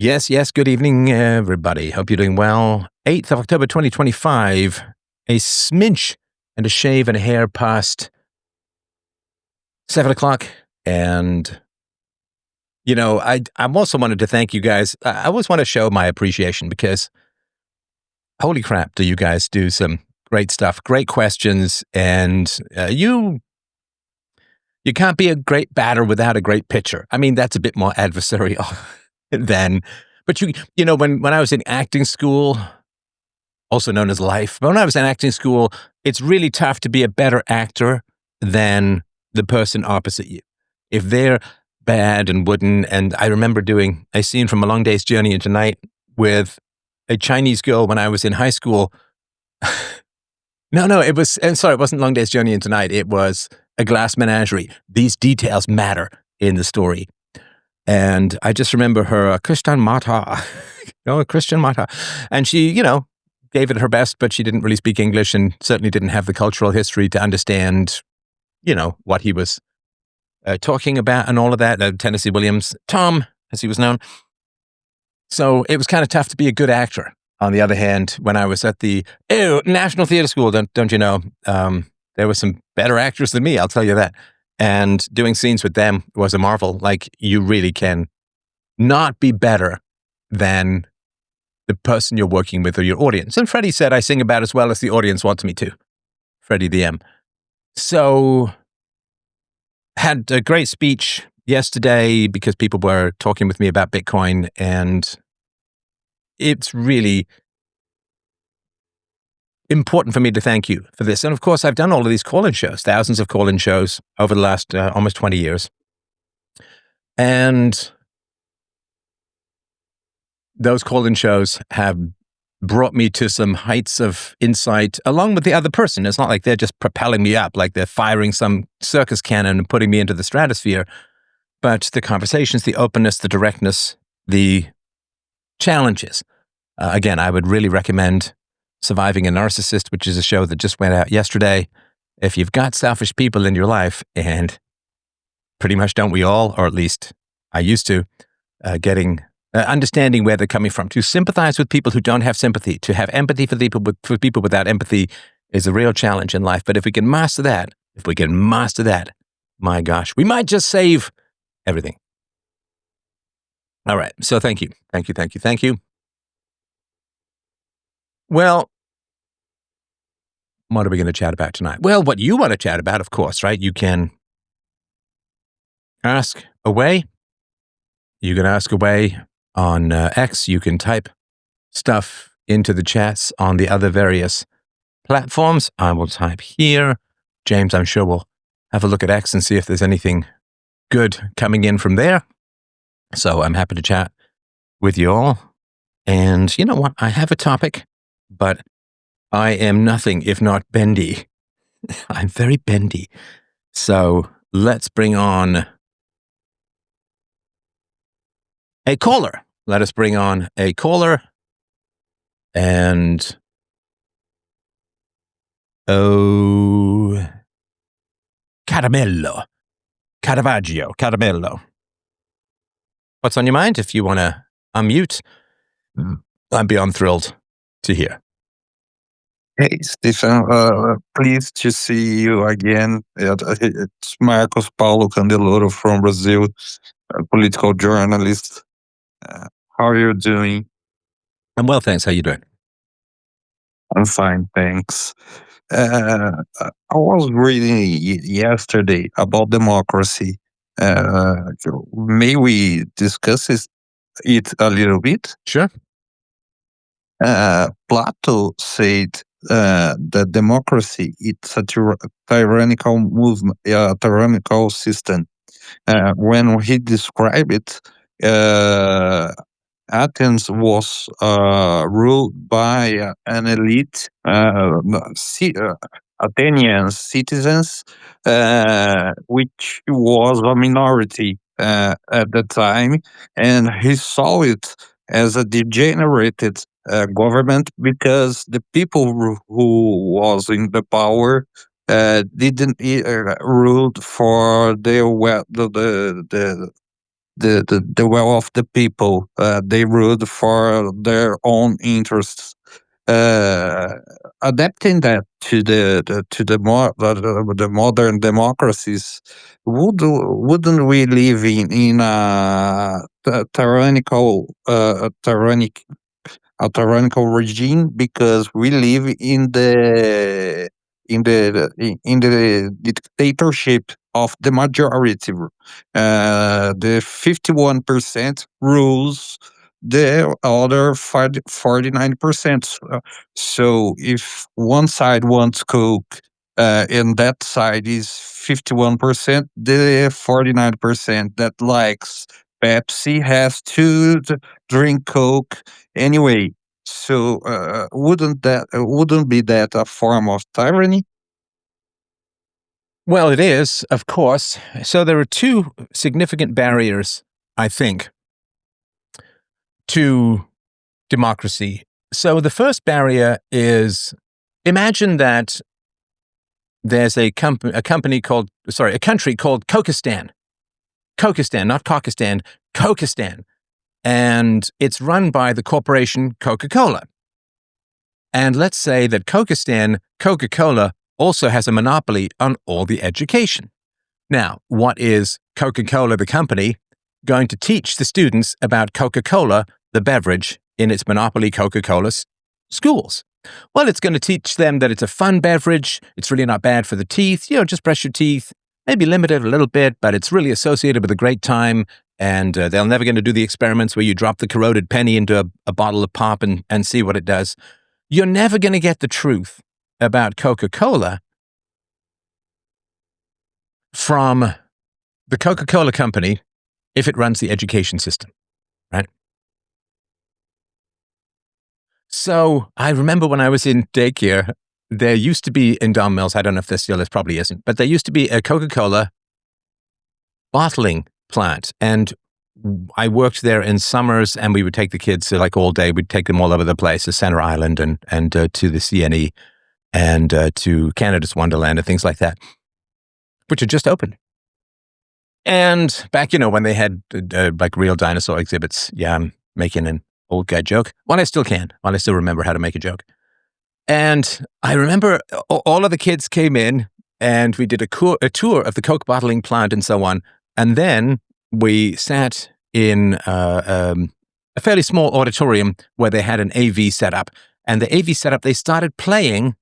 Yes, yes. Good evening, everybody. Hope you're doing well. 8th of October, 2025. A smidge and a shave and a hair past 7 o'clock. And, I also wanted to thank you guys. I always want to show my appreciation because holy crap, do you guys do some great stuff, great questions. And you can't be a great batter without a great pitcher. I mean, that's a bit more adversarial than, but when I was in acting school, also known as life. But when I was in acting school, it's really tough to be a better actor than the person opposite you. If they're bad and wooden, and I remember doing a scene from A Long Day's Journey into Night with a Chinese girl when I was in high school. No, it wasn't Long Day's Journey into Night. It was A Glass Menagerie. These details matter in the story. And I just remember her, Christian Mata. And she, gave it her best, but she didn't really speak English and certainly didn't have the cultural history to understand, what he was talking about and all of that. Tennessee Williams, Tom, as he was known. So it was kind of tough to be a good actor. On the other hand, when I was at the National Theatre School, don't you know, there were some better actors than me, I'll tell you that. And doing scenes with them was a marvel. Like, you really can not be better than the person you're working with or your audience. And Freddie said I sing about as well as the audience wants me to. Freddie the M. So, had a great speech yesterday because people were talking with me about Bitcoin, and it's really important for me to thank you for this. And of course, I've done all of these call-in shows, thousands of call-in shows over the last almost 20 years. And those call-in shows have brought me to some heights of insight along with the other person. It's not like they're just propelling me up, like they're firing some circus cannon and putting me into the stratosphere. But the conversations, the openness, the directness, the challenges. Again, I would really recommend Surviving a Narcissist, which is a show that just went out yesterday. If you've got selfish people in your life, and pretty much don't we all, or at least I used to, understanding where they're coming from, to sympathize with people who don't have sympathy, to have empathy for people without empathy is a real challenge in life. But if we can master that, my gosh, we might just save everything. All right. So thank you. Well, what are we going to chat about tonight? Well, what you want to chat about, of course, right? You can ask away. You can ask away on X. You can type stuff into the chats on the other various platforms. I will type here. James, I'm sure, will have a look at X and see if there's anything good coming in from there. So I'm happy to chat with you all. And you know what? I have a topic, but I am nothing if not bendy. I'm very bendy. So let's bring on a caller. Let us bring on a caller. And Caramello. What's on your mind? If you want to unmute, I'm beyond thrilled to hear. Hey, Stefan, pleased to see you again. It's Marcos Paulo Candeloro from Brazil, a political journalist. How are you doing? I'm well, thanks. How you doing? I'm fine, thanks. I was reading yesterday about democracy. May we discuss it a little bit? Sure. Plato said that democracy it's a tyrannical movement, a tyrannical system. When he described it, Athens was ruled by an elite Athenian citizens, which was a minority at the time, and he saw it as a degenerated government because the people who was in the power didn't ruled for the the will of the people. They ruled for their own interests. Uh, Adapting that to the modern democracies, wouldn't we live in a a tyrannical regime, because we live in the dictatorship of the majority. The 51% rules the other 49%. So if one side wants Coke, and that side is 51%, the 49% that likes Pepsi has to drink Coke anyway. So wouldn't be that a form of tyranny? Well, it is, of course. So there are two significant barriers, I think, to democracy. So the first barrier is, imagine that there's a country called Kokistan. Kokistan, not Kakistan, Kokistan. And it's run by the corporation Coca-Cola. And let's say that Coca-Cola also has a monopoly on all the education. Now, what is Coca-Cola, the company, going to teach the students about Coca-Cola, the beverage, in its monopoly Coca-Cola schools? Well, it's going to teach them that it's a fun beverage. It's really not bad for the teeth. Just brush your teeth. Maybe limit it a little bit, but it's really associated with a great time. And they're never going to do the experiments where you drop the corroded penny into a bottle of pop and see what it does. You're never going to get the truth about Coca-Cola from the Coca-Cola company if it runs the education system, right? So I remember when I was in daycare, there used to be in Don Mills, I don't know if there still is, probably isn't, but there used to be a Coca-Cola bottling plant. And I worked there in summers, and we would take the kids all day. We'd take them all over the place, to Center Island and to the CNE and to Canada's Wonderland and things like that, which had just opened. And back, when they had real dinosaur exhibits. Yeah, I'm making an old guy joke. While I still remember how to make a joke. And I remember all of the kids came in, and we did a tour of the Coke bottling plant and so on. And then we sat in a fairly small auditorium where they had an AV setup. And the AV setup, they started playing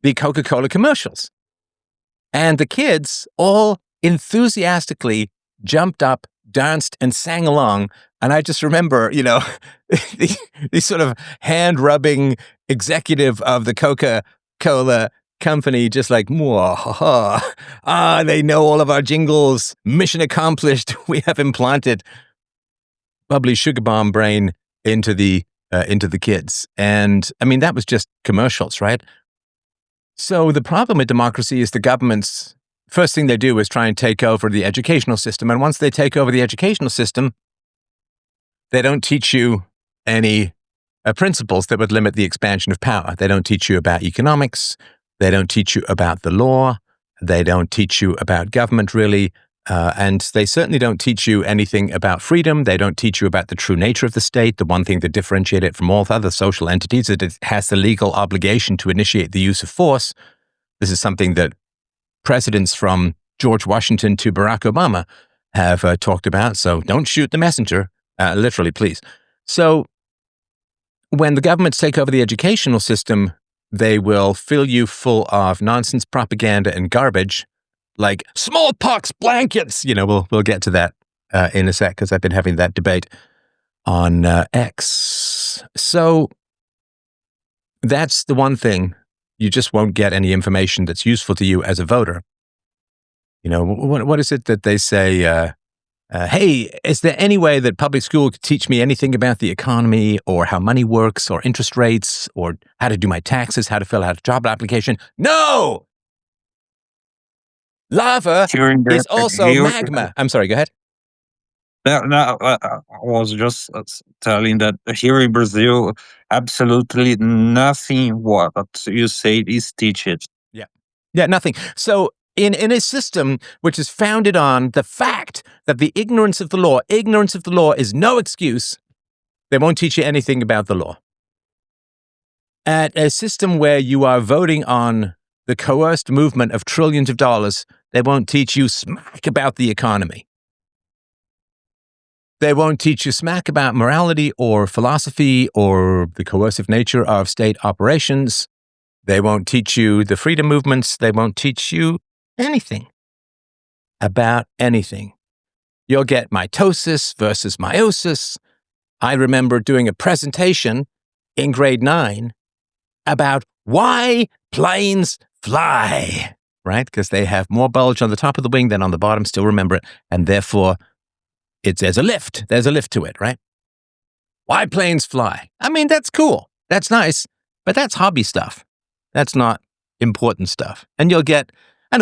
the Coca-Cola commercials. And the kids all enthusiastically jumped up, danced, and sang along. And I just remember, the sort of hand-rubbing executive of the Coca-Cola company just like, they know all of our jingles. Mission accomplished. We have implanted bubbly sugar bomb brain into the kids. And I mean, that was just commercials, right? So the problem with democracy is the government's first thing they do is try and take over the educational system. And once they take over the educational system, they don't teach you any principles that would limit the expansion of power. They don't teach you about economics. They don't teach you about the law. They don't teach you about government, really. And they certainly don't teach you anything about freedom. They don't teach you about the true nature of the state. The one thing that differentiates it from all other social entities is that it has the legal obligation to initiate the use of force. This is something that presidents from George Washington to Barack Obama have talked about. So don't shoot the messenger, literally, please. So when the governments take over the educational system, they will fill you full of nonsense propaganda and garbage, like smallpox blankets. We'll get to that in a sec, because I've been having that debate on X. So that's the one thing. You just won't get any information that's useful to you as a voter. What is it that they say? Hey, is there any way that public school could teach me anything about the economy, or how money works, or interest rates, or how to do my taxes, how to fill out a job application? No! Lava is also magma. I'm sorry, go ahead. No, I was just telling that here in Brazil, absolutely nothing what you say is teached. Yeah, nothing. So in a system which is founded on the fact that the ignorance of the law is no excuse, they won't teach you anything about the law. At a system where you are voting on the coerced movement of trillions of dollars, they won't teach you smack about the economy. They won't teach you smack about morality or philosophy or the coercive nature of state operations. They won't teach you the freedom movements. They won't teach you anything about anything. You'll get mitosis versus meiosis. I remember doing a presentation in grade 9 about why planes fly, right? Because they have more bulge on the top of the wing than on the bottom, still remember it, and therefore there's a lift. There's a lift to it, right? Why planes fly. I mean, that's cool. That's nice, but that's hobby stuff. That's not important stuff. And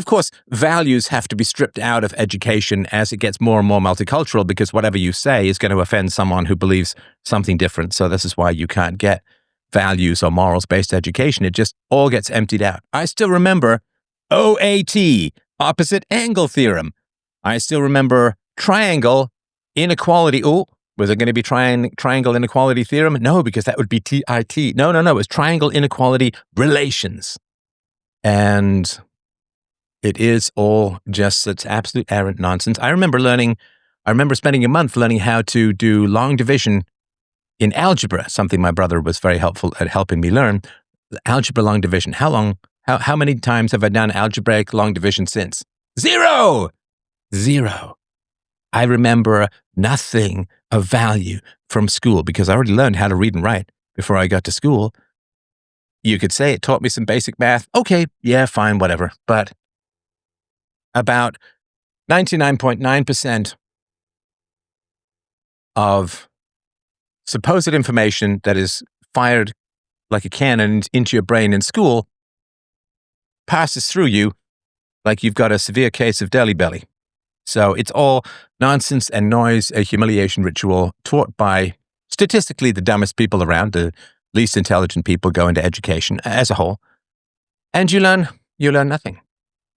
of course, values have to be stripped out of education as it gets more and more multicultural, because whatever you say is going to offend someone who believes something different. So this is why you can't get values or morals-based education. It just all gets emptied out. I still remember OAT, opposite angle theorem. I still remember triangle inequality. Oh, was it going to be triangle inequality theorem? No, because that would be TIT. No. It was triangle inequality relations. And it is all just such absolute errant nonsense. I remember spending a month learning how to do long division in algebra, something my brother was very helpful at helping me learn. Algebra long division. How many times have I done algebraic long division since? Zero. I remember nothing of value from school because I already learned how to read and write before I got to school. You could say it taught me some basic math. Okay, yeah, fine, whatever. But about 99.9% of supposed information that is fired like a cannon into your brain in school passes through you like you've got a severe case of deli belly. So it's all nonsense and noise, a humiliation ritual taught by statistically the dumbest people around. The least intelligent people go into education as a whole. And you learn nothing.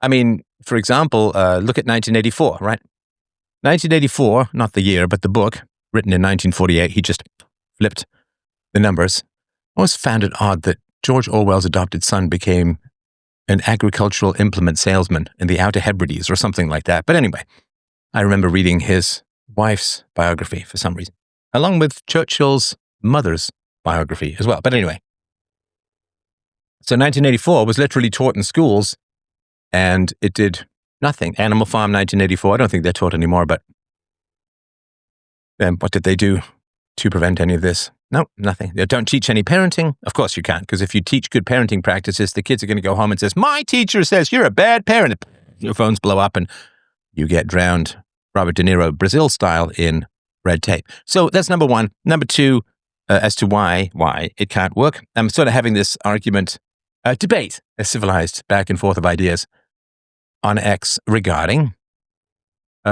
I mean, for example, look at 1984, right? 1984, not the year, but the book, written in 1948, he just flipped the numbers. I always found it odd that George Orwell's adopted son became an agricultural implement salesman in the Outer Hebrides or something like that. But anyway, I remember reading his wife's biography for some reason, along with Churchill's mother's biography as well. But anyway, so 1984 was literally taught in schools and it did nothing. Animal Farm 1984, I don't think they're taught anymore, but what did they do to prevent any of this? No, nothing. They don't teach any parenting. Of course you can't, because if you teach good parenting practices, the kids are going to go home and says, my teacher says you're a bad parent. Your phones blow up and you get drowned, Robert De Niro, Brazil style, in red tape. So that's number one. Number two, as to why it can't work. I'm sort of having this argument, debate, a civilized back and forth of ideas on X regarding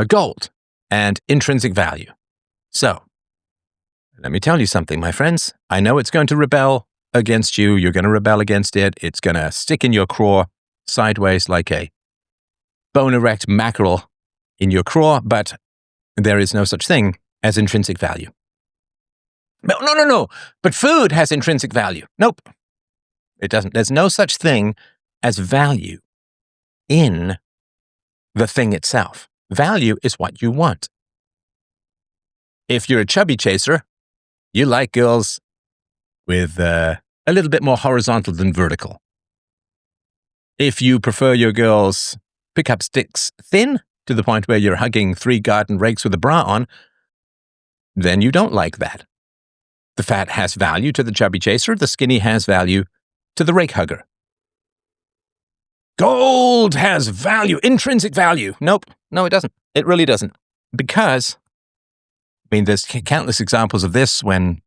gold and intrinsic value. So, let me tell you something, my friends. I know it's going to rebel against you. You're going to rebel against it. It's going to stick in your craw sideways like a bone-erect mackerel in your craw, but there is no such thing as intrinsic value. No. But food has intrinsic value. Nope. It doesn't. There's no such thing as value in the thing itself. Value is what you want. If you're a chubby chaser, you like girls with a little bit more horizontal than vertical. If you prefer your girls pick up sticks thin to the point where you're hugging 3 garden rakes with a bra on, then you don't like that. The fat has value to the chubby chaser. The skinny has value to the rake hugger. Gold has value, intrinsic value. Nope. No, it doesn't. It really doesn't. Because, there's countless examples of this when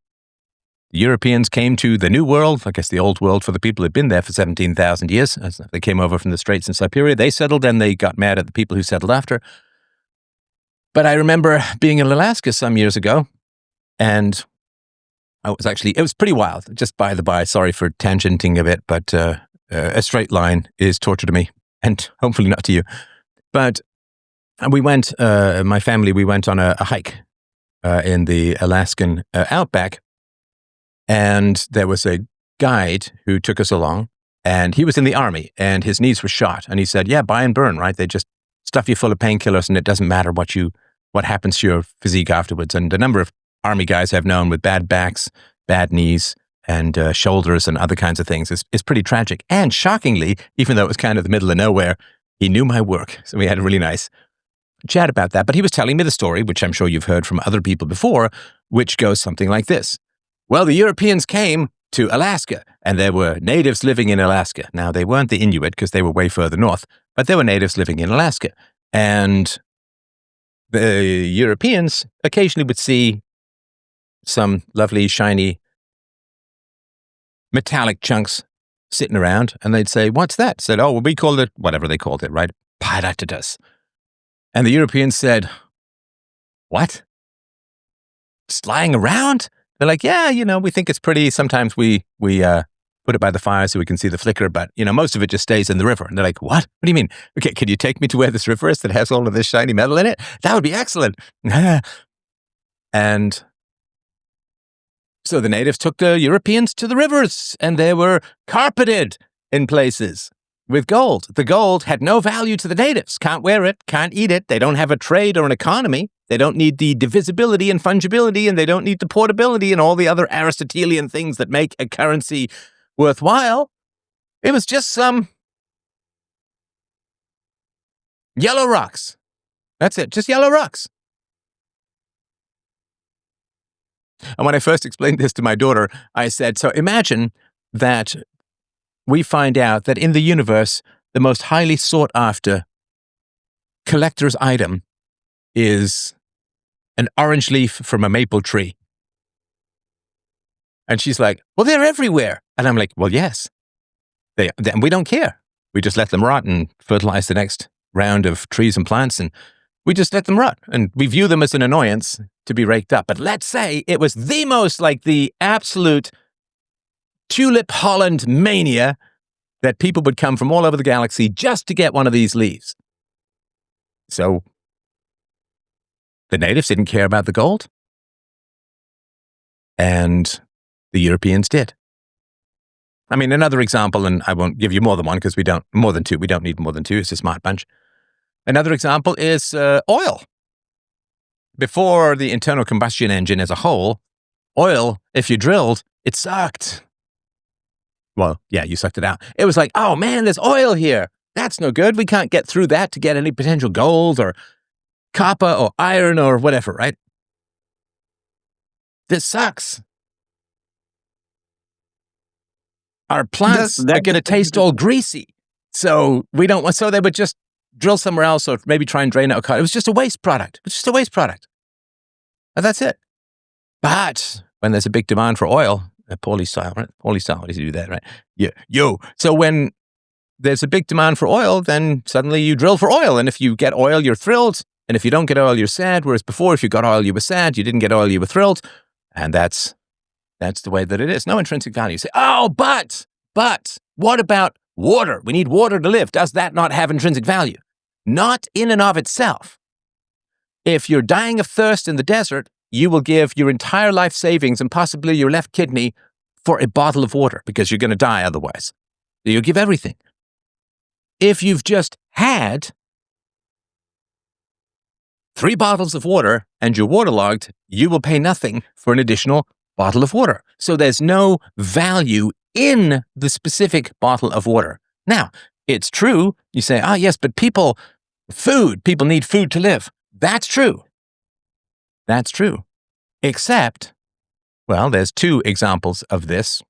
the Europeans came to the New World, I guess the Old World for the people who'd been there for 17,000 years. As they came over from the Straits in Siberia. They settled and they got mad at the people who settled after. But I remember being in Alaska some years ago, and it was pretty wild. Just by the by, sorry for tangenting a bit, but a straight line is torture to me. and hopefully not to you. But we went, my family, we went on a hike in the Alaskan outback, and there was a guide who took us along, and he was in the army, and his knees were shot, and he said, yeah, buy and burn, right? They just stuff you full of painkillers, and it doesn't matter what happens to your physique afterwards. And a number of army guys I've known with bad backs, bad knees, and shoulders and other kinds of things is pretty tragic. And shockingly, even though it was kind of the middle of nowhere, he knew my work. So we had a really nice chat about that. But he was telling me the story, which I'm sure you've heard from other people before, which goes something like this. Well, the Europeans came to Alaska, and there were natives living in Alaska. Now, they weren't the Inuit because they were way further north, but there were natives living in Alaska. And the Europeans occasionally would see some lovely, shiny, metallic chunks sitting around, and they'd say, what's that? Said, oh, well, we called it, whatever they called it, right? Pyratidas. And the Europeans said, what? Just lying around? They're like, yeah, we think it's pretty. Sometimes we put it by the fire so we can see the flicker, but, most of it just stays in the river. And they're like, what? What do you mean? Okay, can you take me to where this river is that has all of this shiny metal in it? That would be excellent. And so the natives took the Europeans to the rivers, and they were carpeted in places with gold. The gold had no value to the natives. Can't wear it, can't eat it. They don't have a trade or an economy. They don't need the divisibility and fungibility, and they don't need the portability and all the other Aristotelian things that make a currency worthwhile. It was just some yellow rocks. That's it, just yellow rocks. And when I first explained this to my daughter, I said, so imagine that we find out that in the universe, the most highly sought after collector's item is an orange leaf from a maple tree. And she's like, well, they're everywhere. And I'm like, well, yes. And we don't care. We just let them rot and fertilize the next round of trees and plants, and we just let them rot. And we view them as an annoyance to be raked up. But let's say it was the most, like, the absolute Tulip Holland mania that people would come from all over the galaxy just to get one of these leaves. So the natives didn't care about the gold, and the Europeans did. I mean, another example, and I won't give you more than one because more than two. We don't need more than two. It's a smart bunch. Another example is oil. Before the internal combustion engine as a whole, oil, if you drilled, it sucked. Well, yeah, you sucked it out. It was like, oh man, there's oil here. That's no good. We can't get through that to get any potential gold or copper or iron or whatever, right? This sucks. Our plants are going to taste all greasy. So so they would just drill somewhere else or maybe try and drain it. It was just a waste product. It's just a waste product. And that's it. But when there's a big demand for oil, Paulie style, right? Paulie style, how does he do that, right? Yeah. So when there's a big demand for oil, then suddenly you drill for oil. And if you get oil, you're thrilled. And if you don't get oil, you're sad. Whereas before, if you got oil, you were sad. You didn't get oil, you were thrilled. And that's the way that it is. No intrinsic value. You say, oh, but what about water? We need water to live. Does that not have intrinsic value? Not in and of itself. If you're dying of thirst in the desert, you will give your entire life savings and possibly your left kidney for a bottle of water because you're going to die otherwise. You'll give everything. If you've just had 3 bottles of water and you're waterlogged, you will pay nothing for an additional bottle of water. So there's no value in the specific bottle of water. Now, it's true. You say, yes, but people need food to live. That's true. That's true. Except, well, there's 2 examples of this.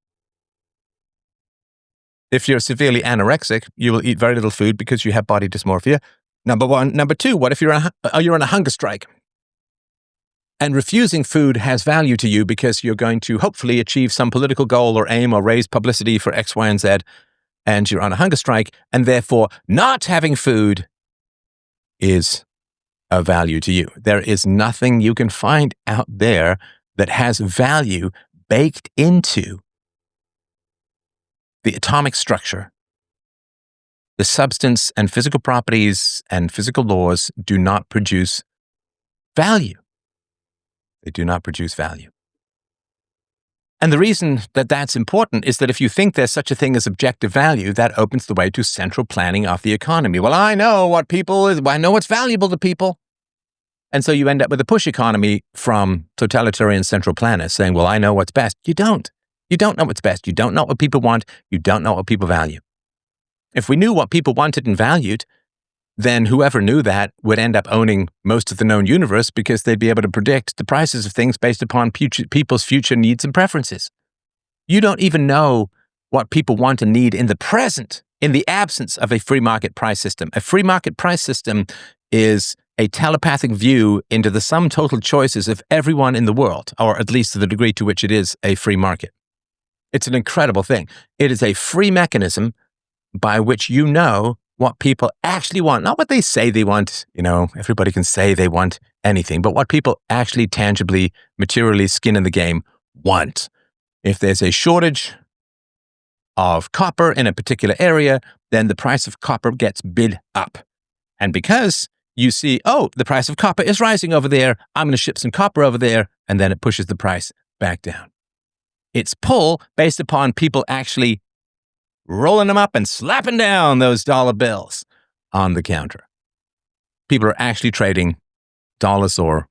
If you're severely anorexic, you will eat very little food because you have body dysmorphia. Number 1. Number 2, what if you're on a hunger strike? And refusing food has value to you because you're going to hopefully achieve some political goal or aim or raise publicity for X, Y, and Z, and you're on a hunger strike, and therefore not having food is of value to you. There is nothing you can find out there that has value baked into the atomic structure the substance and physical properties and physical laws do not produce value. They do not produce value. And the reason that that's important is that if you think there's such a thing as objective value, that opens the way to central planning of the economy. Well, I know what's valuable to people. And so you end up with a push economy from totalitarian central planners saying, well, I know what's best. You don't. You don't know what's best. You don't know what people want. You don't know what people value. If we knew what people wanted and valued, then whoever knew that would end up owning most of the known universe because they'd be able to predict the prices of things based upon people's future needs and preferences. You don't even know what people want and need in the present, in the absence of a free market price system. A free market price system is a telepathic view into the sum total choices of everyone in the world, or at least to the degree to which it is a free market. It's an incredible thing. It is a free mechanism by which you know what people actually want, not what they say they want. Everybody can say they want anything, but what people actually tangibly, materially, skin in the game want. If there's a shortage of copper in a particular area, then the price of copper gets bid up. And because you see, the price of copper is rising over there, I'm going to ship some copper over there, and then it pushes the price back down. It's pull based upon people actually rolling them up and slapping down those dollar bills on the counter. People are actually trading dollars or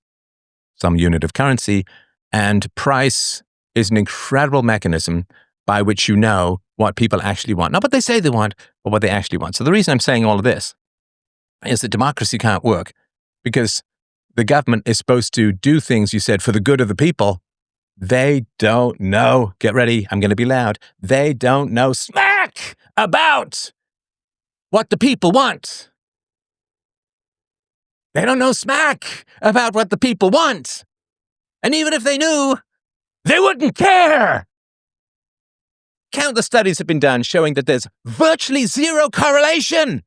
some unit of currency, and price is an incredible mechanism by which you know what people actually want. Not what they say they want, but what they actually want. So the reason I'm saying all of this is that democracy can't work because the government is supposed to do things, you said, for the good of the people. They don't know, get ready, I'm going to be loud, they don't know smack about what the people want. They don't know smack about what the people want. And even if they knew, they wouldn't care. Countless studies have been done showing that there's virtually zero correlation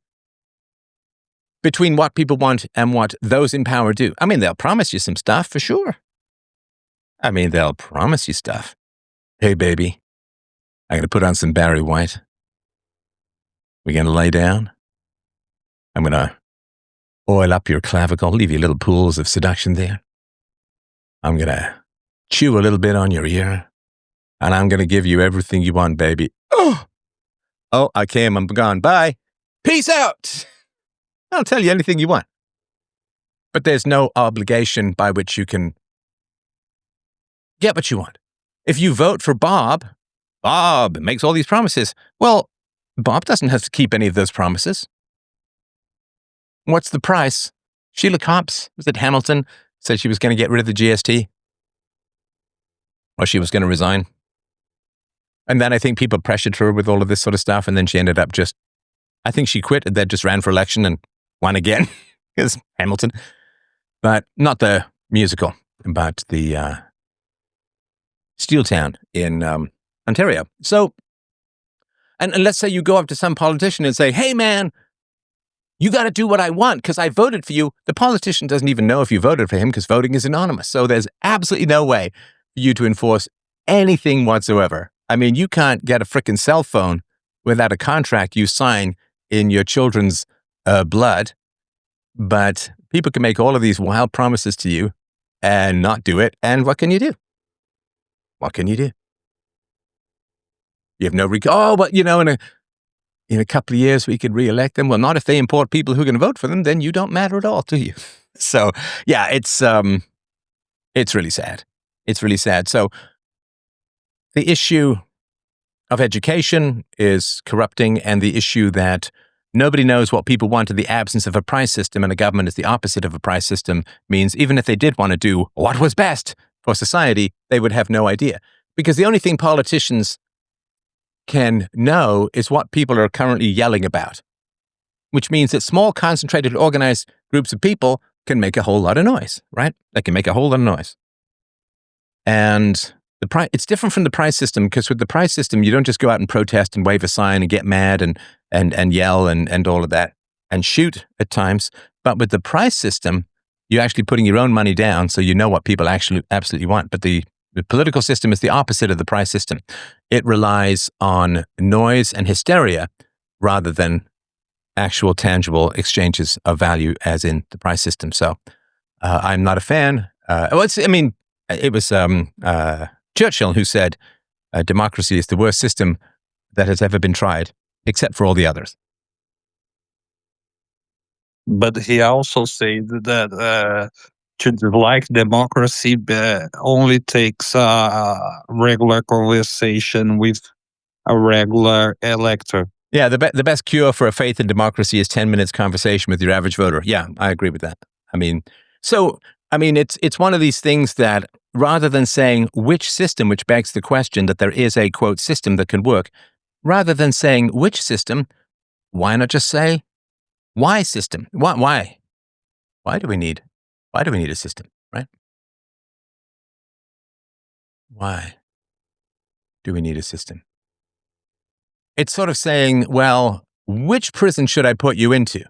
between what people want and what those in power do. I mean, they'll promise you some stuff for sure. They'll promise you stuff. Hey, baby, I'm going to put on some Barry White. We're going to lay down. I'm going to oil up your clavicle, leave you little pools of seduction there. I'm going to chew a little bit on your ear, and I'm going to give you everything you want, baby. Oh, I came, I'm gone. Bye. Peace out. I'll tell you anything you want. But there's no obligation by which you can get what you want. If you vote for Bob makes all these promises. Well, Bob doesn't have to keep any of those promises. What's the price? Sheila Copps, was it Hamilton, said she was going to get rid of the GST? Or she was going to resign. And then I think people pressured her with all of this sort of stuff, and then she ended up I think she quit and then just ran for election and won again. Because Hamilton. But not the musical, but the steel town in Ontario. So, and let's say you go up to some politician and say, hey man, you got to do what I want because I voted for you. The politician doesn't even know if you voted for him because voting is anonymous. So there's absolutely no way for you to enforce anything whatsoever. You can't get a frickin' cell phone without a contract you sign in your children's blood. But people can make all of these wild promises to you and not do it. And what can you do? What can you do? You have no but in a couple of years we could re-elect them. Well, not if they import people who can vote for them, then you don't matter at all, do you? So, yeah, it's really sad. It's really sad. So the issue of education is corrupting, and the issue that nobody knows what people want in the absence of a price system, and a government is the opposite of a price system, means even if they did want to do what was best for society, they would have no idea. Because the only thing politicians can know is what people are currently yelling about, which means that small, concentrated, organized groups of people can make a whole lot of noise, right? They can make a whole lot of noise. And it's different from the price system, because with the price system, you don't just go out and protest and wave a sign and get mad and yell and all of that and shoot at times. But with the price system, you're actually putting your own money down, so you know what people actually absolutely want. But the political system is the opposite of the price system. It relies on noise and hysteria rather than actual tangible exchanges of value as in the price system. So I'm not a fan. It was Churchill who said democracy is the worst system that has ever been tried, except for all the others. But he also said that to like democracy only takes a regular conversation with a regular elector. Yeah, the best cure for a faith in democracy is 10 minutes conversation with your average voter. Yeah, I agree with that. It's one of these things that rather than saying which system, which begs the question that there is a, quote, system that can work, rather than saying which system, why not just say why system? Why? Why do we need a system, right? Why do we need a system? It's sort of saying, well, which prison should I put you into?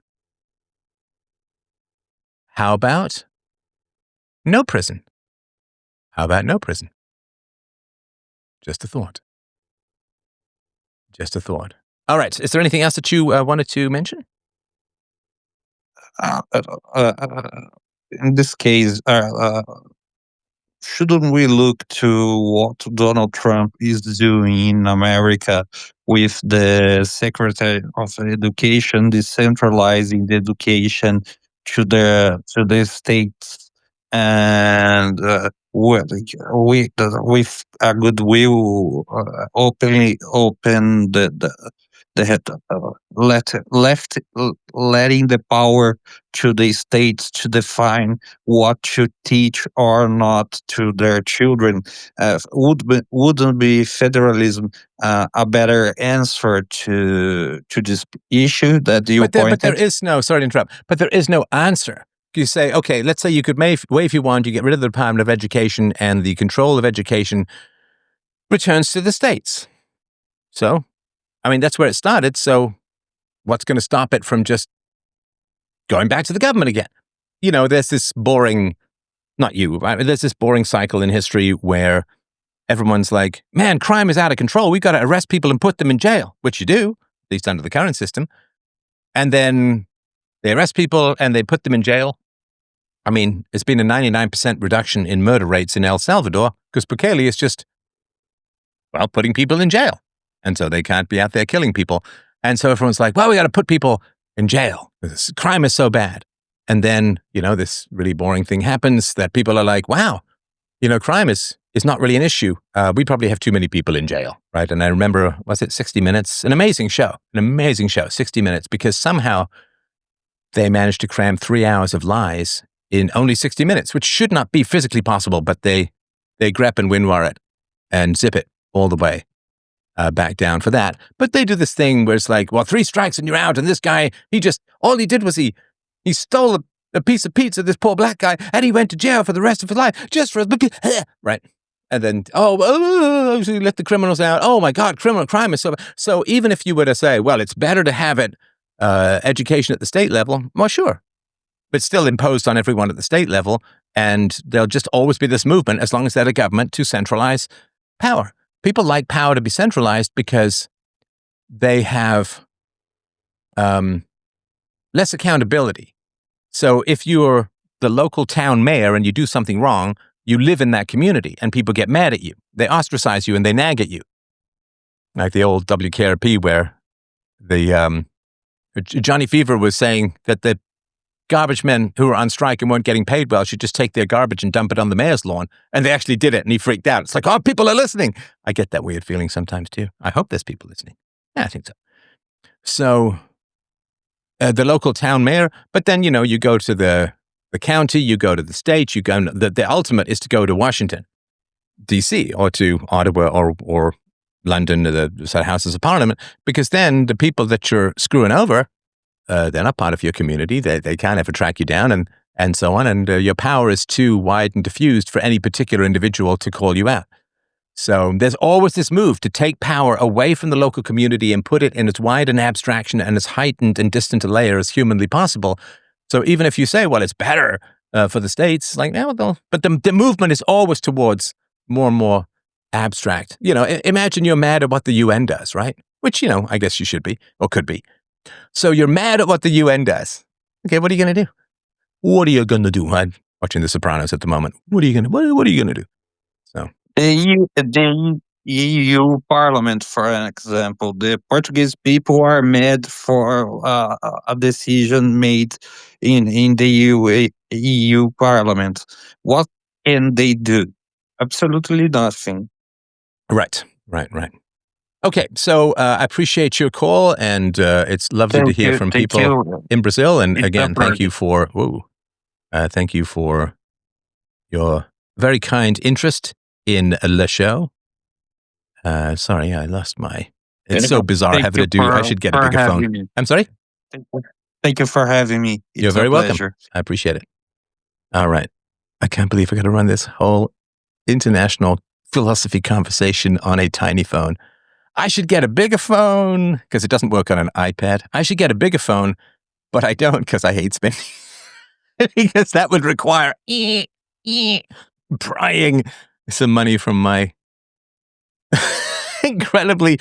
How about no prison? How about no prison? Just a thought. Just a thought. All right. Is there anything else that you wanted to mention? Uh, uh, uh, in this case, shouldn't we look to what Donald Trump is doing in America with the Secretary of Education decentralizing the education to the states and with a goodwill openly open the head, letting the power to the states to define what to teach or not to their children. Wouldn't be federalism a better answer to this issue that you But there pointed? is no, sorry to interrupt, but there is no answer. You say, okay, let's say you could wave you wand, you get rid of the Department of Education and the control of education returns to the states. So, that's where it started. So what's going to stop it from just going back to the government again? There's this boring, not you, right? There's this boring cycle in history where everyone's like, man, crime is out of control. We've got to arrest people and put them in jail, which you do, at least under the current system. And then they arrest people and they put them in jail. It's been a 99% reduction in murder rates in El Salvador because Bukele is just, putting people in jail. And so they can't be out there killing people. And so everyone's like, well, we got to put people in jail. Crime is so bad. And then, this really boring thing happens that people are like, wow, crime is not really an issue. We probably have too many people in jail, right? And I remember, was it 60 Minutes? An amazing show, 60 Minutes, because somehow they managed to cram 3 hours of lies in only 60 minutes, which should not be physically possible, but they grep and Winwar it and zip it all the way back down for that. But they do this thing where it's like, 3 strikes and you're out, and this guy, all he did was he stole a piece of pizza, this poor black guy, and he went to jail for the rest of his life just for right. And then, so you let the criminals out. Oh my God, crime is so bad. So even if you were to say, well, it's better to have it education at the state level, well, sure, but still imposed on everyone at the state level, and there'll just always be this movement as long as they're a government to centralize power. People like power to be centralized because they have less accountability. So if you're the local town mayor and you do something wrong, you live in that community and people get mad at you. They ostracize you and they nag at you. Like the old WKRP where the Johnny Fever was saying that the garbage men who were on strike and weren't getting paid well should just take their garbage and dump it on the mayor's lawn. And they actually did it and he freaked out. It's like, oh, people are listening. I get that weird feeling sometimes too. I hope there's people listening. Yeah, I think so. So the local town mayor, but then, you go to the county, you go to the state, you go, the ultimate is to go to Washington, D.C. or to Ottawa or London, the Houses of Parliament, because then the people that you're screwing over, they're not part of your community. They can't ever track you down and so on. And your power is too wide and diffused for any particular individual to call you out. So there's always this move to take power away from the local community and put it in as wide an abstraction and as heightened and distant a layer as humanly possible. So even if you say, well, it's better for the states, like, but the movement is always towards more and more abstract. Imagine you're mad at what the UN does, right? Which, I guess you should be or could be. So you're mad at what the UN does. Okay, what are you going to do? What are you going to do? I'm watching The Sopranos at the moment. What are you going to what are you going to do? So the EU Parliament, for an example, the Portuguese people are mad for a decision made in the EU Parliament. What can they do? Absolutely nothing. right. Okay, so I appreciate your call, and it's lovely to hear from Thank people you. in Brazil. And It's a again, thank you for your very kind interest in the show. Sorry, I lost my. It's so bizarre Thank having you to do. I should get a for bigger phone. having me. I'm sorry. Thank you for having me. You're It's very a pleasure. welcome. I appreciate it. All right. I can't believe I got to run this whole international philosophy conversation on a tiny phone. I should get a bigger phone because it doesn't work on an iPad. I should get a bigger phone, but I don't because I hate spending. Because that would require prying some money from my incredibly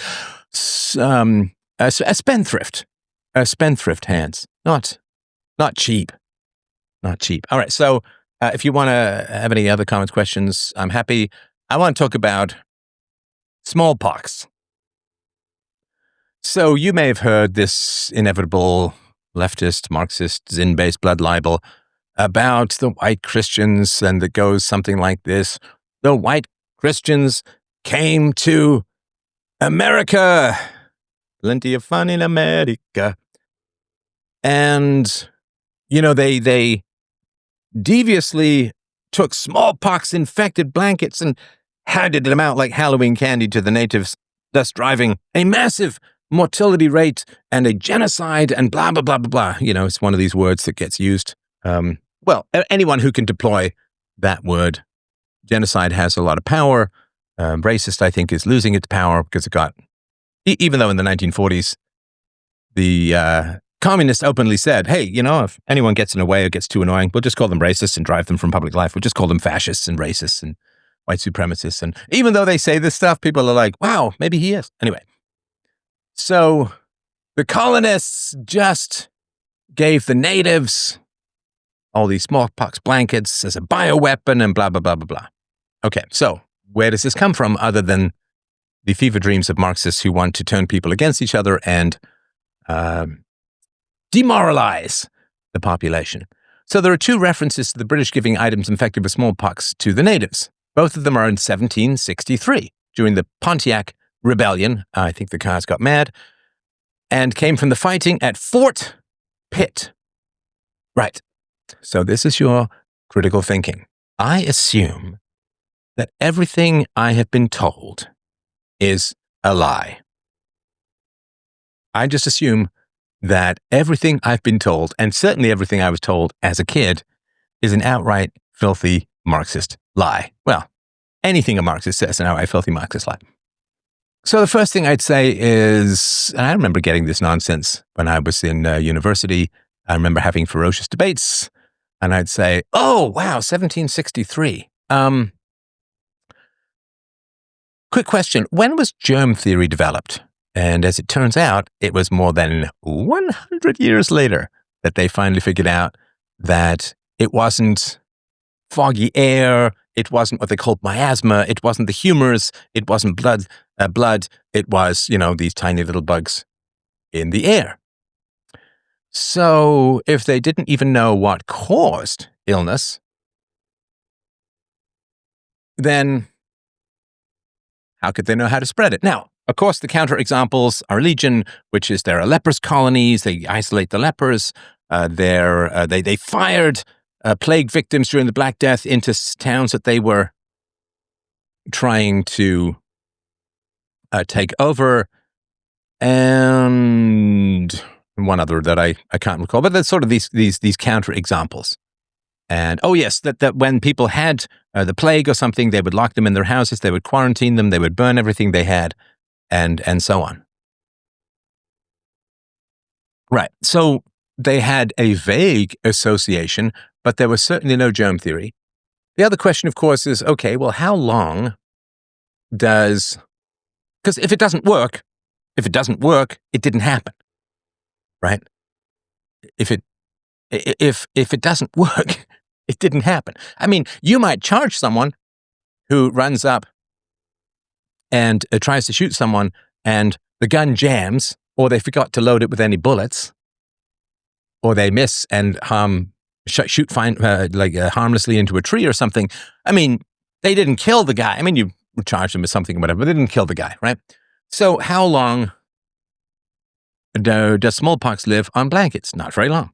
a spendthrift hands. Not cheap. Not cheap. All right. So if you want to have any other comments, questions, I'm happy. I want to talk about smallpox. So you may have heard this inevitable leftist, Marxist, Zin-based blood libel about the white Christians, and it goes something like this. The white Christians came to America. Plenty of fun in America. And, they deviously took smallpox-infected blankets and handed them out like Halloween candy to the natives, thus driving a massive mortality rate and a genocide and blah, blah, blah, blah, blah. It's one of these words that gets used. Anyone who can deploy that word. Genocide has a lot of power. Racist, I think, is losing its power because it got, even though in the 1940s, the communists openly said, hey, if anyone gets in the way or gets too annoying, we'll just call them racists and drive them from public life. We'll just call them fascists and racists and white supremacists. And even though they say this stuff, people are like, wow, maybe he is. Anyway, so the colonists just gave the natives all these smallpox blankets as a bioweapon and blah, blah, blah, blah, blah. Okay, so where does this come from other than the fever dreams of Marxists who want to turn people against each other and demoralize the population? So there are two references to the British giving items infected with smallpox to the natives. Both of them are in 1763, during the Pontiac Rebellion. I think the cars got mad and came from the fighting at Fort Pitt. Right. So this is your critical thinking. I assume that everything I have been told is a lie. I just assume that everything I've been told, and certainly everything I was told as a kid, is an outright filthy Marxist lie. Well, anything a Marxist says is an outright filthy Marxist lie. So the first thing I'd say is, and I remember getting this nonsense when I was in university. I remember having ferocious debates, and I'd say, oh, wow, 1763. Quick question. When was germ theory developed? And as it turns out, it was more than 100 years later that they finally figured out that it wasn't foggy air, it wasn't what they called miasma, it wasn't the humors, it wasn't blood, it was, these tiny little bugs in the air. So if they didn't even know what caused illness, then how could they know how to spread it? Now, of course, the counterexamples are legion, which is there are lepers colonies. They isolate the lepers. They fired plague victims during the Black Death into towns that they were trying to take over, and one other that I can't recall. But that's sort of these counterexamples. And oh yes, that when people had the plague or something, they would lock them in their houses, they would quarantine them, they would burn everything they had, and so on. Right. So they had a vague association, but there was certainly no germ theory. The other question, of course, is, okay, well, how long because if it doesn't work, it didn't happen. right? If it doesn't work, it didn't happen. I mean, you might charge someone who runs up and tries to shoot someone, and the gun jams, or they forgot to load it with any bullets, or they miss and shoot harmlessly into a tree or something. I mean, they didn't kill the guy. I mean, you charged him with something or whatever, but they didn't kill the guy, right? So how long does smallpox live on blankets? Not very long.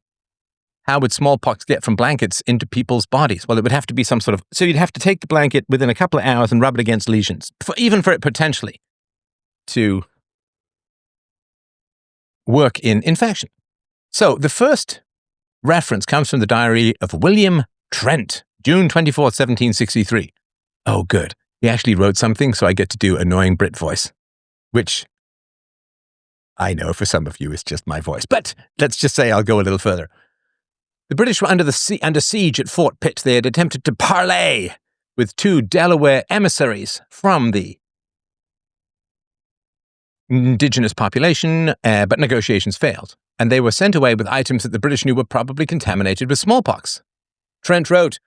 How would smallpox get from blankets into people's bodies? Well, it would have to be some sort of... So you'd have to take the blanket within a couple of hours and rub it against lesions, even for it potentially to work in infection. So the first reference comes from the diary of William Trent, June 24th, 1763. Oh, good. He actually wrote something, so I get to do annoying Brit voice, which I know for some of you is just my voice. But let's just say I'll go a little further. The British were under siege at Fort Pitt. They had attempted to parley with 2 Delaware emissaries from the indigenous population, but negotiations failed, and they were sent away with items that the British knew were probably contaminated with smallpox. Trent wrote,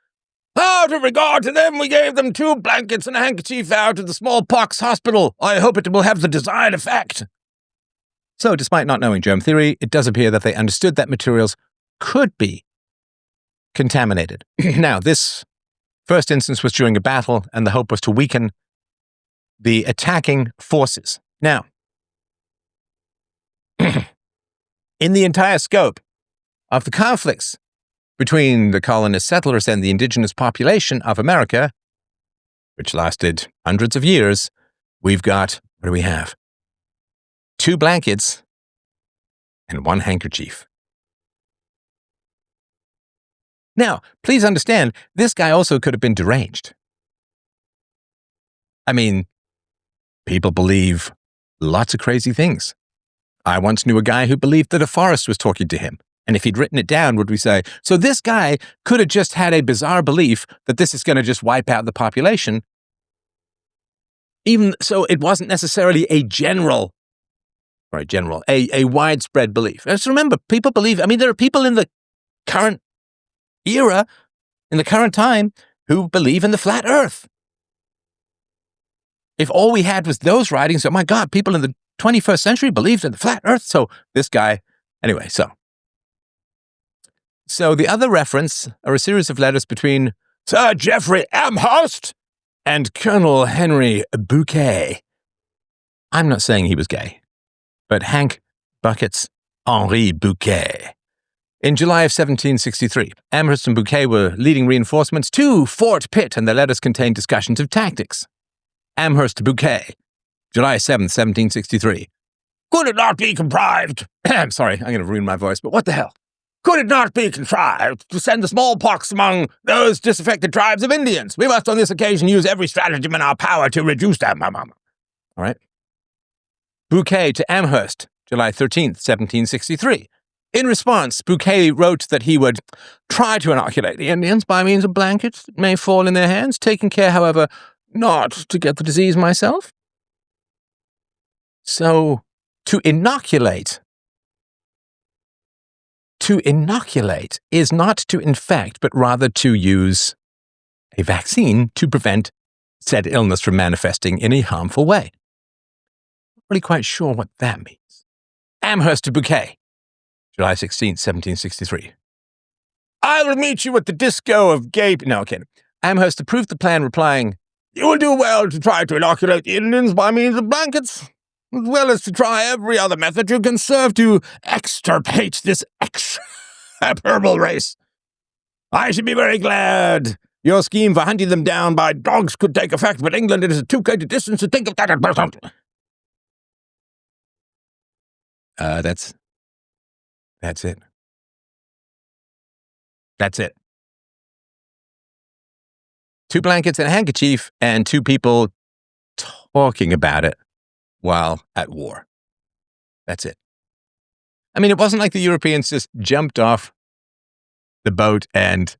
"Out of regard to them, we gave them 2 blankets and a handkerchief out of the smallpox hospital. I hope it will have the desired effect." So, despite not knowing germ theory, it does appear that they understood that materials could be contaminated. Now, this first instance was during a battle, and the hope was to weaken the attacking forces. Now, in the entire scope of the conflicts between the colonist settlers and the indigenous population of America, which lasted hundreds of years, we've got, what do we have? 2 blankets and 1 handkerchief. Now, please understand, this guy also could have been deranged. I mean, people believe lots of crazy things. I once knew a guy who believed that a forest was talking to him. And if he'd written it down, would we say, so this guy could have just had a bizarre belief that this is going to just wipe out the population. Even so, it wasn't necessarily a widespread belief. Just remember, people believe, I mean, there are people in the current era, in the current time, who believe in the flat earth. If all we had was those writings, oh my God, people in the 21st century believed in the flat earth. So this guy, anyway, So the other reference are a series of letters between Sir Geoffrey Amherst and Colonel Henry Bouquet. I'm not saying he was gay, but Hank Bucket's Henri Bouquet. In July of 1763, Amherst and Bouquet were leading reinforcements to Fort Pitt, and their letters contained discussions of tactics. Amherst to Bouquet, July 7th, 1763. Could it not be contrived? I'm sorry, I'm going to ruin my voice, but what the hell? Could it not be contrived to send the smallpox among those disaffected tribes of Indians? We must on this occasion use every stratagem in our power to reduce them. All right. Bouquet to Amherst, July 13th, 1763. In response, Bouquet wrote that he would try to inoculate the Indians by means of blankets that may fall in their hands, taking care, however, not to get the disease myself. So, to inoculate is not to infect, but rather to use a vaccine to prevent said illness from manifesting in a harmful way. Not really quite sure what that means. Amherst to Bouquet, July 16th, 1763. I will meet you at the disco of gay... No, okay. Amherst approved the plan, replying, "You will do well to try to inoculate the Indians by means of blankets, as well as to try every other method you can serve to extirpate this execrable race. I should be very glad your scheme for hunting them down by dogs could take effect, but England is too great a distance to think of that at present." That's it. That's it. 2 blankets and a handkerchief, and 2 people talking about it while at war. That's it. I mean, it wasn't like the Europeans just jumped off the boat and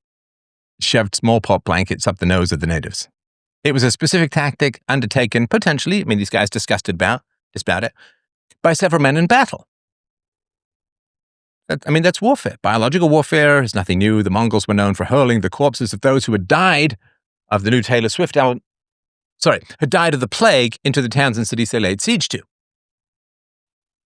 shoved smallpox blankets up the nose of the natives. It was a specific tactic undertaken, potentially, I mean, these guys discussed about it, by several men in battle. That's warfare. Biological warfare is nothing new. The Mongols were known for hurling the corpses of those who had died of the new Taylor Swift album, had died of the plague into the towns and cities they laid siege to.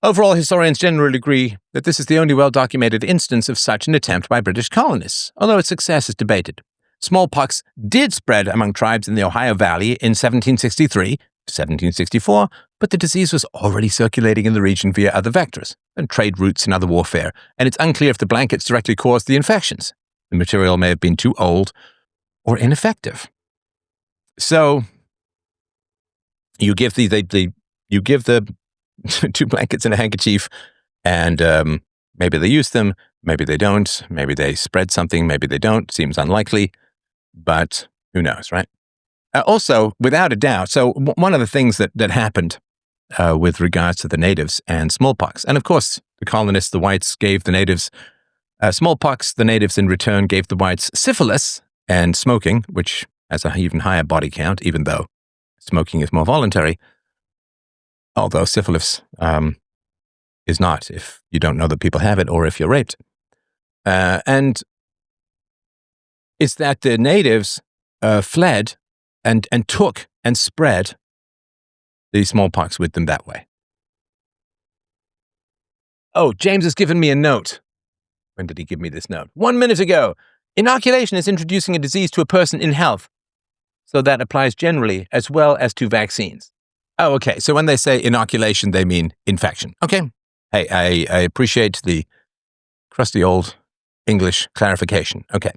Overall, historians generally agree that this is the only well-documented instance of such an attempt by British colonists, although its success is debated. Smallpox did spread among tribes in the Ohio Valley in 1763 to 1764, but the disease was already circulating in the region via other vectors, and trade routes and other warfare, and it's unclear if the blankets directly caused the infections. The material may have been too old or ineffective. So, you give the 2 blankets and a handkerchief, and maybe they use them, maybe they don't, maybe they spread something, maybe they don't. Seems unlikely, but who knows, right? Also, without a doubt, so one of the things that happened with regards to the natives and smallpox, and of course, the colonists, the whites, gave the natives smallpox. The natives in return gave the whites syphilis and smoking, which has an even higher body count, even though smoking is more voluntary. Although syphilis is not, if you don't know that people have it or if you're raped. And it's that the natives fled and took and spread the smallpox with them that way. Oh, James has given me a note. When did he give me this note? 1 minute ago. Inoculation is introducing a disease to a person in health. So that applies generally as well as to vaccines. Oh, okay. So when they say inoculation, they mean infection. Okay. Hey, I appreciate the crusty old English clarification. Okay.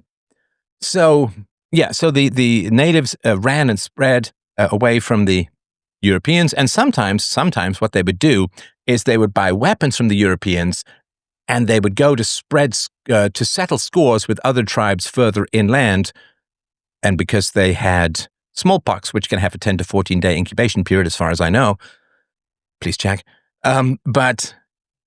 So, yeah, so the natives ran and spread away from the Europeans. And sometimes what they would do is they would buy weapons from the Europeans and they would go to to settle scores with other tribes further inland. And because they had smallpox, which can have a 10 to 14-day incubation period, as far as I know. Please check. But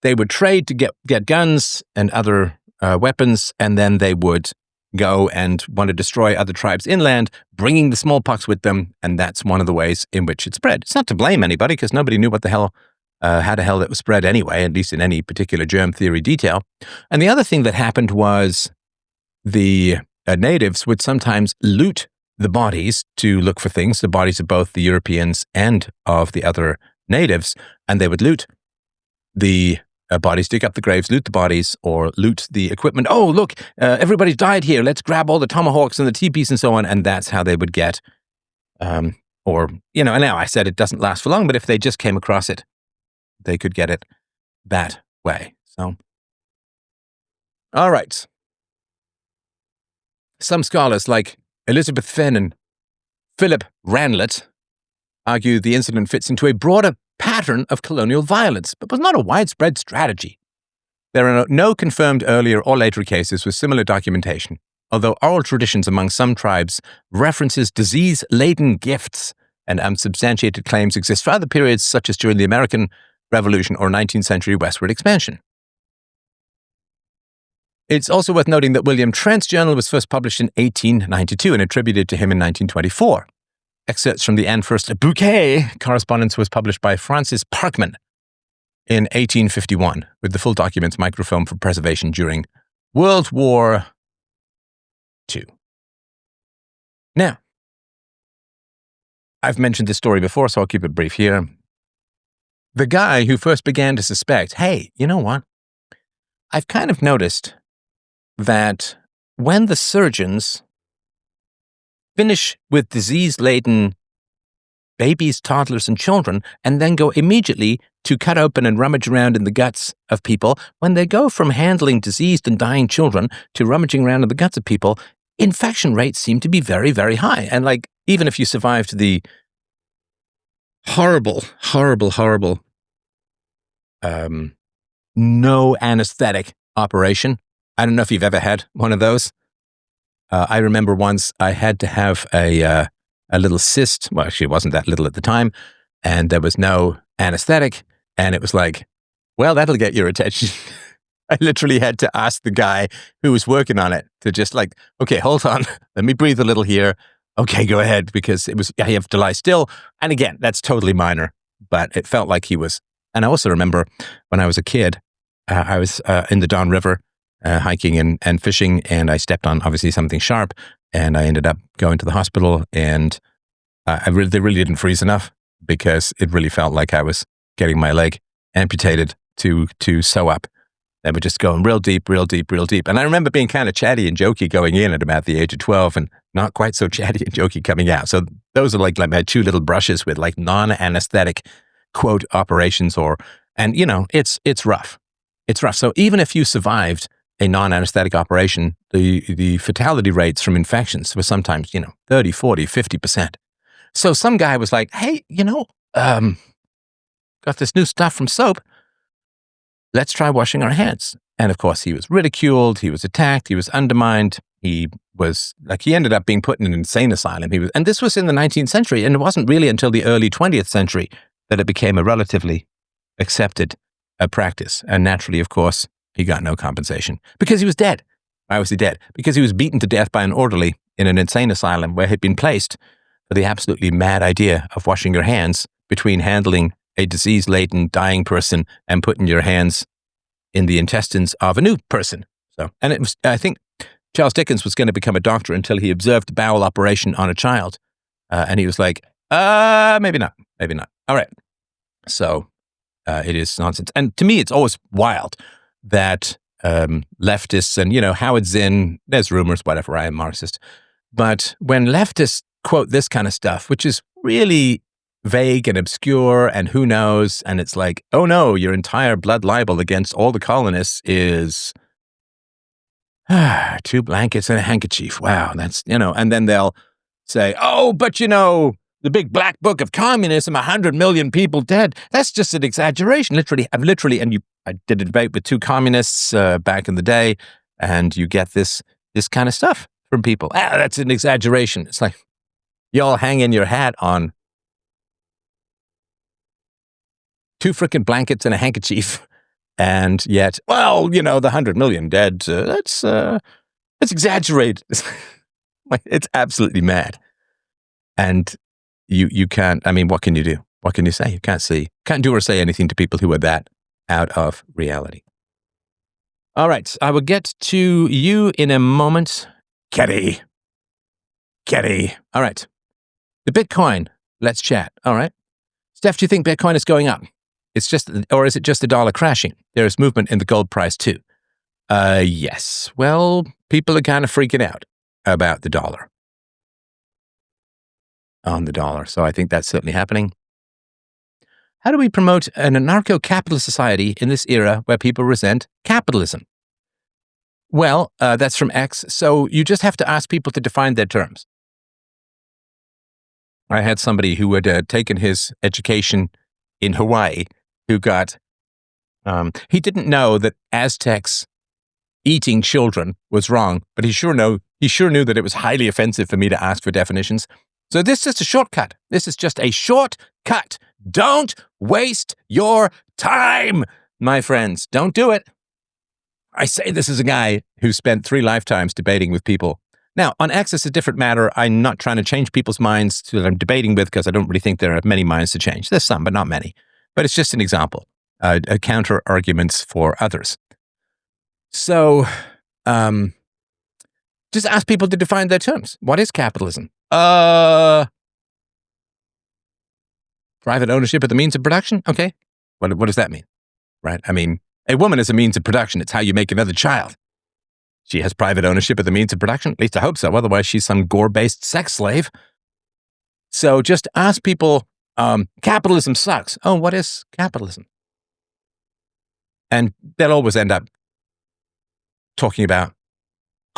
they would trade to get guns and other weapons, and then they would go and want to destroy other tribes inland, bringing the smallpox with them, and that's one of the ways in which it spread. It's not to blame anybody, because nobody knew what the hell, how the hell it was spread anyway, at least in any particular germ theory detail. And the other thing that happened was the natives would sometimes loot the bodies to look for things, the bodies of both the Europeans and of the other natives, and they would loot the bodies, dig up the graves, loot the bodies, or loot the equipment. Oh, look, everybody's died here. Let's grab all the tomahawks and the teepees and so on, and that's how they would get, and now I said it doesn't last for long, but if they just came across it, they could get it that way. So, all right. Some scholars, like Elizabeth Fenn and Philip Ranlett, argue the incident fits into a broader pattern of colonial violence, but was not a widespread strategy. There are no confirmed earlier or later cases with similar documentation, although oral traditions among some tribes references disease-laden gifts and unsubstantiated claims exist for other periods, such as during the American Revolution or 19th century westward expansion. It's also worth noting that William Trent's journal was first published in 1892 and attributed to him in 1924. Excerpts from the Anne First Bouquet correspondence was published by Francis Parkman in 1851, with the full documents microfilmed for preservation during World War II. Now, I've mentioned this story before, so I'll keep it brief here. The guy who first began to suspect, hey, you know what? I've kind of noticed that when the surgeons finish with disease-laden babies, toddlers, and children, and then go immediately to cut open and rummage around in the guts of people, when they go from handling diseased and dying children to rummaging around in the guts of people, infection rates seem to be very, very high. And even if you survived the horrible, no anesthetic operation, I don't know if you've ever had one of those. I remember once I had to have a little cyst. Well, actually, it wasn't that little at the time. And there was no anesthetic. And it was like, well, that'll get your attention. I literally had to ask the guy who was working on it to just okay, hold on. Let me breathe a little here. Okay, go ahead. Because you have to lie still. And again, that's totally minor. But it felt like he was. And I also remember when I was a kid, I was in the Don River hiking and fishing, and I stepped on obviously something sharp, and I ended up going to the hospital, and they really didn't freeze enough because it really felt like I was getting my leg amputated to sew up. They were just going real deep, real deep, real deep. And I remember being kind of chatty and jokey going in at about the age of 12 and not quite so chatty and jokey coming out. So those are like my two little brushes with like non-anesthetic quote operations and it's rough. It's rough. So even if you survived a non-anesthetic operation, the fatality rates from infections were sometimes, 30, 40, 50%. So some guy was like, hey, got this new stuff from soap. Let's try washing our hands. And of course, he was ridiculed. He was attacked. He was undermined. He ended up being put in an insane asylum. And this was in the 19th century. And it wasn't really until the early 20th century that it became a relatively accepted practice. And naturally, of course, he got no compensation because he was dead. Why was he dead? Because he was beaten to death by an orderly in an insane asylum where he'd been placed for the absolutely mad idea of washing your hands between handling a disease-laden, dying person and putting your hands in the intestines of a new person. And it was, I think Charles Dickens was going to become a doctor until he observed a bowel operation on a child. And he was like, maybe not. All right. So it is nonsense. And to me, it's always wild that leftists and, Howard Zinn, there's rumors, whatever, I am Marxist. But when leftists quote this kind of stuff, which is really vague and obscure and who knows, and it's like, oh no, your entire blood libel against all the colonists is 2 blankets and a handkerchief. Wow, that's, and then they'll say, oh, but the big black book of communism, 100 million people dead. That's just an exaggeration. I did a debate with 2 communists back in the day, and you get this kind of stuff from people. That's an exaggeration. It's like, y'all hanging your hat on 2 frickin' blankets and a handkerchief, and yet, the 100 million dead, that's exaggerated. It's absolutely mad. And you can't, what can you do? What can you say? You can't do or say anything to people who are that out of reality. All right, I will get to you in a moment. Kitty. All right. The Bitcoin, let's chat. All right. Steph, do you think Bitcoin is going up? Or is it just the dollar crashing? There's movement in the gold price too. Yes. Well, people are kind of freaking out about the dollar. On the dollar. So I think that's certainly happening. How do we promote an anarcho-capitalist society in this era where people resent capitalism? Well, that's from X. So you just have to ask people to define their terms. I had somebody who had taken his education in Hawaii who got, he didn't know that Aztecs eating children was wrong, but he sure knew that it was highly offensive for me to ask for definitions. So this is just a shortcut. This is just a shortcut. Don't waste your time, my friends. Don't do it. I say this as a guy who spent 3 lifetimes debating with people. Now, on X, it's a different matter. I'm not trying to change people's minds that I'm debating with because I don't really think there are many minds to change. There's some, but not many. But it's just an example, counter arguments for others. So just ask people to define their terms. What is capitalism? Private ownership of the means of production? Okay. What does that mean? Right? A woman is a means of production. It's how you make another child. She has private ownership of the means of production. At least I hope so. Otherwise, she's some gore-based sex slave. So just ask people, capitalism sucks. Oh, what is capitalism? And they'll always end up talking about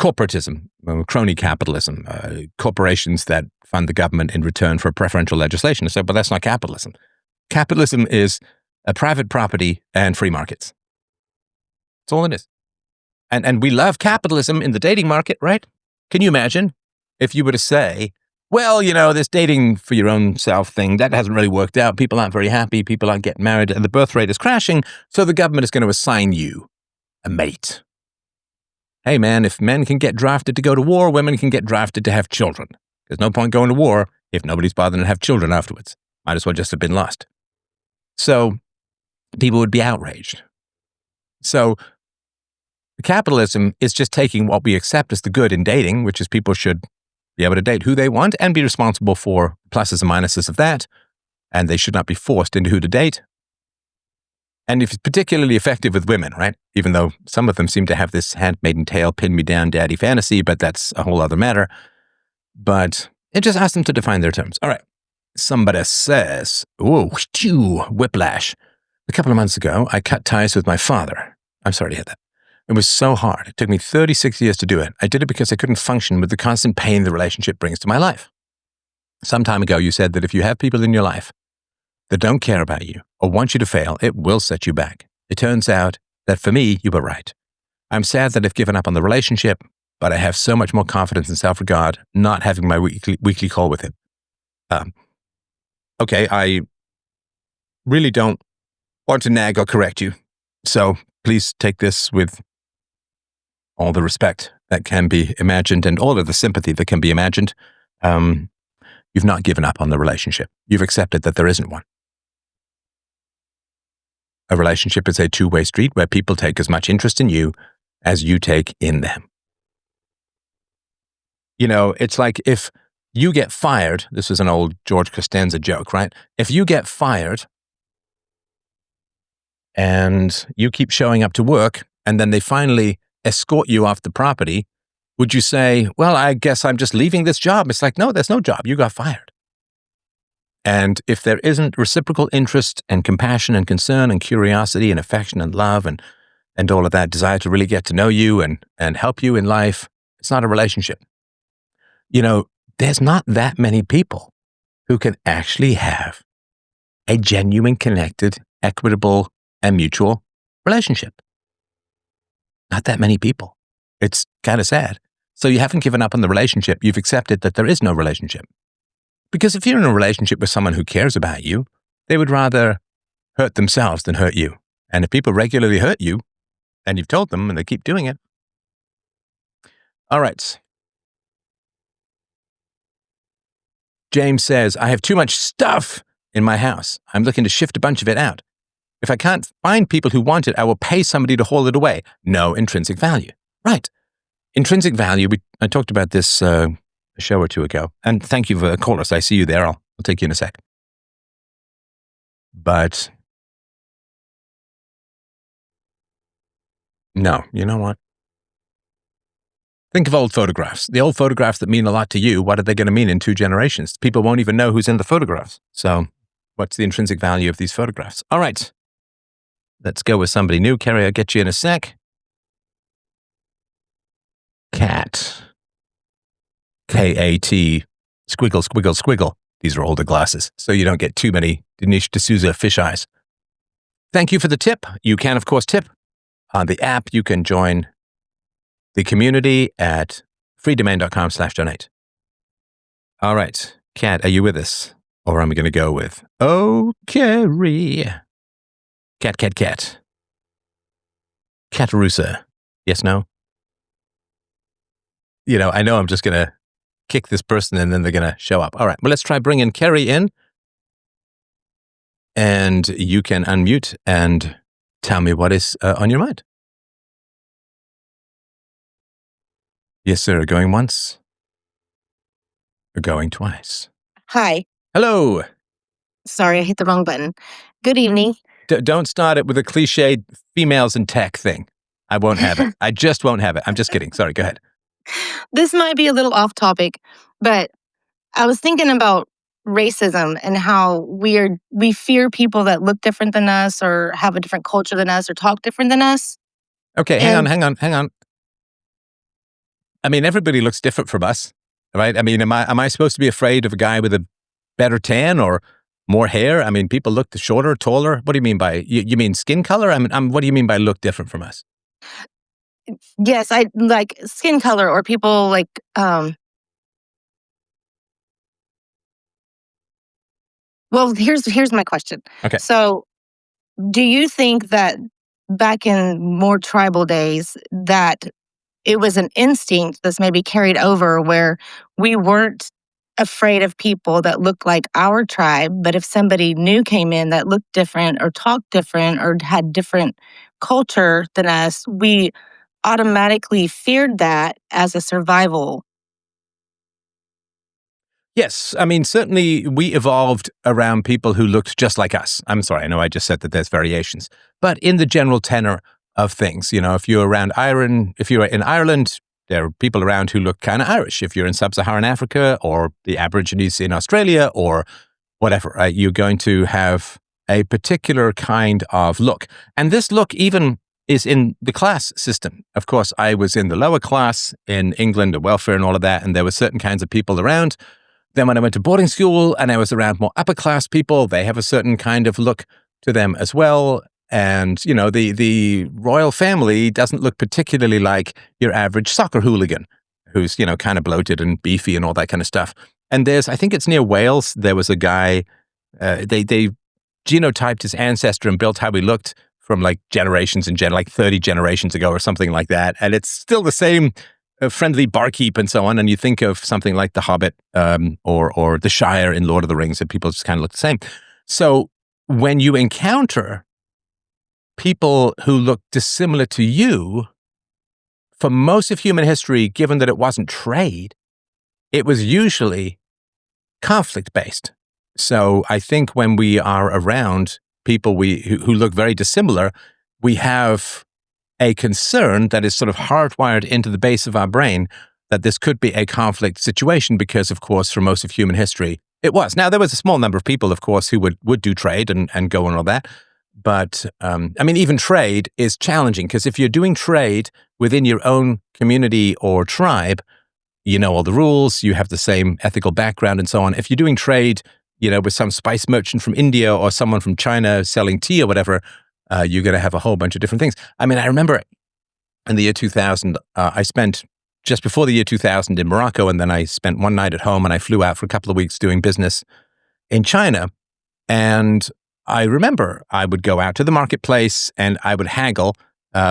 corporatism, crony capitalism, corporations that fund the government in return for preferential legislation. So, but that's not capitalism. Capitalism is a private property and free markets. That's all it is. And we love capitalism in the dating market, right? Can you imagine if you were to say, well, this dating for your own self thing, that hasn't really worked out. People aren't very happy. People aren't getting married and the birth rate is crashing. So the government is going to assign you a mate. Hey, man, if men can get drafted to go to war, women can get drafted to have children. There's no point going to war if nobody's bothering to have children afterwards. Might as well just have been lost. So people would be outraged. So capitalism is just taking what we accept as the good in dating, which is people should be able to date who they want and be responsible for pluses and minuses of that. And they should not be forced into who to date. And if it's particularly effective with women, right? Even though some of them seem to have this handmaiden tale, pin me down, daddy fantasy, but that's a whole other matter. But it just asks them to define their terms. All right. Somebody says, whoa, whiplash. A couple of months ago, I cut ties with my father. I'm sorry to hear that. It was so hard. It took me 36 years to do it. I did it because I couldn't function with the constant pain the relationship brings to my life. Some time ago, you said that if you have people in your life that don't care about you or want you to fail, it will set you back. It turns out that for me, you were right. I'm sad that I've given up on the relationship, but I have so much more confidence and self-regard not having my weekly call with him. Okay, I really don't want to nag or correct you, so please take this with all the respect that can be imagined and all of the sympathy that can be imagined. You've not given up on the relationship. You've accepted that there isn't one. A relationship is a two-way street where people take as much interest in you as you take in them. You know, it's like if you get fired, this is an old George Costanza joke, right? If you get fired and you keep showing up to work and then they finally escort you off the property, would you say, well, I guess I'm just leaving this job? It's like, no, there's no job. You got fired. And if there isn't reciprocal interest and compassion and concern and curiosity and affection and love and all of that desire to really get to know you and help you in life, it's not a relationship. You know, there's not that many people who can actually have a genuine, connected, equitable, and mutual relationship. Not that many people. It's kind of sad. So you haven't given up on the relationship. You've accepted that there is no relationship. Because if you're in a relationship with someone who cares about you, they would rather hurt themselves than hurt you. And if people regularly hurt you, and you've told them and they keep doing it. All right. James says, I have too much stuff in my house. I'm looking to shift a bunch of it out. If I can't find people who want it, I will pay somebody to haul it away. No intrinsic value. Right. Intrinsic value, I talked about this a show or two ago. And thank you for calling us. I see you there. I'll take you in a sec. But no, you know what? Think of old photographs. The old photographs that mean a lot to you, what are they going to mean in 2 generations? People won't even know who's in the photographs. So what's the intrinsic value of these photographs? All right. Let's go with somebody new. Carrie, I'll get you in a sec. Cat. K-A-T. Squiggle, squiggle, squiggle. These are older glasses, so you don't get too many Dinesh D'Souza fish eyes. Thank you for the tip. You can, of course, tip. On the app, you can join the community at freedomain.com/donate. All right. Kat, are you with us? Or am I going to go with, oh, Carrie. Cat. Catarusa. Yes, no? You know, I know I'm just going to kick this person and then they're going to show up. All right. Well, let's try bringing Carrie in. And you can unmute and tell me what is on your mind. Yes, sir. Going once. Or going twice. Hi. Hello. Sorry, I hit the wrong button. Good evening. Don't start it with a cliched females in tech thing. I won't have it. I just won't have it. I'm just kidding. Sorry, go ahead. This might be a little off topic, but I was thinking about racism and how we fear people that look different than us or have a different culture than us or talk different than us. Okay, hang on. I mean, everybody looks different from us, right? I mean, am I supposed to be afraid of a guy with a better tan or more hair? I mean, people look shorter, taller. What do you mean by, you mean skin color? I mean, what do you mean by look different from us? Yes, I like skin color or people like, well, here's my question. Okay. So do you think that back in more tribal days that it was an instinct that's maybe carried over where we weren't afraid of people that looked like our tribe, but if somebody new came in that looked different or talked different or had different culture than us, we automatically feared that as a survival. Yes, I mean, certainly we evolved around people who looked just like us. I'm sorry, I know I just said that there's variations, but in the general tenor of things, if you're around Ireland, if you're in Ireland, there are people around who look kind of Irish. If you're in sub-Saharan Africa or the Aborigines in Australia or whatever, right, you're going to have a particular kind of look. And this look even is in the class system. Of course, I was in the lower class in England, the welfare and all of that, and there were certain kinds of people around. Then when I went to boarding school and I was around more upper class people, they have a certain kind of look to them as well. And, the royal family doesn't look particularly like your average soccer hooligan who's, kind of bloated and beefy and all that kind of stuff. And I think it's near Wales, there was a guy, they genotyped his ancestor and built how he looked from like generations and like 30 generations ago or something like that. And it's still the same friendly barkeep and so on, and you think of something like The Hobbit or The Shire in Lord of the Rings, and people just kind of look the same. So when you encounter people who look dissimilar to you, for most of human history, given that it wasn't trade, it was usually conflict-based. So I think when we are around people who look very dissimilar, we have a concern that is sort of hardwired into the base of our brain that this could be a conflict situation because, of course, for most of human history, it was. Now, there was a small number of people, of course, who would do trade and go and all that. But, even trade is challenging because if you're doing trade within your own community or tribe, you know all the rules, you have the same ethical background and so on. If you're doing trade, with some spice merchant from India or someone from China selling tea or whatever, you're going to have a whole bunch of different things. I mean, I remember in the year 2000, I spent just before the year 2000 in Morocco, and then I spent one night at home, and I flew out for a couple of weeks doing business in China. And I remember I would go out to the marketplace and I would haggle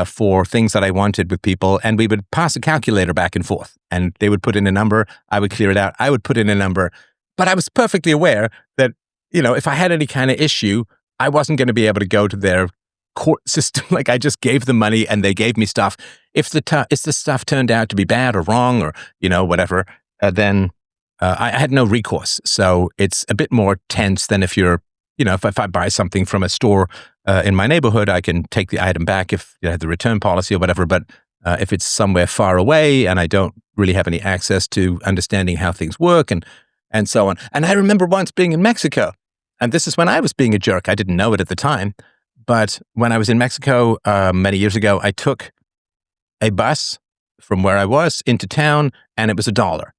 for things that I wanted with people, and we would pass a calculator back and forth, and they would put in a number, I would clear it out, I would put in a number, but I was perfectly aware that, if I had any kind of issue, I wasn't going to be able to go to their court system. Like I just gave them money and they gave me stuff. If the stuff turned out to be bad or wrong or, whatever, then I had no recourse. So it's a bit more tense than if you're, if I buy something from a store in my neighborhood, I can take the item back if you have the return policy or whatever. But if it's somewhere far away and I don't really have any access to understanding how things work and so on. And I remember once being in Mexico, and this is when I was being a jerk. I didn't know it at the time. But when I was in Mexico many years ago, I took a bus from where I was into town, and it was $1.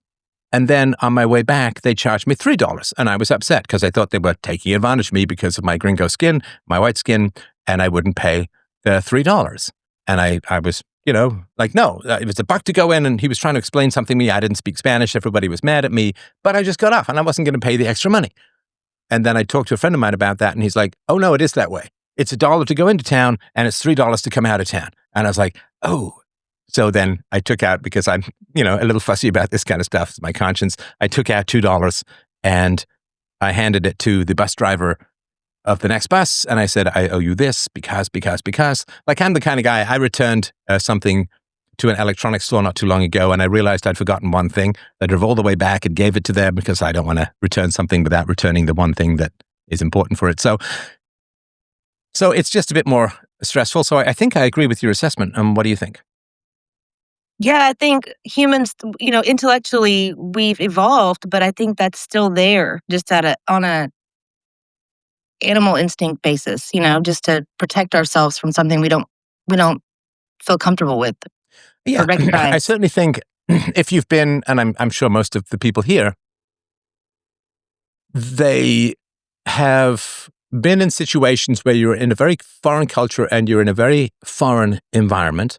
And then on my way back, they charged me $3. And I was upset because I thought they were taking advantage of me because of my gringo skin, my white skin, and I wouldn't pay the $3. And I was, like, no, it was $1 to go in, and he was trying to explain something to me. I didn't speak Spanish. Everybody was mad at me, but I just got off, and I wasn't going to pay the extra money. And then I talked to a friend of mine about that, and he's like, oh, no, it is that way. It's $1 to go into town, and it's $3 to come out of town. And I was like, oh. So then I took out, because I'm, a little fussy about this kind of stuff, it's my conscience. I took out $2 and I handed it to the bus driver of the next bus. And I said, I owe you this because. Like, I'm the kind of guy, I returned something to an electronics store not too long ago, and I realized I'd forgotten one thing. I drove all the way back and gave it to them because I don't want to return something without returning the one thing that is important for it. So it's just a bit more stressful. So I think I agree with your assessment. What do you think? Yeah, I think humans, intellectually we've evolved, but I think that's still there, just on a animal instinct basis, just to protect ourselves from something we don't feel comfortable with. Yeah, I certainly think if you've been, and I'm sure most of the people here, they have been in situations where you're in a very foreign culture and you're in a very foreign environment,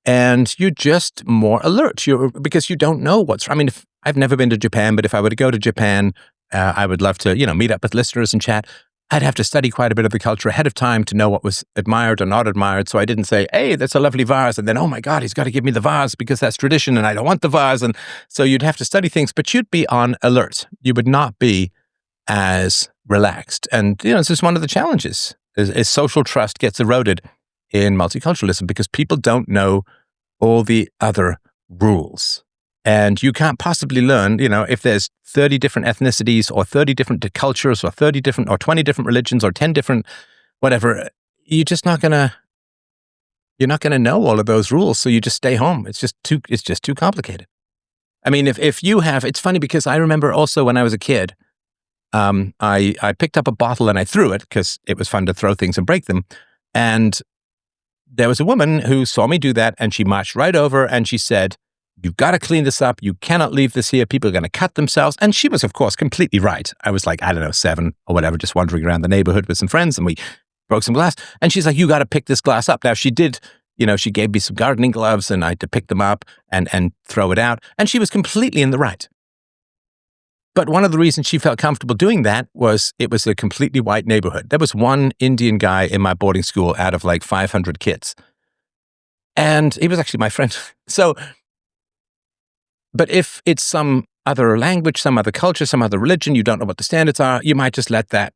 and you're just more alert. Because you don't know if I've never been to Japan, but if I were to go to Japan, I would love to, meet up with listeners and chat. I'd have to study quite a bit of the culture ahead of time to know what was admired or not admired. So I didn't say, hey, that's a lovely vase. And then, oh my God, he's got to give me the vase because that's tradition and I don't want the vase. And so you'd have to study things, but you'd be on alert. You would not be as relaxed. And, it's just one of the challenges is social trust gets eroded in multiculturalism because people don't know all the other rules. And you can't possibly learn, if there's 30 different ethnicities or 30 different cultures or 30 different or 20 different religions or 10 different whatever, you're not going to know all of those rules. So you just stay home. It's just too complicated. I mean, if you have, it's funny because I remember also when I was a kid, I picked up a bottle and I threw it because it was fun to throw things and break them. And there was a woman who saw me do that and she marched right over and she said, "You've got to clean this up. You cannot leave this here. People are going to cut themselves." And she was, of course, completely right. I was like, I don't know, 7 or whatever, just wandering around the neighborhood with some friends and we broke some glass. And she's like, "You got to pick this glass up." Now she did, she gave me some gardening gloves and I had to pick them up and throw it out. And she was completely in the right. But one of the reasons she felt comfortable doing that was it was a completely white neighborhood. There was one Indian guy in my boarding school out of like 500 kids. And he was actually my friend. So, but if it's some other language, some other culture, some other religion, you don't know what the standards are, you might just let that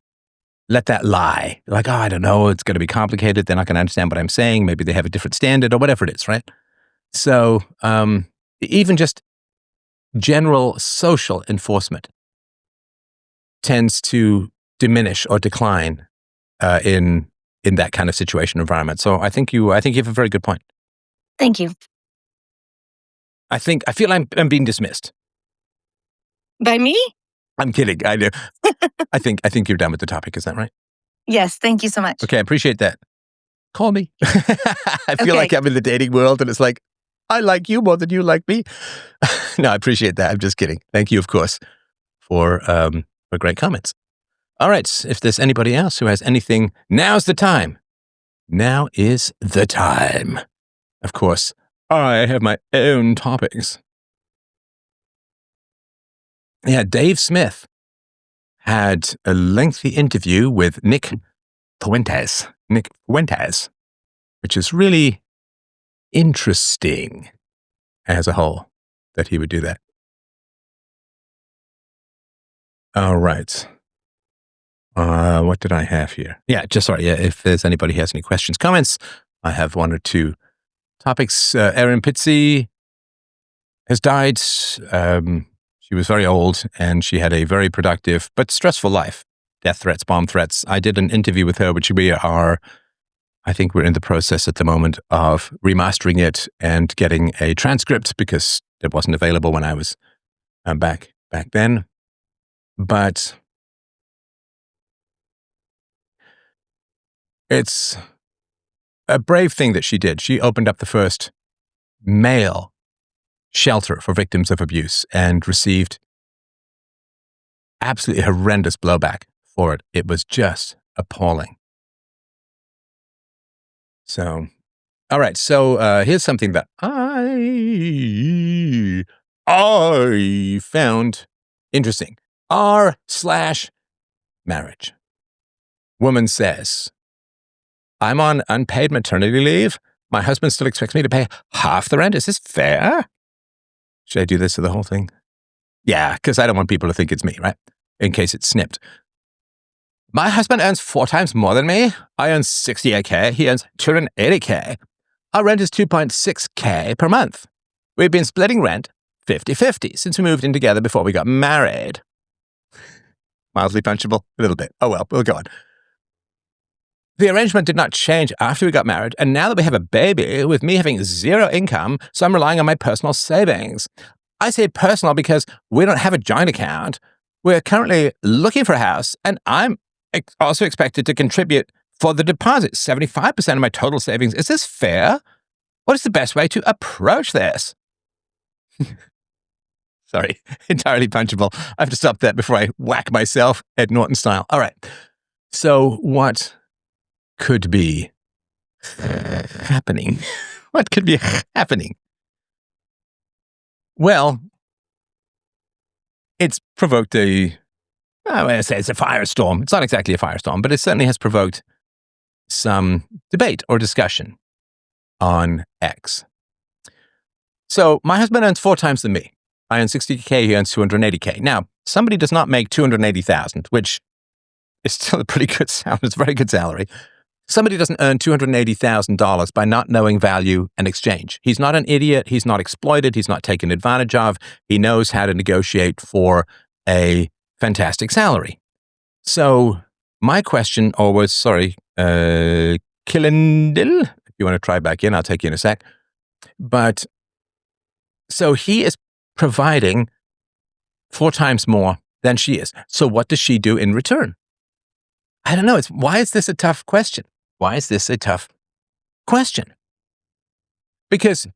lie. Like, oh, I don't know, it's going to be complicated. They're not going to understand what I'm saying. Maybe they have a different standard or whatever it is, right? So even just general social enforcement tends to diminish or decline in that kind of situation environment. So I think you have a very good point. Thank you. I feel I'm being dismissed. By me? I'm kidding. I know. I think you're done with the topic. Is that right? Yes. Thank you so much. Okay, I appreciate that. Call me. I feel like I'm in the dating world and it's like, I like you more than you like me. No, I appreciate that. I'm just kidding. Thank you, of course, for great comments. All right. If there's anybody else who has anything, now's the time. Now is the time. Of course, I have my own topics. Yeah, Dave Smith had a lengthy interview with Nick Fuentes, which is really interesting as a whole that he would do that. All right. What did I have here? Yeah, if there's anybody who has any questions, comments, I have 1 or 2 topics. Erin Pizzey has died. She was very old and she had a very productive but stressful life. Death threats, bomb threats. I did an interview with her, which I think we're in the process at the moment of remastering it and getting a transcript because it wasn't available when I was back then. But it's a brave thing that she did. She opened up the first male shelter for victims of abuse and received absolutely horrendous blowback for it. It was just appalling. So, all right. So here's something that I found interesting. R/marriage. Woman says, "I'm on unpaid maternity leave. My husband still expects me to pay half the rent. Is this fair? Should I do this to the whole thing?" Yeah, because I don't want people to think it's me, right? In case it's snipped. "My husband earns 4 times more than me. I earn $68K. He earns $280K. Our rent is $2.6K per month. We've been splitting rent 50-50 since we moved in together before we got married." Mildly punchable? A little bit. Oh well, we'll go on. "The arrangement did not change after we got married, and now that we have a baby, with me having 0 income, so I'm relying on my personal savings. I say personal because we don't have a joint account. We're currently looking for a house, and I'm also expected to contribute for the deposit, 75% of my total savings. Is this fair? What is the best way to approach this?" Sorry, entirely punchable. I have to stop that before I whack myself Ed Norton style. All right. So what could be happening? What could be happening? Well, it's provoked I want to say it's a firestorm. It's not exactly a firestorm, but it certainly has provoked some debate or discussion on X. So my husband earns 4 times than me. I earn $60K, he earns $280K. Now, somebody does not make $280,000, which is still a pretty good salary. It's a very good salary. Somebody doesn't earn $280,000 by not knowing value and exchange. He's not an idiot. He's not exploited. He's not taken advantage of. He knows how to negotiate for a fantastic salary. So my question always, Killendil, if you want to try back in, I'll take you in a sec. But so he is providing 4 times more than she is. So what does she do in return? I don't know. Why is this a tough question? Why is this a tough question? Because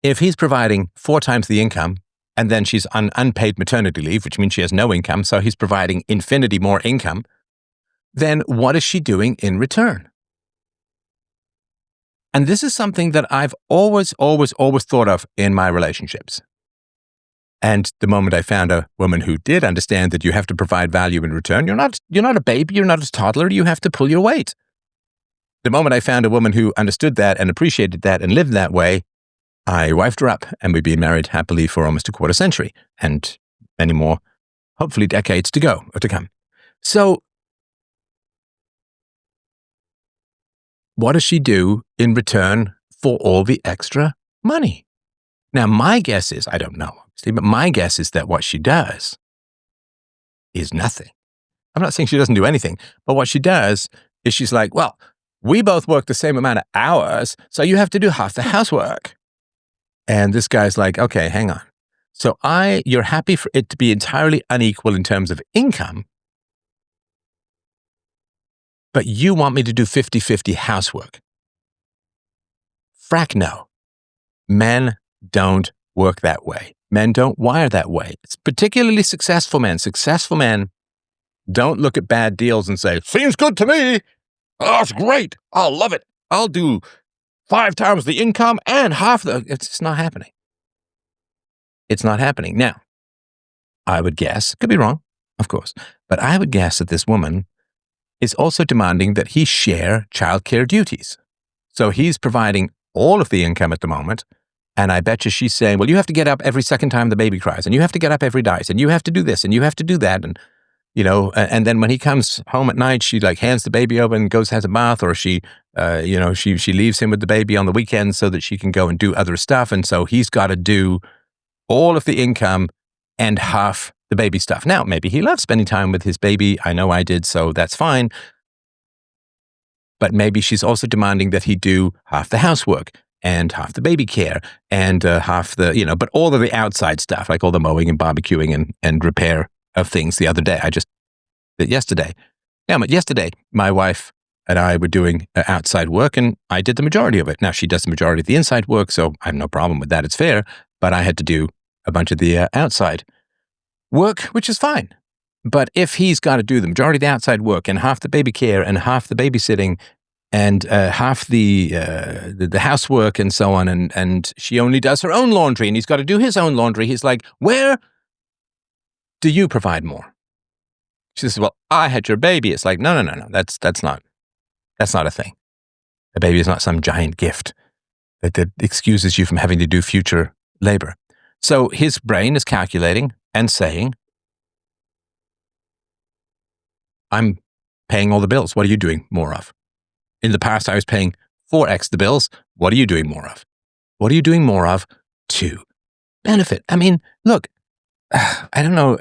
if he's providing 4 times the income, and then she's on unpaid maternity leave, which means she has no income, so he's providing infinity more income, then what is she doing in return? And this is something that I've always thought of in my relationships. And the moment I found a woman who did understand that you have to provide value in return, you're not a baby, you're not a toddler, you have to pull your weight. The moment I found a woman who understood that and appreciated that and lived that way, I wifed her up, and we've been married happily for almost a quarter century, and many more, hopefully decades to come. So what does she do in return for all the extra money? Now, my guess is, I don't know, obviously, but my guess is that what she does is nothing. I'm not saying she doesn't do anything, but what she does is she's like, well, we both work the same amount of hours, so you have to do half the housework. And this guy's like, okay, hang on. So you're happy for it to be entirely unequal in terms of income, but you want me to do 50-50 housework. Frack no. Men don't work that way. Men don't wire that way. It's particularly successful men. Successful men don't look at bad deals and say, seems good to me. Oh, it's great. I'll love it. I'll do 5 times the income and it's just not happening. It's not happening. Now, I would guess, could be wrong, of course, but I would guess that this woman is also demanding that he share childcare duties. So he's providing all of the income at the moment, and I bet you she's saying, well, you have to get up every second time the baby cries, and you have to get up every night, and you have to do this, and you have to do that, and and then when he comes home at night, she like hands the baby over and goes has a bath, or she leaves him with the baby on the weekends so that she can go and do other stuff. And so he's got to do all of the income and half the baby stuff. Now, maybe he loves spending time with his baby. I know I did, so that's fine. But maybe she's also demanding that he do half the housework and half the baby care and half the, but all of the outside stuff, like all the mowing and barbecuing and repair of things the other day. I just did yesterday. Yeah, but yesterday, my wife and I were doing outside work, and I did the majority of it. Now, she does the majority of the inside work, so I have no problem with that. It's fair. But I had to do a bunch of the outside work, which is fine. But if he's got to do the majority of the outside work and half the baby care and half the babysitting and half the housework and so on, and she only does her own laundry and he's got to do his own laundry, he's like, where do you provide more? She says, well, I had your baby. It's like, no. That's not a thing. A baby is not some giant gift that excuses you from having to do future labor. So his brain is calculating and saying, I'm paying all the bills. What are you doing more of? In the past, I was paying 4x the bills. What are you doing more of? What are you doing more of to benefit? I mean, look, I don't know.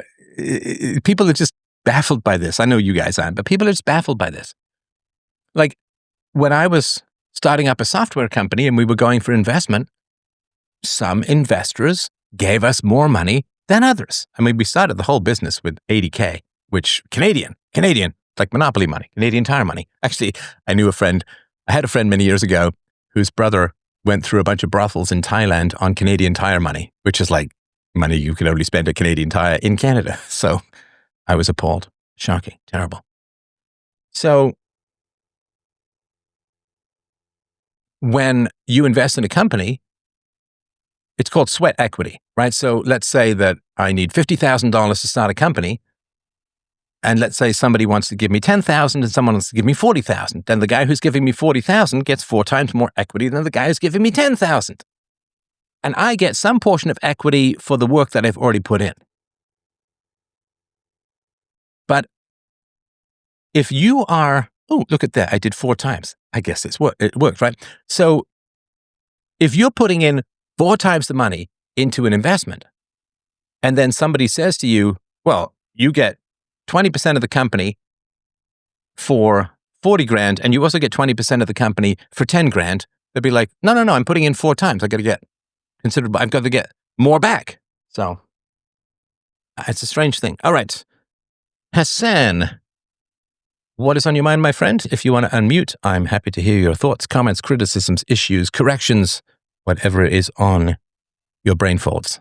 People are just baffled by this. I know you guys aren't, but people are just baffled by this. Like when I was starting up a software company and we were going for investment, some investors gave us more money than others. I mean, we started the whole business with $80K, which Canadian, like Monopoly money, Canadian Tire money. Actually, I had a friend many years ago whose brother went through a bunch of brothels in Thailand on Canadian Tire money, which is like money you could only spend at Canadian Tire in Canada. So I was appalled. Shocking. Terrible. So when you invest in a company, it's called sweat equity, right? So let's say that I need $50,000 to start a company. And let's say somebody wants to give me $10,000 and someone wants to give me $40,000. Then the guy who's giving me $40,000 gets 4 times more equity than the guy who's giving me $10,000. And I get some portion of equity for the work that I've already put in. But if you are, oh, look at that. I did 4 times. I guess it worked, right? So if you're putting in 4 times the money into an investment, and then somebody says to you, well, you get 20% of the company for 40 grand, and you also get 20% of the company for 10 grand, they'll be like, no, I'm putting in 4 times. I've got to get more back. So it's a strange thing. All right. Hassan, what is on your mind, my friend? If you want to unmute, I'm happy to hear your thoughts, comments, criticisms, issues, corrections, whatever is on your brain folds.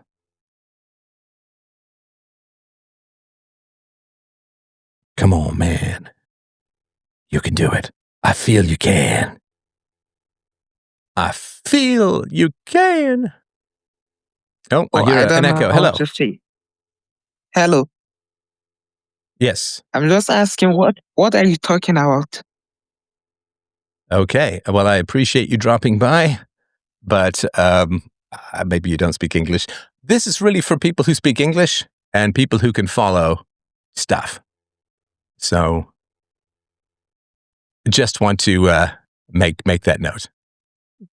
Come on, man. You can do it. I feel you can. I feel you can. Oh, I hear an echo. Hello. Hello. Yes. I'm just asking, what are you talking about? Okay. Well, I appreciate you dropping by, but maybe you don't speak English. This is really for people who speak English and people who can follow stuff. So just want to make that note.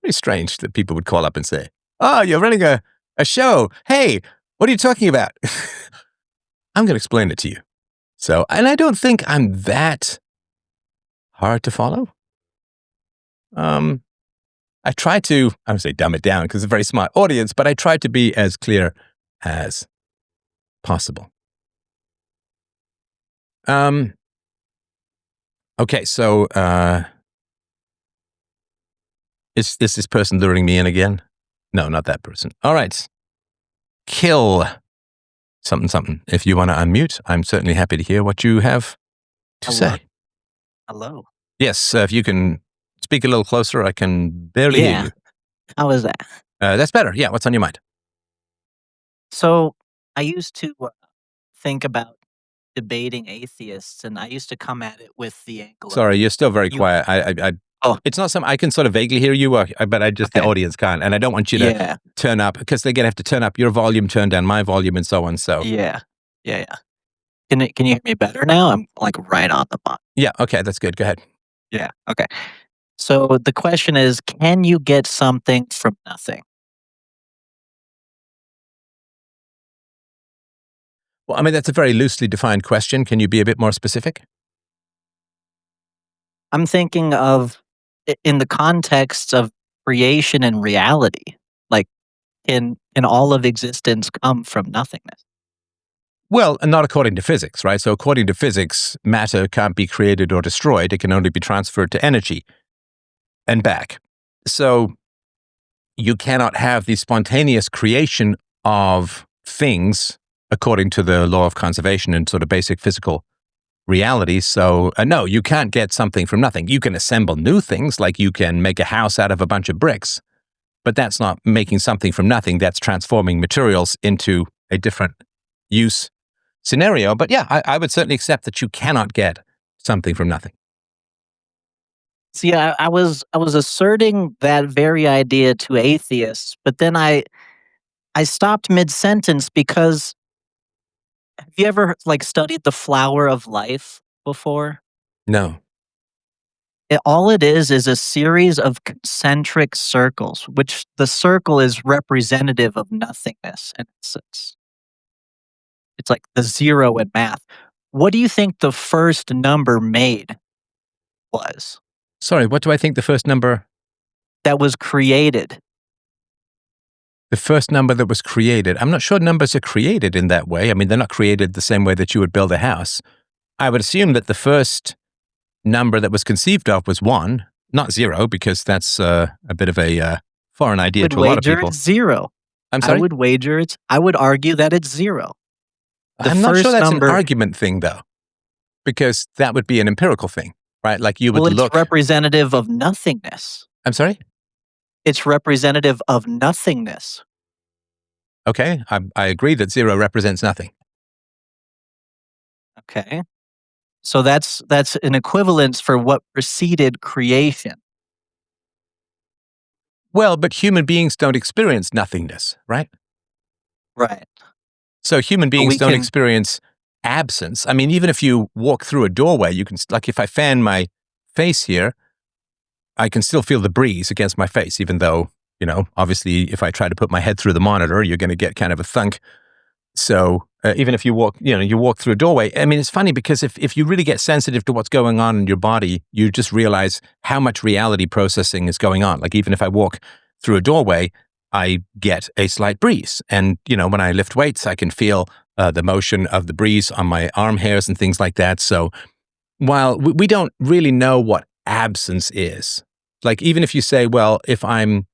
Very strange that people would call up and say, oh, you're running a show. Hey, what are you talking about? I'm going to explain it to you. So, and I don't think I'm that hard to follow. I try to, I would say dumb it down because it's a very smart audience, but I try to be as clear as possible. Okay, so is this person luring me in again? No, not that person. All right. Kill something. If you want to unmute, I'm certainly happy to hear what you have to say. Hello. Yes, if you can speak a little closer, I can barely hear you. How is that? That's better. Yeah, what's on your mind? So I used to think about debating atheists, and I used to come at it with the angle. Sorry, you're still very quiet. It's not something I can sort of vaguely hear you, but I just the audience can't, and I don't want you to turn up because they're gonna have to turn up your volume, turn down my volume, and so on. So yeah. Can you hear me better now? I'm like right on the mic. Yeah. Okay, that's good. Go ahead. Yeah. Okay. So the question is, can you get something from nothing? Well, I mean, that's a very loosely defined question. Can you be a bit more specific? I'm thinking of in the context of creation and reality. Like, can all of existence come from nothingness? Well, and not according to physics, right? So according to physics, matter can't be created or destroyed. It can only be transferred to energy and back. So you cannot have the spontaneous creation of things according to the law of conservation and sort of basic physical reality. So no, you can't get something from nothing. You can assemble new things, like you can make a house out of a bunch of bricks, but that's not making something from nothing. That's transforming materials into a different use scenario. But yeah, I would certainly accept that you cannot get something from nothing. See, I was asserting that very idea to atheists, but then I stopped mid-sentence because have you ever like studied the flower of life before? No. All it is a series of concentric circles, which the circle is representative of nothingness in essence. It's like the zero in math. What do you think the first number made was? Sorry, what do I think the first number? That was created. The first number that was created. I'm not sure numbers are created in that way. I mean, they're not created the same way that you would build a house. I would assume that the first number that was conceived of was 1, not 0, because that's a bit of a foreign idea to a lot of people. It's 0. I'm sorry? I would argue that it's 0. I'm not sure that's an argument thing, though, because that would be an empirical thing, right? Like you would look. It's representative of nothingness. I'm sorry? It's representative of nothingness. Okay, I agree that 0 represents nothing. Okay. So that's an equivalence for what preceded creation. Well, but human beings don't experience nothingness, right? Right. So human beings don't experience absence. I mean, even if you walk through a doorway, you can, like if I fan my face here, I can still feel the breeze against my face, even though, obviously if I try to put my head through the monitor, you're going to get kind of a thunk. So even if you walk, you walk through a doorway, I mean, it's funny because if you really get sensitive to what's going on in your body, you just realize how much reality processing is going on. Like even if I walk through a doorway, I get a slight breeze. And, when I lift weights, I can feel the motion of the breeze on my arm hairs and things like that. So while we don't really know what absence is, like even if you say, well, if I'm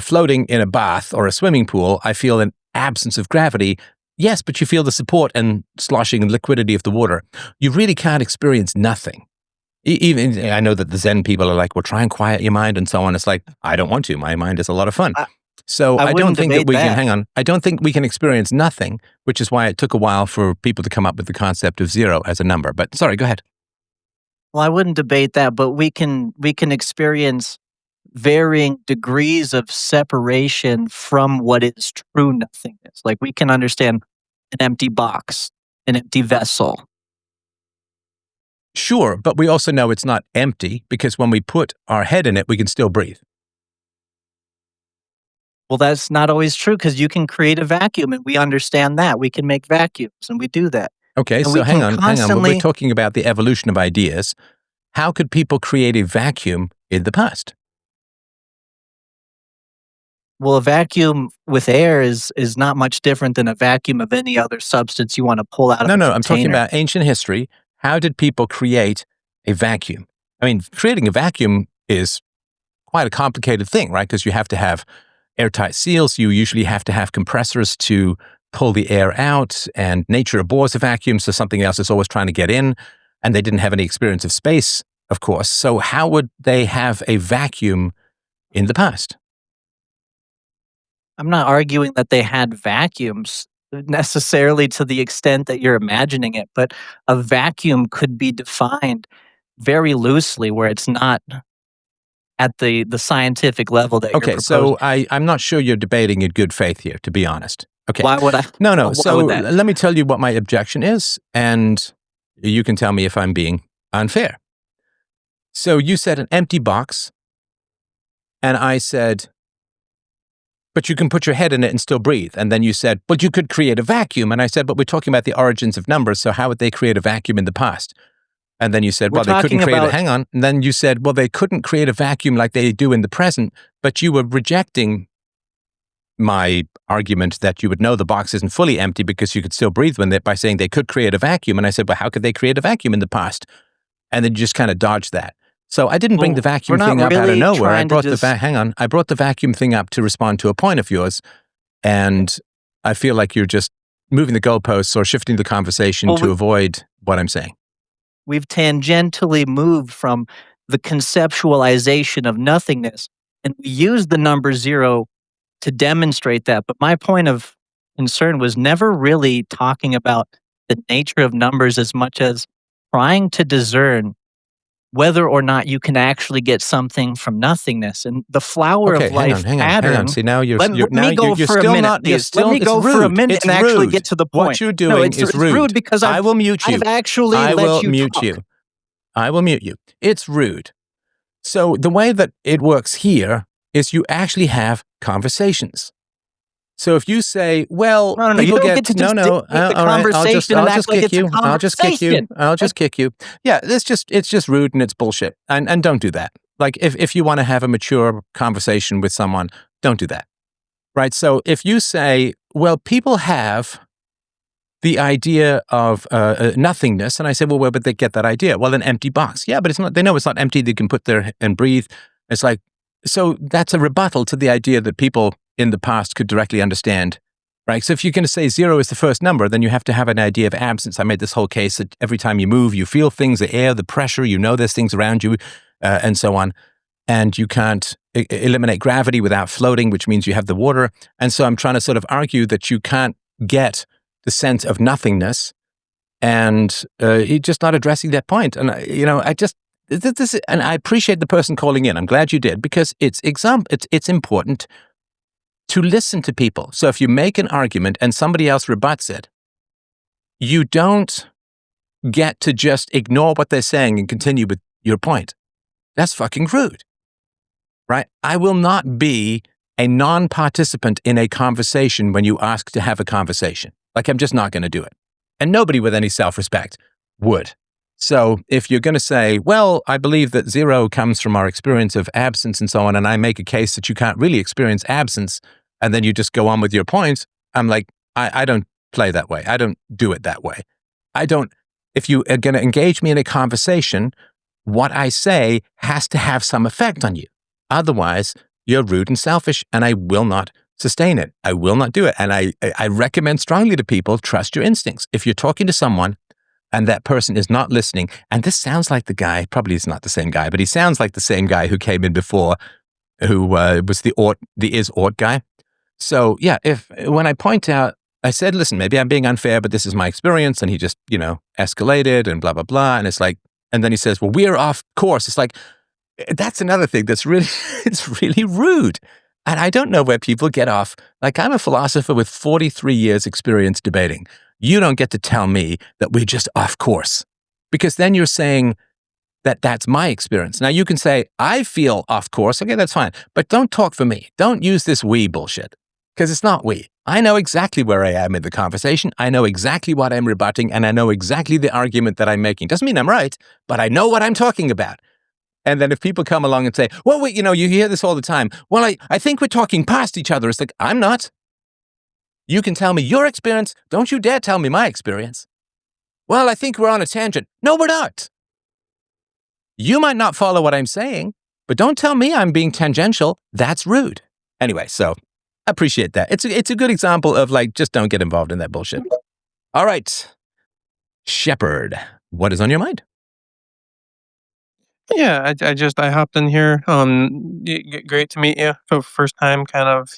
floating in a bath or a swimming pool, I feel an absence of gravity. Yes, but you feel the support and sloshing and liquidity of the water. You really can't experience nothing. Even I know that the Zen people are like, well, try and quiet your mind and so on. It's like, I don't want to. My mind is a lot of fun. So I don't think that we can, hang on, I don't think we can experience nothing, which is why it took a while for people to come up with the concept of zero as a number. But sorry, go ahead. Well, I wouldn't debate that, but we can experience varying degrees of separation from what is true nothingness. Like we can understand an empty box, an empty vessel. Sure, but we also know it's not empty because when we put our head in it, we can still breathe. Well, that's not always true because you can create a vacuum and we understand that. We can make vacuums and we do that. Okay, and so hang on. When we're talking about the evolution of ideas, how could people create a vacuum in the past? Well, a vacuum with air is not much different than a vacuum of any other substance you want to pull out of a container. No, I'm talking about ancient history. How did people create a vacuum? I mean, creating a vacuum is quite a complicated thing, right? Because you have to have airtight seals. You usually have to have compressors to pull the air out, and nature abhors a vacuum, so something else is always trying to get in, and they didn't have any experience of space, of course. So how would they have a vacuum in the past? I'm not arguing that they had vacuums necessarily to the extent that you're imagining it, but a vacuum could be defined very loosely where it's not at the scientific level that you're proposing. So I'm not sure you're debating in good faith here, to be honest. Okay. Why would I? No. So let me tell you what my objection is, and you can tell me if I'm being unfair. So you said an empty box, and I said, but you can put your head in it and still breathe. And then you said, but you could create a vacuum. And I said, but we're talking about the origins of numbers, so how would they create a vacuum in the past? And then you said, well, they couldn't create hang on. And then you said, well, they couldn't create a vacuum like they do in the present, but you were rejecting my argument that you would know the box isn't fully empty because you could still breathe by saying they could create a vacuum. And I said, well, how could they create a vacuum in the past? And then you just kind of dodged that. So I didn't bring the vacuum thing up out of nowhere. I brought I brought the vacuum thing up to respond to a point of yours, and I feel like you're just moving the goalposts or shifting the conversation to avoid what I'm saying. We've tangentially moved from the conceptualization of nothingness, and we use the number zero to demonstrate that. But my point of concern was never really talking about the nature of numbers as much as trying to discern whether or not you can actually get something from nothingness. And the flower of life pattern. Hang on. See, now you're let me go for a minute and actually get to the point. What you're doing is rude. It's rude because I will mute you. I've actually I will let you mute talk. you. I will mute you. It's rude. So the way that it works here is you actually have conversations. So if you say, well, no, people you don't get, get to no, all right, I'll just kick you. I'll just kick you. Yeah, it's just rude and it's bullshit. And don't do that. Like if you want to have a mature conversation with someone, don't do that. Right? So if you say, well, people have the idea of nothingness, and I say, well, where would they get that idea? Well, an empty box. Yeah, but it's not. They know it's not empty. They can put there and breathe. It's like, so that's a rebuttal to the idea that people in the past could directly understand, right? So if you're going to say zero is the first number, then you have to have an idea of absence. I made this whole case that every time you move, you feel things, the air, the pressure, you know there's things around you, and so on. And you can't eliminate gravity without floating, which means you have the water. And so I'm trying to sort of argue that you can't get the sense of nothingness, and you're just not addressing that point. And, and I appreciate the person calling in. I'm glad you did, because it's important to listen to people. So if you make an argument and somebody else rebuts it, you don't get to just ignore what they're saying and continue with your point. That's fucking rude, right? I will not be a non-participant in a conversation when you ask to have a conversation. Like, I'm just not going to do it. And nobody with any self-respect would. So if you're going to say, well, I believe that zero comes from our experience of absence and so on, and I make a case that you can't really experience absence, and then you just go on with your points, I'm like, I don't play that way. I don't do it that way. If you are going to engage me in a conversation, what I say has to have some effect on you. Otherwise, you're rude and selfish, and I will not sustain it. I will not do it. And I recommend strongly to people, trust your instincts. If you're talking to someone and that person is not listening, and this sounds like the guy, probably is not the same guy, but he sounds like the same guy who came in before, who was the is-ought guy. So yeah, when I point out, I said, listen, maybe I'm being unfair, but this is my experience. And he just, escalated and blah, blah, blah. And it's like, and then he says, well, we're off course. It's like, that's another thing that's really, it's really rude. And I don't know where people get off. Like, I'm a philosopher with 43 years experience debating. You don't get to tell me that we're just off course, because then you're saying that that's my experience. Now you can say, I feel off course. Okay, that's fine. But don't talk for me. Don't use this we bullshit, because it's not we. I know exactly where I am in the conversation. I know exactly what I'm rebutting, and I know exactly the argument that I'm making. Doesn't mean I'm right, but I know what I'm talking about. And then if people come along and say, well, wait, you hear this all the time. Well, I think we're talking past each other. It's like, I'm not. You can tell me your experience. Don't you dare tell me my experience. Well, I think we're on a tangent. No, we're not. You might not follow what I'm saying, but don't tell me I'm being tangential. That's rude. Anyway, so I appreciate that. It's a good example of, like, just don't get involved in that bullshit. All right. Shepherd, what is on your mind? Yeah, I hopped in here. Great to meet you for the first time. Kind of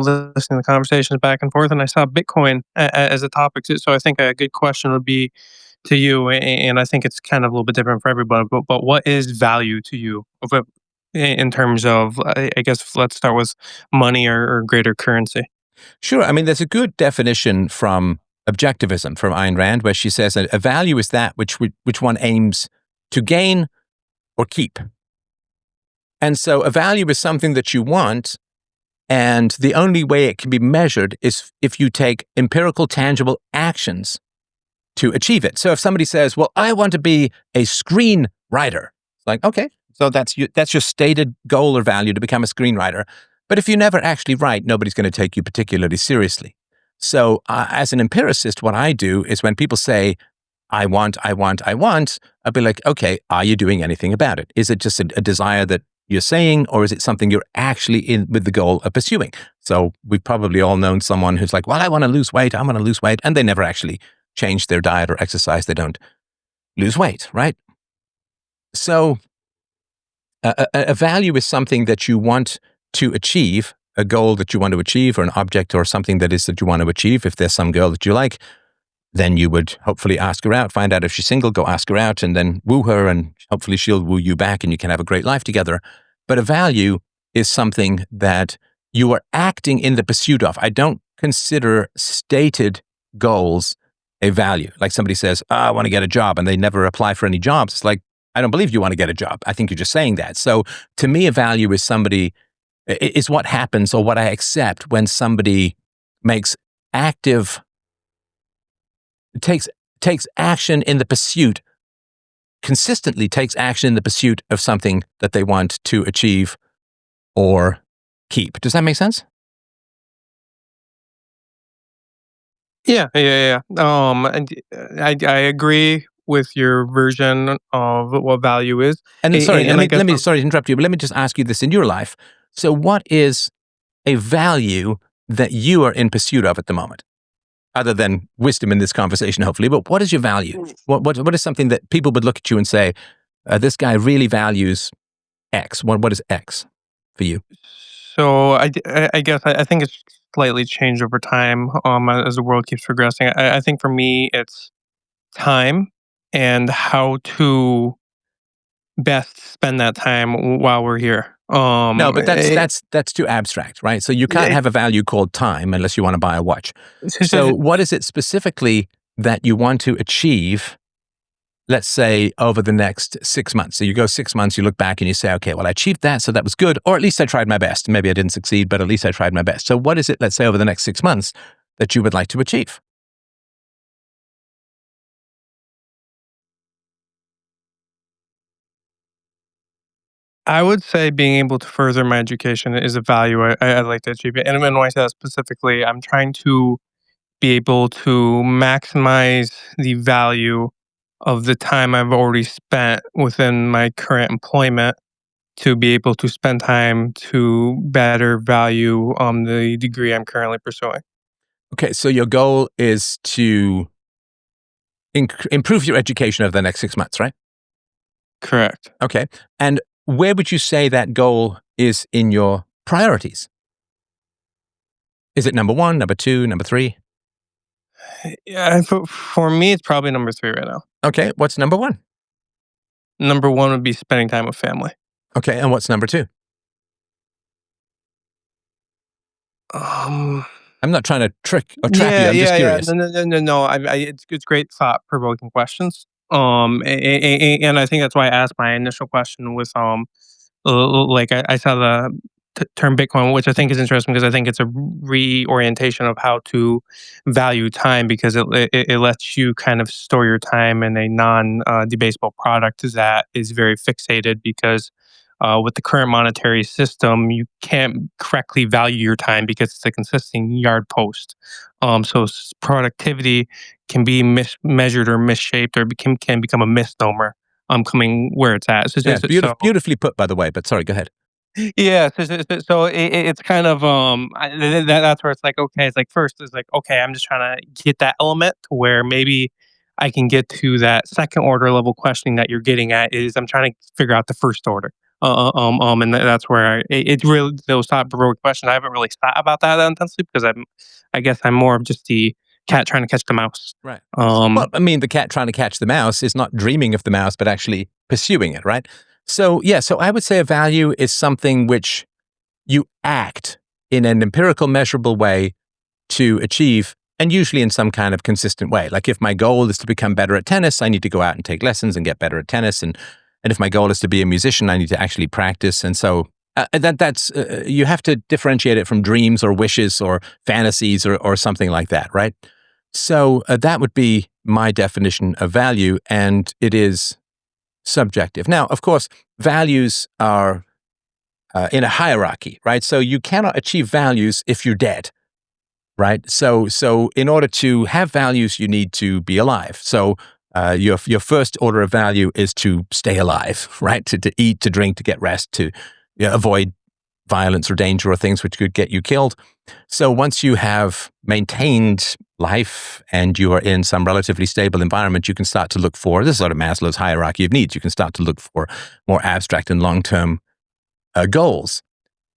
listening to the conversations back and forth, and I saw Bitcoin as a topic too. So I think a good question would be to you, and I think it's kind of a little bit different for everybody. But what is value to you, in terms of, I guess let's start with money or greater currency. Sure. I mean, there's a good definition from objectivism from Ayn Rand, where she says a value is that which one aims to gain or keep. And so a value is something that you want, and the only way it can be measured is if you take empirical, tangible actions to achieve it. So if somebody says, well, I want to be a screenwriter, it's like, okay, so that's your stated goal or value, to become a screenwriter. But if you never actually write, nobody's going to take you particularly seriously. So as an empiricist, what I do is when people say, I want, I'll be like, okay, are you doing anything about it? Is it just a desire that you're saying, or is it something you're actually in with the goal of pursuing? So we've probably all known someone who's like, well, I want to lose weight, and they never actually change their diet or exercise. They don't lose weight, right? So a value is something that you want to achieve, a goal that you want to achieve, or an object or something that you want to achieve. If there's some girl that you like, then you would hopefully ask her out, find out if she's single, go ask her out, and then woo her, and hopefully she'll woo you back, and you can have a great life together. But a value is something that you are acting in the pursuit of. I don't consider stated goals a value. Like somebody says, I want to get a job, and they never apply for any jobs. It's like, I don't believe you want to get a job. I think you're just saying that. So to me, a value is what happens, or what I accept when somebody takes action in the pursuit, consistently takes action in the pursuit of something that they want to achieve or keep. Does that make sense? Yeah. And I agree with your version of what value is. And sorry, And let me sorry to interrupt you, but let me just ask you this in your life. So what is a value that you are in pursuit of at the moment? Other than wisdom in this conversation, hopefully, but what is your value? What is something that people would look at you and say, this guy really values X? What is X for you? So I guess I think it's slightly changed over time, as the world keeps progressing. I think for me it's time and how to best spend that time while we're here. No, but that's too abstract, right? So you can't have a value called time unless you want to buy a watch. So what is it specifically that you want to achieve let's say over the next 6 months. So you go 6 months, you look back and you say, okay, well, I achieved that, so that was good, or at least I tried my best. Maybe I didn't succeed, but at least I tried my best. So what is it, let's say over the next 6 months, that you would like to achieve? I would say being able to further my education is a value I'd like to achieve. And when I say that specifically, I'm trying to be able to maximize the value of the time I've already spent within my current employment to be able to spend time to better value the degree I'm currently pursuing. Okay, so your goal is to improve your education over the next 6 months, right? Correct. Okay. And where would you say that goal is in your priorities? Is it number one, number two, number three? Yeah, for me, it's probably number three right now. Okay. What's number one? Number one would be spending time with family. Okay. And what's number two? Um, I'm not trying to trick or trap you. I'm just curious. No. It's great thought provoking questions. And I think that's why I asked my initial question with like I saw the term Bitcoin, which I think is interesting because I think it's a reorientation of how to value time because it lets you kind of store your time in a non debasable product that is very fixated because with the current monetary system, you can't correctly value your time because it's a consistent yard post. Productivity can be measured or misshaped or can become a misnomer. Coming where it's at. Yeah. Beautifully put, by the way. But sorry, go ahead. Yeah, it's kind of that's where it's like okay, it's like first it's like okay, I'm just trying to get that element to where maybe I can get to that second order level questioning that you're getting at is I'm trying to figure out the first order. And that's where it's really those thought provoking questions. I haven't really thought about that intensely because I guess I'm more of just the cat trying to catch the mouse. Right. Well, I mean, the cat trying to catch the mouse is not dreaming of the mouse, but actually pursuing it, right? So, yeah, so I would say a value is something which you act in an empirical, measurable way to achieve, and usually in some kind of consistent way. Like if my goal is to become better at tennis, I need to go out and take lessons and get better at tennis. And if my goal is to be a musician, I need to actually practice. And so that's you have to differentiate it from dreams or wishes or fantasies or something like that, right? So that would be my definition of value, and it is subjective. Now, of course, values are in a hierarchy, right? So you cannot achieve values if you're dead, right? So in order to have values, you need to be alive. So your first order of value is to stay alive, right? To eat, to drink, to get rest, to avoid violence or danger or things which could get you killed. So once you have maintained life and you are in some relatively stable environment, you can start to look for, this is sort of Maslow's hierarchy of needs, you can start to look for more abstract and long-term goals.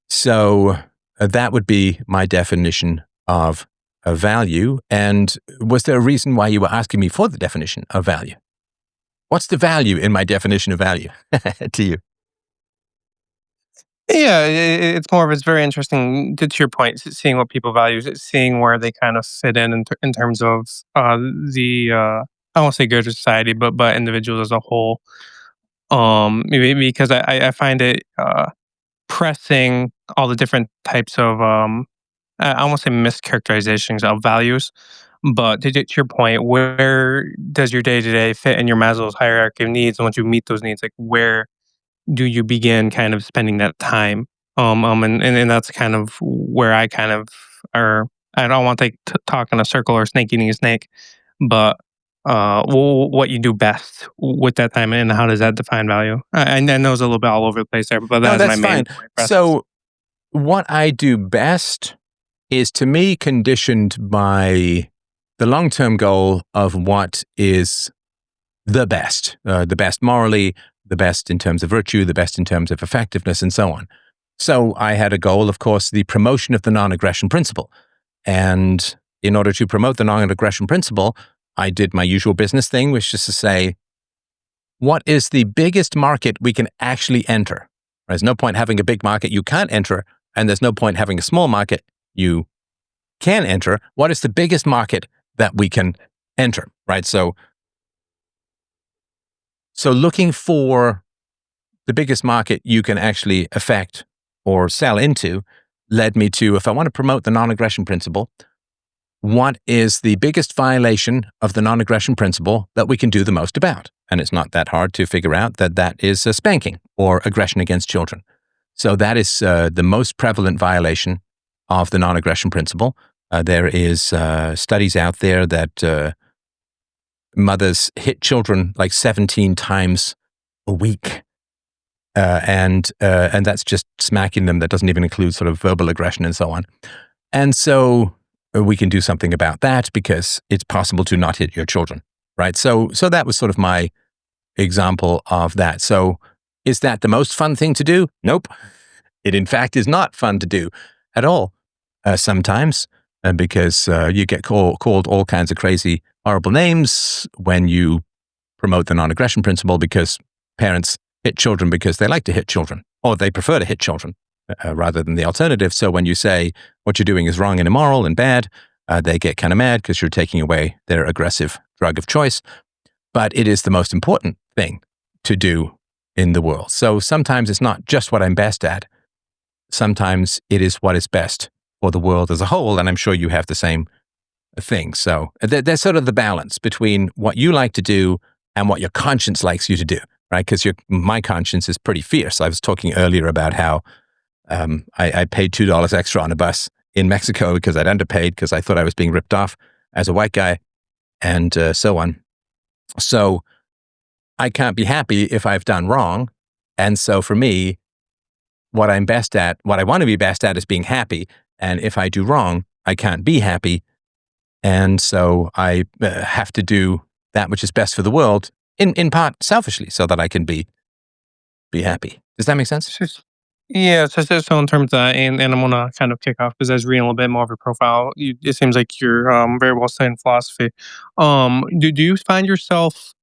So that would be my definition of a value. And was there a reason why you were asking me for the definition of value? What's the value in my definition of value to you? Yeah, it's more of it's very interesting to your point, seeing what people value, seeing where they kind of fit in terms of the I won't say greater society, but individuals as a whole. Maybe because I find it pressing all the different types of I won't say mischaracterizations of values, but to your point, where does your day to day fit in your Maslow's hierarchy of needs? And once you meet those needs, like where do you begin kind of spending that time? And that's kind of where I kind of or I don't want to talk in a circle or snake eating a snake, but what you do best with that time and how does that define value? I know it's a little bit all over the place there, but No, that's my that's main fine. point. So what I do best is, to me, conditioned by the long-term goal of what is the best morally, the best in terms of virtue, the best in terms of effectiveness, and so on. So I had a goal, of course, the promotion of the non-aggression principle. And in order to promote the non-aggression principle, I did my usual business thing, which is to say, what is the biggest market we can actually enter? There's no point having a big market you can't enter, and there's no point having a small market you can enter. What is the biggest market that we can enter, right? So So looking for the biggest market you can actually affect or sell into led me to, if I want to promote the non-aggression principle, what is the biggest violation of the non-aggression principle that we can do the most about? And it's not that hard to figure out that is spanking or aggression against children. So that is the most prevalent violation of the non-aggression principle. There is studies out there that mothers hit children like 17 times a week. And that's just smacking them. That doesn't even include sort of verbal aggression and so on. And so we can do something about that because it's possible to not hit your children, right? So that was sort of my example of that. So is that the most fun thing to do? Nope. It in fact is not fun to do at all sometimes because you get called all kinds of crazy, horrible names when you promote the non-aggression principle because parents hit children because they like to hit children or they prefer to hit children rather than the alternative. So when you say what you're doing is wrong and immoral and bad, they get kind of mad because you're taking away their aggressive drug of choice. But it is the most important thing to do in the world. So sometimes it's not just what I'm best at. Sometimes it is what is best for the world as a whole. And I'm sure you have the same thing. So there's sort of the balance between what you like to do and what your conscience likes you to do, right? Because my conscience is pretty fierce. I was talking earlier about how I paid $2 extra on a bus in Mexico because I'd underpaid because I thought I was being ripped off as a white guy and so on. So I can't be happy if I've done wrong. And so for me, what I'm best at, what I want to be best at is being happy. And if I do wrong, I can't be happy. And so I have to do that which is best for the world, in part selfishly, so that I can be happy. Does that make sense? Yeah, so in terms of that, and I'm gonna kind of kick off because I was reading a little bit more of your profile. It seems like you're very well studied in philosophy. Do you find yourself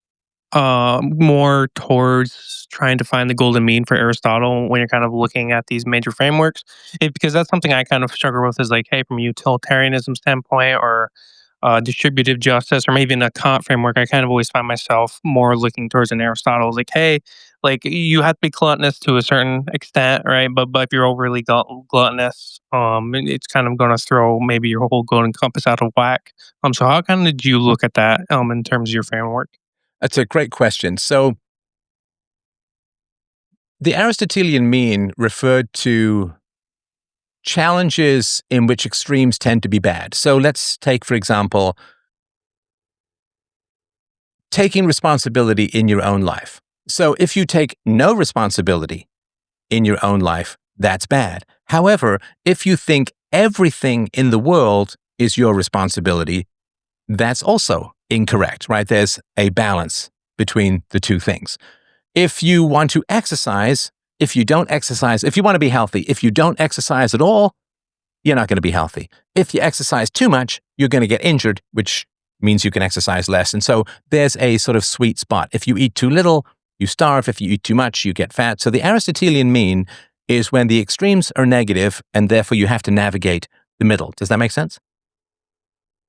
more towards trying to find the golden mean for Aristotle when you're kind of looking at these major frameworks? Because that's something I kind of struggle with is like, hey, from a utilitarianism standpoint or distributive justice or maybe in a Kant framework, I kind of always find myself more looking towards an Aristotle. Like, hey, like you have to be gluttonous to a certain extent, right? But if you're overly gluttonous, it's kind of going to throw maybe your whole golden compass out of whack. So how kind of did you look at that in terms of your framework? That's a great question. So the Aristotelian mean referred to challenges in which extremes tend to be bad. So let's take, for example, taking responsibility in your own life. So if you take no responsibility in your own life, that's bad. However, if you think everything in the world is your responsibility, that's also incorrect, right? There's a balance between the two things. If you want to exercise, if you don't exercise, if you want to be healthy, if you don't exercise at all, you're not going to be healthy. If you exercise too much, you're going to get injured, which means you can exercise less. And so there's a sort of sweet spot. If you eat too little, you starve. If you eat too much, you get fat. So the Aristotelian mean is when the extremes are negative and therefore you have to navigate the middle. Does that make sense?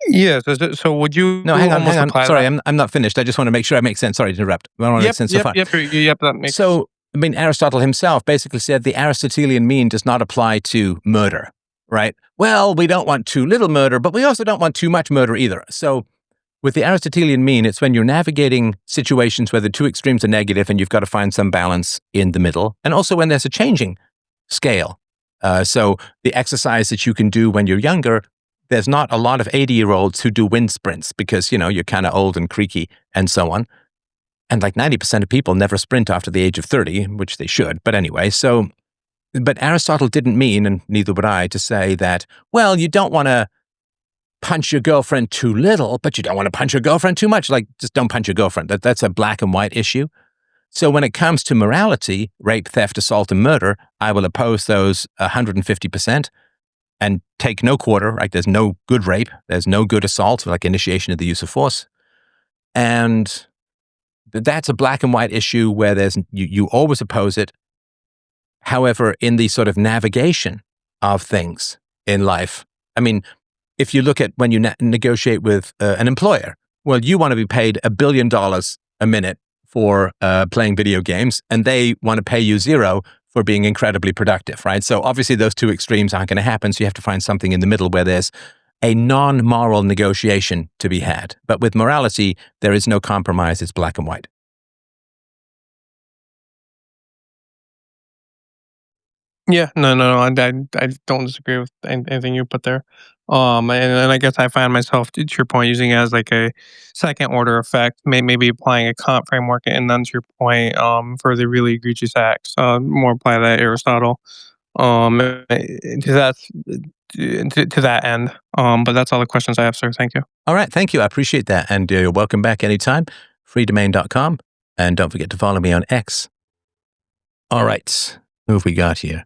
Yeah. So would you No, hang on. apply Sorry, that? I'm not finished. I just want to make sure I make sense. Sorry to interrupt. I want to make sense so far. Yep. That makes So, I mean, Aristotle himself basically said the Aristotelian mean does not apply to murder, right? Well, we don't want too little murder, but we also don't want too much murder either. So with the Aristotelian mean, it's when you're navigating situations where the two extremes are negative and you've got to find some balance in the middle. And also when there's a changing scale. So the exercise that you can do when you're younger, there's not a lot of 80-year-olds who do wind sprints because, you're kind of old and creaky and so on. And like 90% of people never sprint after the age of 30, which they should. But anyway, but Aristotle didn't mean, and neither would I, to say that, well, you don't want to punch your girlfriend too little, but you don't want to punch your girlfriend too much. Like, just don't punch your girlfriend. That's a black and white issue. So when it comes to morality, rape, theft, assault, and murder, I will oppose those 150% and take no quarter, right? There's no good rape. There's no good assault, like initiation of the use of force. And that's a black and white issue where you always oppose it. However, in the sort of navigation of things in life, I mean, if you look at when you negotiate with an employer, well, you want to be paid $1 billion a minute for playing video games, and they want to pay you zero for being incredibly productive, right? So obviously those two extremes aren't going to happen. So you have to find something in the middle where there's a non-moral negotiation to be had. But with morality, there is no compromise. It's black and white. Yeah, no. I don't disagree with anything you put there. And I guess I find myself, to your point, using it as like a second order effect, maybe applying a Kant framework, and then to your point, for the really egregious acts, more apply that Aristotle, to that end. But that's all the questions I have, sir. Thank you. All right. Thank you. I appreciate that. And you're welcome back anytime. freedomain.com. And don't forget to follow me on X. All right. Who have we got here?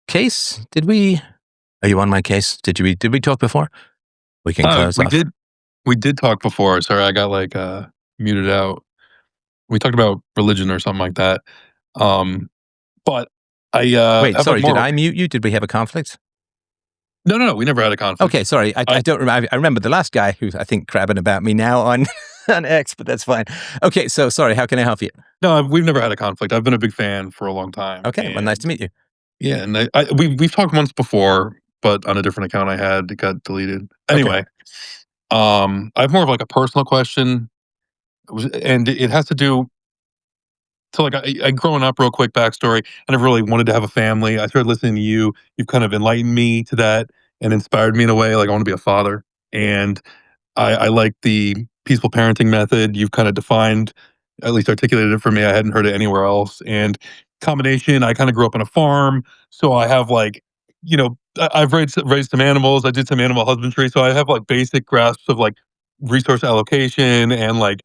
Case? Are you on my case? Did we talk before? We can close off. We did talk before. Sorry, I got muted out. We talked about religion or something like that. But I wait. Sorry, did I mute you? Did we have a conflict? No. We never had a conflict. Okay, sorry. I don't remember. I remember the last guy who's I think crabbing about me now on on X, but that's fine. Okay, so sorry. How can I help you? No, we've never had a conflict. I've been a big fan for a long time. Okay, well, nice to meet you. Yeah, and we've talked once before, but on a different account I had, it got deleted. Anyway, I have more of like a personal question, and it has to do. So like I growing up, real quick backstory, I never really wanted to have a family. I started listening to you. You've kind of enlightened me to that and inspired me in a way. Like I want to be a father, and I like the peaceful parenting method. You've kind of defined, at least articulated it for me. I hadn't heard it anywhere else. And combination, I kind of grew up on a farm, so I have I've raised some animals. I did some animal husbandry, so I have like basic grasps of like resource allocation and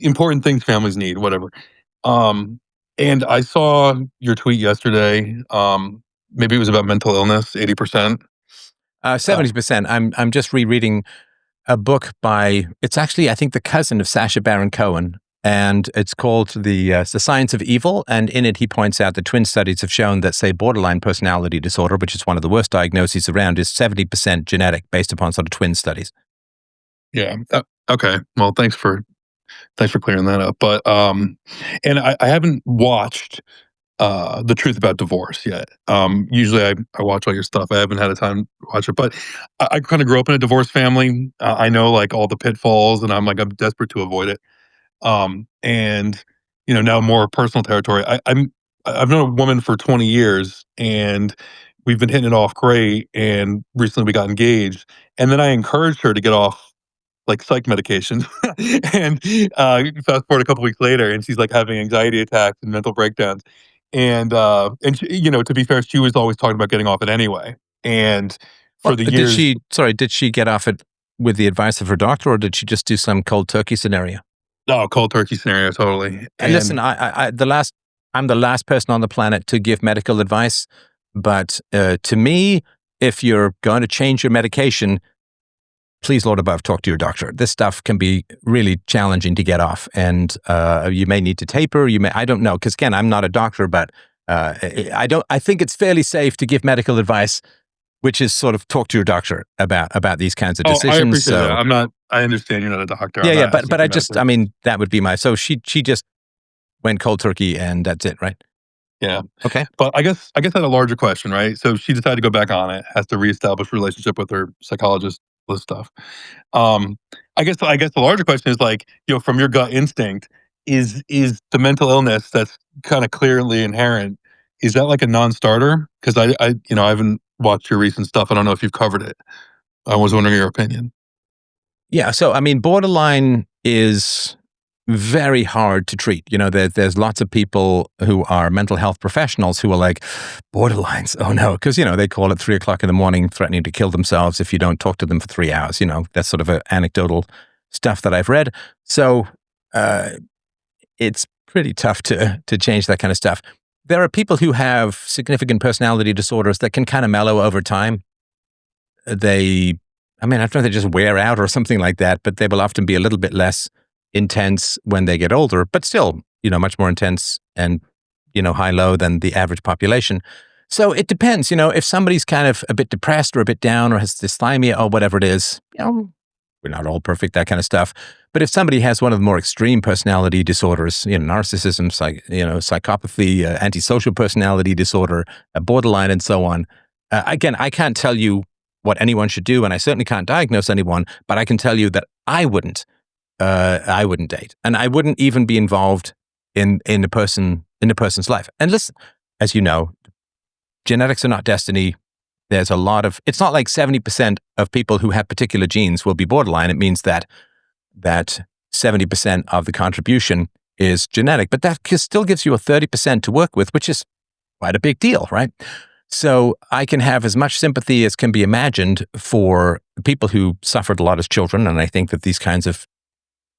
important things families need, whatever. And I saw your tweet yesterday. Maybe it was about mental illness, 80%. 70%. I'm just rereading a book by, it's actually, I think, the cousin of Sacha Baron Cohen, and it's called The Science of Evil, and in it he points out that twin studies have shown that, say, borderline personality disorder, which is one of the worst diagnoses around, is 70% genetic based upon sort of twin studies. Yeah. Okay. Well, thanks for clearing that up. But and I haven't watched The Truth About Divorce yet. Usually I watch all your stuff. I haven't had a time to watch it, but I kind of grew up in a divorced family. I know like all the pitfalls, and I'm desperate to avoid it. And now more personal territory. I've known a woman for 20 years, and we've been hitting it off great. And recently we got engaged, and then I encouraged her to get off like psych medication. And fast forward a couple weeks later, and she's like having anxiety attacks and mental breakdowns. And she, to be fair, she was always talking about getting off it anyway. And for the years, did she get off it with the advice of her doctor, or did she just do some cold turkey scenario? No, cold turkey scenario, totally. And listen, I'm the last person on the planet to give medical advice, but to me, if you're going to change your medication, please, Lord above, talk to your doctor. This stuff can be really challenging to get off, and you may need to taper. I don't know, because again, I'm not a doctor, but I think it's fairly safe to give medical advice, which is sort of talk to your doctor about these kinds of decisions. I appreciate that. I understand you're not a doctor. Yeah, but that would be so she just went cold turkey, and that's it, right? Yeah. Okay. But I guess I had a larger question, right? So she decided to go back on it, has to reestablish a relationship with her psychologist, this stuff. I guess the larger question is like, from your gut instinct, is the mental illness that's kind of clearly inherent, is that like a non-starter? Because I haven't watched your recent stuff. I don't know if you've covered it. I was wondering your opinion. Yeah. So, I mean, borderline is very hard to treat. There's lots of people who are mental health professionals who are like, borderlines, oh no, because, they call at 3:00 in the morning threatening to kill themselves if you don't talk to them for 3 hours. That's sort of anecdotal stuff that I've read. So it's pretty tough to change that kind of stuff. There are people who have significant personality disorders that can kind of mellow over time. I don't know if they just wear out or something like that, but they will often be a little bit less intense when they get older, but still, much more intense and, high-low than the average population. So it depends, if somebody's kind of a bit depressed or a bit down or has dysthymia or whatever it is, we're not all perfect, that kind of stuff. But if somebody has one of the more extreme personality disorders, narcissism, psychopathy, antisocial personality disorder, borderline, and so on, again, I can't tell you what anyone should do, and I certainly can't diagnose anyone. But I can tell you that I wouldn't date, and I wouldn't even be involved in a person's life. And listen, as you know, genetics are not destiny. There's a lot of, it's not like 70% of people who have particular genes will be borderline. It means that 70% of the contribution is genetic, but that still gives you a 30% to work with, which is quite a big deal, right? So I can have as much sympathy as can be imagined for people who suffered a lot as children. And I think that these kinds of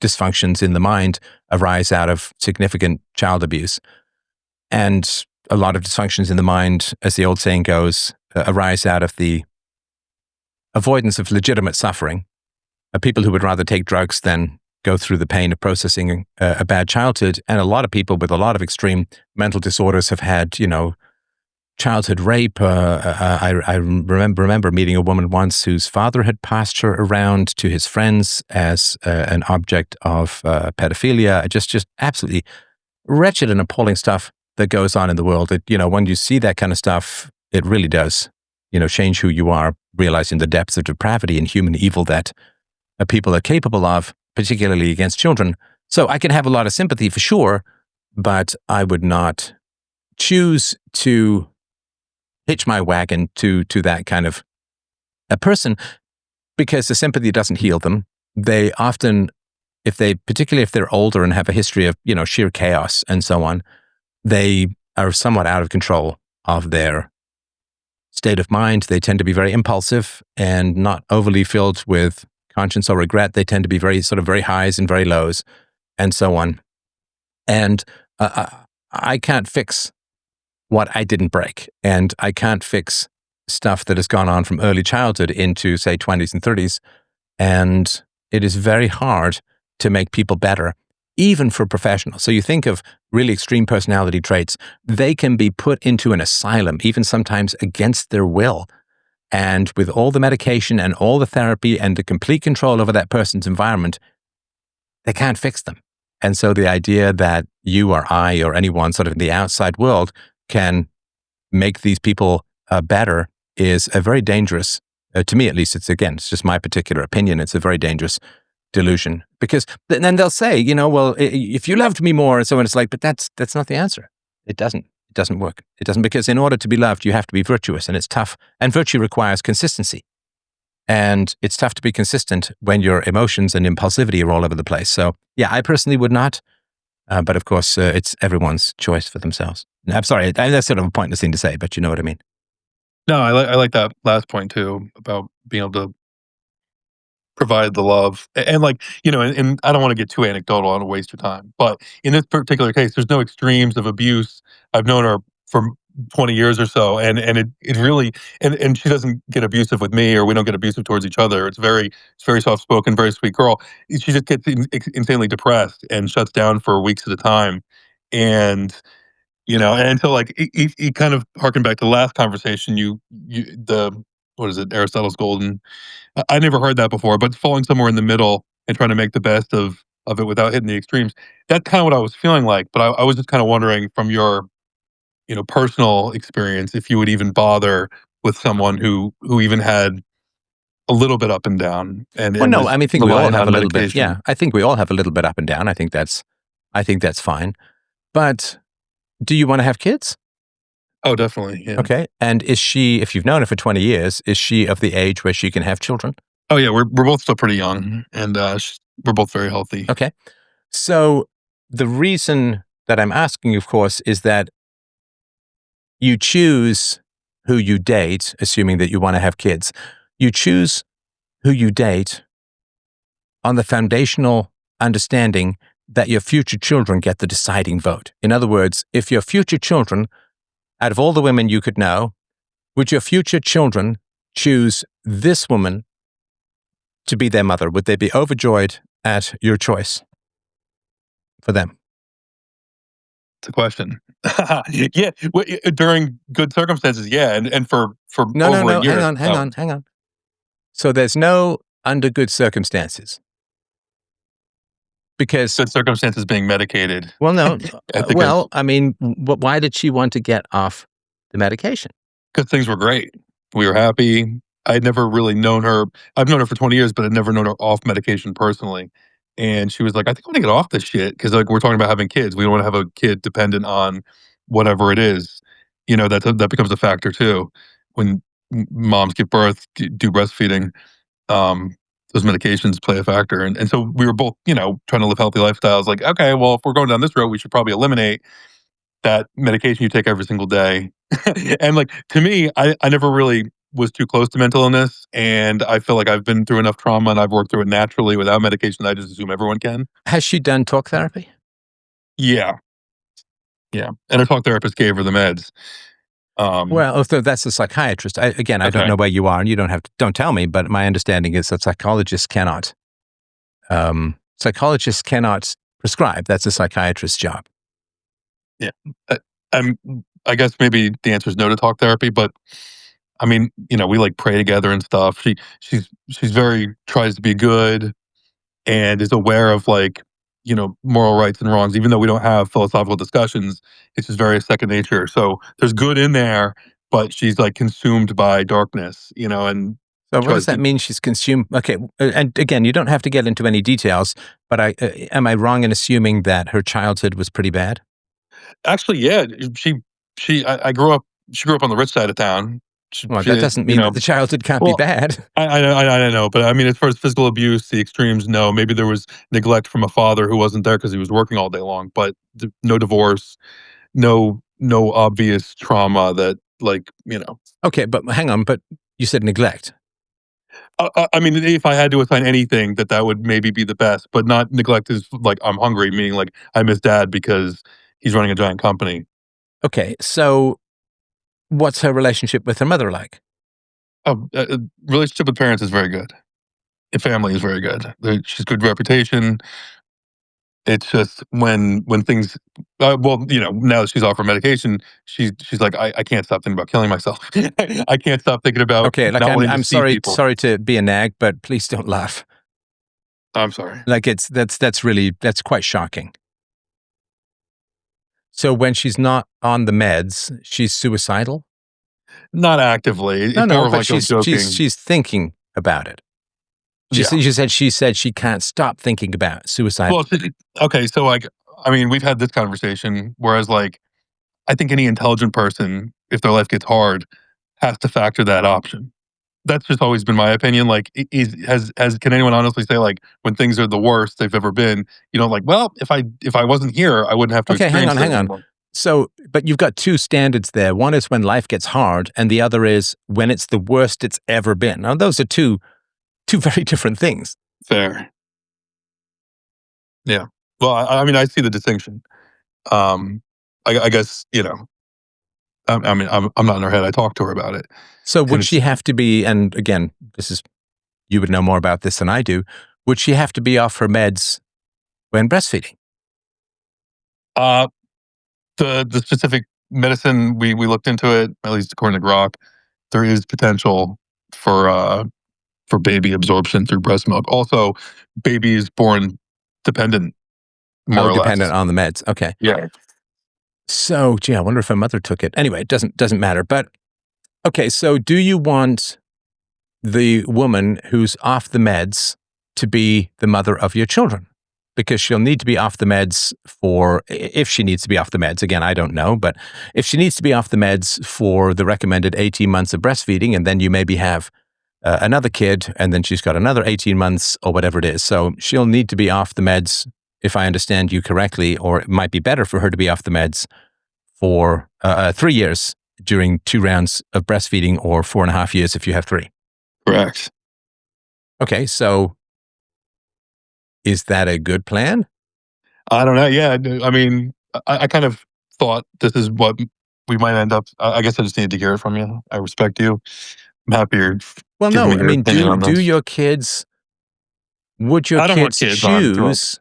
dysfunctions in the mind arise out of significant child abuse. And a lot of dysfunctions in the mind, as the old saying goes, arise out of the avoidance of legitimate suffering. People who would rather take drugs than go through the pain of processing a bad childhood. And a lot of people with a lot of extreme mental disorders have had, childhood rape. I remember meeting a woman once whose father had passed her around to his friends as an object of pedophilia. Just absolutely wretched and appalling stuff that goes on in the world. When you see that kind of stuff, it really does, change who you are, realizing the depths of depravity and human evil that people are capable of, particularly against children. So I can have a lot of sympathy for sure, but I would not choose to hitch my wagon to that kind of a person, because the sympathy doesn't heal them. They often, particularly if they're older and have a history of, sheer chaos and so on, they are somewhat out of control of their state of mind. They tend to be very impulsive and not overly filled with conscience or regret. They tend to be very highs and very lows and so on. And I can't fix what I didn't break. And I can't fix stuff that has gone on from early childhood into, say, 20s and 30s. And it is very hard to make people better, even for professionals. So you think of really extreme personality traits, they can be put into an asylum, even sometimes against their will. And with all the medication and all the therapy and the complete control over that person's environment, they can't fix them. And so the idea that you or I or anyone sort of in the outside world can make these people better is a very dangerous, to me at least, it's just my particular opinion, it's a very dangerous delusion. Because then they'll say, well, if you loved me more, and so on, it's like, but that's not the answer. It doesn't work. It doesn't, because in order to be loved, you have to be virtuous, and it's tough. And virtue requires consistency. And it's tough to be consistent when your emotions and impulsivity are all over the place. So yeah, I personally would not. But of course, it's everyone's choice for themselves. I'm sorry, that's sort of a pointless thing to say, but you know what I mean. No, I like that last point too, about being able to provide the love. And and I don't want to get too anecdotal, I don't waste your time. But in this particular case, there's no extremes of abuse. I've known her for 20 years or so, and it really, and she doesn't get abusive with me, or we don't get abusive towards each other. It's very soft spoken, very sweet girl. She just gets insanely depressed and shuts down for weeks at a time. And and so he kind of harkened back to the last conversation. What is it, Aristotle's golden. I never heard that before, but falling somewhere in the middle and trying to make the best of it without hitting the extremes. That's kind of what I was feeling like. But I was just kind of wondering, from your personal experience, if you would even bother with someone who even had a little bit up and down. Well, no, I mean, I think we all have a little bit. medication. Yeah, I think we all have a little bit up and down. I think that's fine. But do you want to have kids? Oh, definitely. Yeah. Okay. And is she, if you've known her for 20 years, is she of the age where she can have children? Oh, yeah. We're both still pretty young, and we're both very healthy. Okay. So the reason that I'm asking, of course, is that you choose who you date, assuming that you want to have kids. You choose who you date on the foundational understanding that your future children get the deciding vote. In other words, if your future children, out of all the women you could know, would your future children choose this woman to be their mother? Would they be overjoyed at your choice for them? It's a question. Yeah, during good circumstances, yeah, and for No, over a year. hang on. So there's no under good circumstances. Because The circumstances being medicated. well, no, I think well, I mean, why did she want to get off the medication? because things were great. We were happy. I'd never really known her. I've known her for 20 years, but I'd never known her off medication personally. And she was like, I think I want to get off this shit because like we're talking about having kids. We don't want to have a kid dependent on whatever it is. You know, that becomes a factor too. When moms give birth, do breastfeeding, um, those medications play a factor. And so we were both, you know, trying to live healthy lifestyles. Like, okay, well, if we're going down this road, we should probably eliminate that medication you take every single day. And like to me, I never really was too close to mental illness, and I feel like I've been through enough trauma and I've worked through it naturally without medication. I just assume everyone can. Has she done talk therapy? Yeah, yeah. And her talk therapist gave her the meds. Well, if that's a psychiatrist, I don't Okay. know where you are, and you don't tell me. But my understanding is that psychologists cannot prescribe. That's a psychiatrist's job. Yeah. I guess maybe the answer is no to talk therapy, but I mean, you know, we like pray together and stuff. She's very tries to be good and is aware of like, you know, moral rights and wrongs, even though we don't have philosophical discussions. It's just very second nature. So there's good in there, but she's like consumed by darkness, you know, and So what does tries that to mean? She's consumed. Okay, and again, you don't have to get into any details. But am I wrong in assuming that her childhood was pretty bad? actually, yeah, I grew up she grew up on the rich side of town. Well, that doesn't You mean know, that the childhood can't be well, bad. I don't know, but I mean, as far as physical abuse, the extremes, no. Maybe there was neglect from a father who wasn't there because he was working all day long, but no divorce, no obvious trauma that, like, you know. Okay, but hang on. But you said neglect. I mean, if I had to assign anything, that would maybe be the best, but not neglect is like I'm hungry, meaning like I miss dad because he's running a giant company. Okay, so what's her relationship with her mother like? Relationship with parents is very good. Family is very good. She's good reputation. It's just when things, well, you know, now that she's off her medication, she's like, I can't stop thinking about killing myself. I can't stop thinking about Okay, like not wanting to I'm see sorry people. to be a nag, but please don't laugh. I'm sorry. Like that's quite shocking. So when she's not on the meds, she's suicidal? Not actively. No, It's no, more of but like a joking. she's thinking about it. Yeah. She said she can't stop thinking about suicide. Well, okay. So like, I mean, we've had this conversation. Whereas like, I think any intelligent person, if their life gets hard, has to factor that option. That's just always been my opinion. Like, can anyone honestly say like when things are the worst they've ever been, you know, like, well, if I wasn't here, I wouldn't have to Okay, hang experience on, that hang on. anymore. So, but you've got two standards there. One is when life gets hard, and the other is when it's the worst it's ever been. Now, those are two very different things. Fair. Yeah. Well, I mean, I see the distinction. I guess you know. I mean, I'm not in her head. I talked to her about it. So, And would she have to be? And again, you would know more about this than I do. Would she have to be off her meds when breastfeeding? The specific medicine we looked into it, at least according to Grok, there is potential for baby absorption through breast milk. Also, baby is born dependent, more or Dependent less. on the meds. Okay. Yeah. So, gee, I wonder if her mother took it. Anyway, it doesn't matter. But okay, so do you want the woman who's off the meds to be the mother of your children? Because she'll need to be off the meds if she needs to be off the meds. Again, I don't know, but if she needs to be off the meds for the recommended 18 months of breastfeeding, and then you maybe have another kid, and then she's got another 18 months or whatever it is. So she'll need to be off the meds, if I understand you correctly, or it might be better for her to be off the meds for 3 years during 2 rounds of breastfeeding, or 4.5 years if you have 3. Correct. Okay, so is that a good plan? I don't know. Yeah. I mean, I kind of thought this is what we might end up. I guess I just needed to hear it from you. I respect you. I'm happy you're Well, giving no, me I your mean, opinion on do this. your kids, would your I don't want kids kids on drugs. choose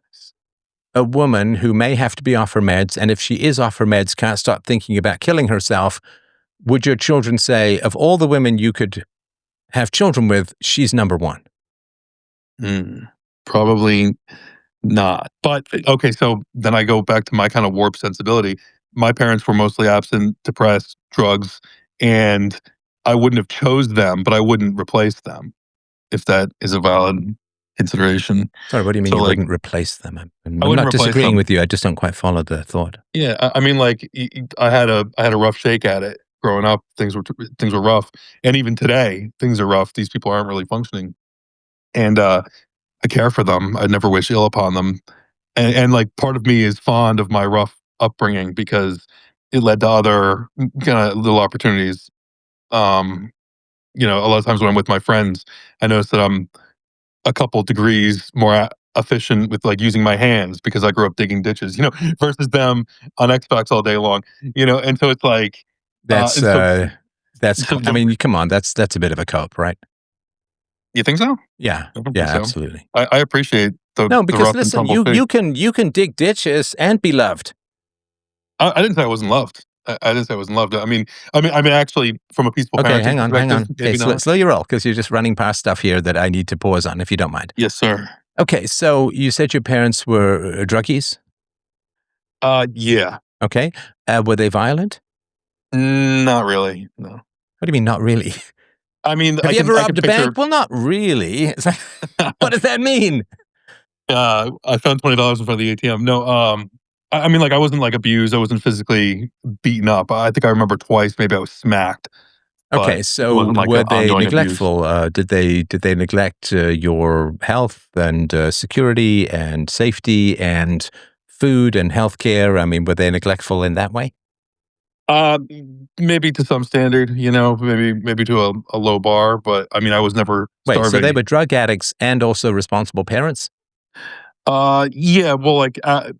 a woman who may have to be off her meds, and if she is off her meds, can't stop thinking about killing herself? Would your children say, of all the women you could have children with, she's number one? Probably not. But okay, so then I go back to my kind of warped sensibility. My parents were mostly absent, depressed, drugs, and I wouldn't have chose them, but I wouldn't replace them if that is a valid consideration. Sorry, what do you mean So you like wouldn't replace them? I'm I wouldn't not replace disagreeing them. with you. I just don't quite follow the thought. Yeah, I mean, like I had a rough shake at it growing up. Things were rough, and even today things are rough. These people aren't really functioning, and I care for them. I never wish ill upon them, and like part of me is fond of my rough upbringing because it led to other kind of little opportunities. Um, a lot of times when I'm with my friends, I notice that I'm a couple degrees more efficient with like using my hands because I grew up digging ditches, versus them on Xbox all day long, and so it's like, That's and so, that's. I mean, come on, that's a bit of a cope, right? you think so? Yeah, I don't yeah, think so. absolutely. I appreciate No, the because rough and listen, tumble you shake. you can dig ditches and be loved. I didn't say I wasn't loved. I didn't say I wasn't loved. I mean, actually, from a peaceful Okay, parenting hang on, hang perspective, on. Okay, maybe not. slow your roll because you're just running past stuff here that I need to pause on, if you don't mind. Yes, sir. Okay, so you said your parents were druggies. Yeah. Okay, were they violent? Not really. No. What do you mean, not really? I mean, Have I you can ever I can robbed a picture. bank? Well, not really. It's like, what does that mean? I found $20 in front of the ATM. No, I mean, like I wasn't like abused. I wasn't physically beaten up. I think I remember twice. Maybe I was smacked, but Okay, it so wasn't like were an they ongoing abuse. neglectful? Did they neglect your health and security and safety and food and healthcare? I mean, were they neglectful in that way? Uh, Maybe to some standard, maybe to a low bar, but I mean, I was never Wait, so they starving. were drug addicts and also responsible parents? Yeah, well, like, uh,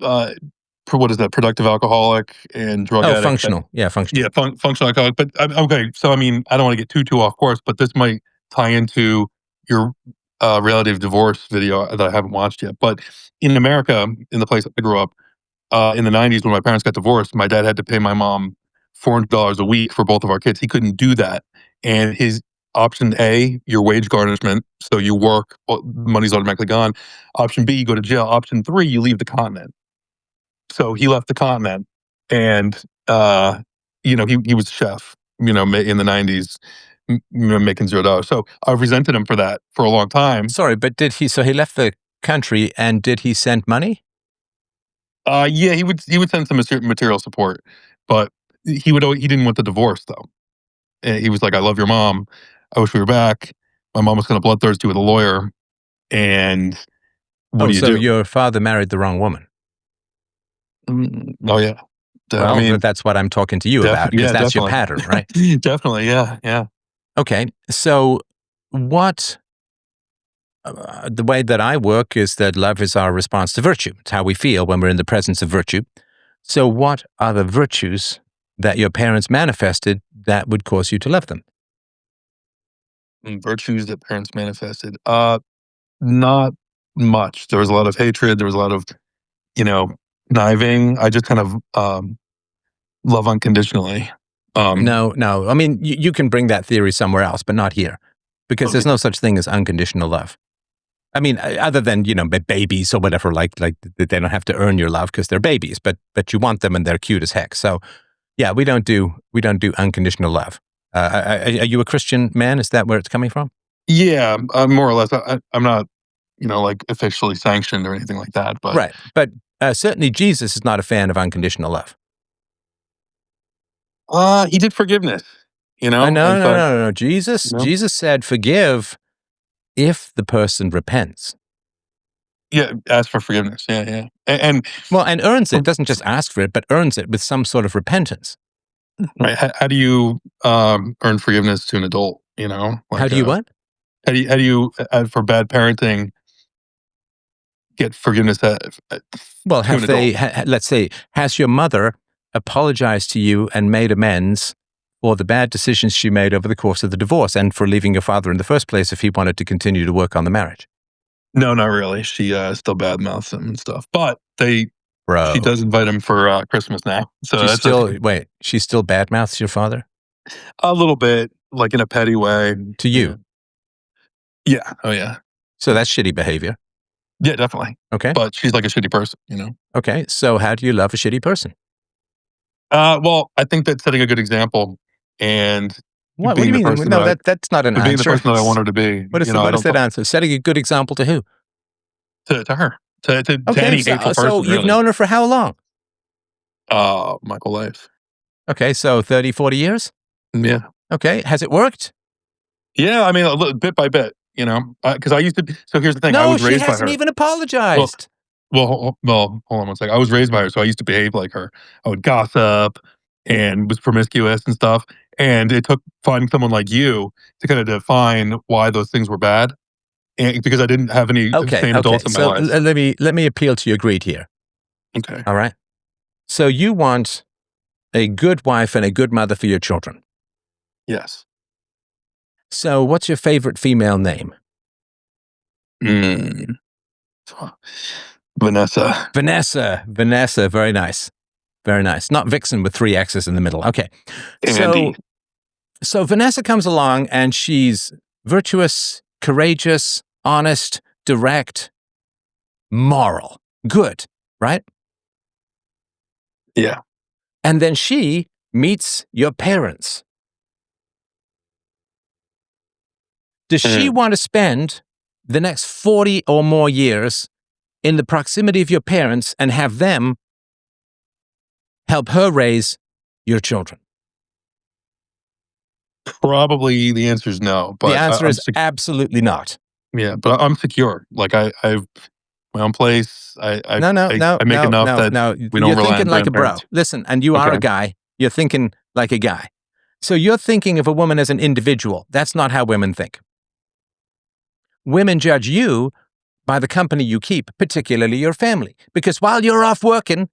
what is that? Productive alcoholic and drug Oh, addict. functional. Yeah, functional. Yeah, functional alcoholic. But okay, so I mean, I don't want to get too off course, but this might tie into your relative divorce video that I haven't watched yet. But in America, in the place I grew up, in the '90s when my parents got divorced, my dad had to pay my mom $400 a week for both of our kids. He couldn't do that, and his option A, your wage garnishment, so you work, well, money's automatically gone. Option B, you go to jail. Option 3, you leave the continent. So he left the continent, and he was a chef, in the '90s, making $0. So I've resented him for that for a long time. Sorry, but so he left the country and did he send money? Yeah, he would send some material support, but he didn't want the divorce though. And he was like, "I love your mom. I wish we were back. My mom was going to bloodthirsty with a lawyer, and what Oh, do you so do?" your father married the wrong woman. Oh yeah, I Well, mean, that's what I'm talking to you about because yeah, that's your definitely, pattern, right? definitely, yeah, yeah. Okay, so what the way that I work is that love is our response to virtue. It's how we feel when we're in the presence of virtue. So, what are the virtues that your parents manifested that would cause you to love them? Virtues that parents manifested. Not much. There was a lot of hatred. There was a lot of, you know, conniving. I just kind of love unconditionally. No, no. I mean, you can bring that theory somewhere else, but not here, because Okay. there's no such thing as unconditional love. I mean, other than babies or whatever, like they don't have to earn your love because they're babies, but you want them and they're cute as heck. So, yeah, we don't do unconditional love. Are you a Christian man? Is that where it's coming from? Yeah, more or less. I'm not, like officially sanctioned or anything like that. But Right, but certainly Jesus is not a fan of unconditional love. he did forgiveness. No, In no, no, fact, no. Jesus said, "Forgive if the person repents." yeah, ask for forgiveness. Yeah, yeah, and Well, and earns it. for- Doesn't just ask for it, but earns it with some sort of repentance. right. How do you earn forgiveness to an adult? How Like do you what? how do you for bad parenting get forgiveness Well, to an have they? adult? Let's say, has your mother apologized to you and made amends for the bad decisions she made over the course of the divorce and for leaving your father in the first place if he wanted to continue to work on the marriage? No, not really. She still badmouths him and stuff, but she Bro, does invite him for Christmas now. So she's that's a, still wait. She still badmouths your father a little bit, like in a petty way. to Yeah, you. yeah. Oh yeah. So that's shitty behavior. Yeah, definitely. Okay. But she's like a shitty person, you know? Okay. So how do you love a shitty person? Well, I think that setting a good example and What do being you the mean? person No, that that's not an being the answer. person that I want her to be. What is, You know, I what is don't that answer? Setting a good example to who? to her. To Okay. any So, hateful so person, you've really. known her for how long? My whole life. Okay. So 30, 40 years? Yeah. Okay. Has it worked? Yeah, I mean, bit by bit, you know, because I used to. So here's the thing: I No, was she raised by hasn't her. even apologized. Well, hold on one second. I was raised by her, so I used to behave like her. I would gossip and was promiscuous and stuff. And it took finding someone like you to kind of define why those things were bad, and because I didn't have any Okay. sane Okay. adults in my So life. let me appeal to your greed here. Okay. All right. So you want a good wife and a good mother for your children. Yes. So what's your favorite female name? Vanessa. Vanessa. Very nice. Very nice. Not Vixen with 3 X's in the middle. Okay. Andy. So Vanessa comes along and she's virtuous, courageous, honest, direct, moral, good, right? Yeah. And then she meets your parents. Does she want to spend the next 40 or more years in the proximity of your parents and have them help her raise your children? Probably the answer is no. But The answer I'm is absolutely not. yeah, but I'm secure. Like I've my own place. I No, make enough that we don't You're rely thinking on like a bro. grandparents. Listen, and you are a Okay. guy. You're thinking like a guy. So you're thinking of a woman as an individual. That's not how women think. Women judge you by the company you keep, particularly your family. Because while you're off working,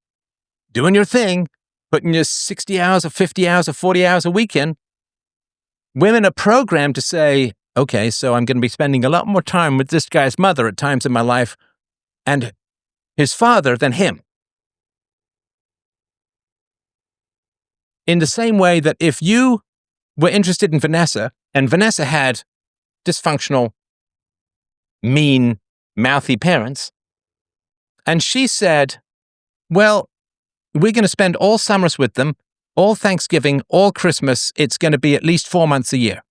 doing your thing, putting your 60 hours or 50 hours or 40 hours a week in, women are programmed to say, okay, so I'm going to be spending a lot more time with this guy's mother at times in my life and his father than him. In the same way that if you were interested in Vanessa and Vanessa had dysfunctional, mean, mouthy parents, and she said, well, we're going to spend all summers with them, all Thanksgiving, all Christmas. It's going to be at least 4 months a year.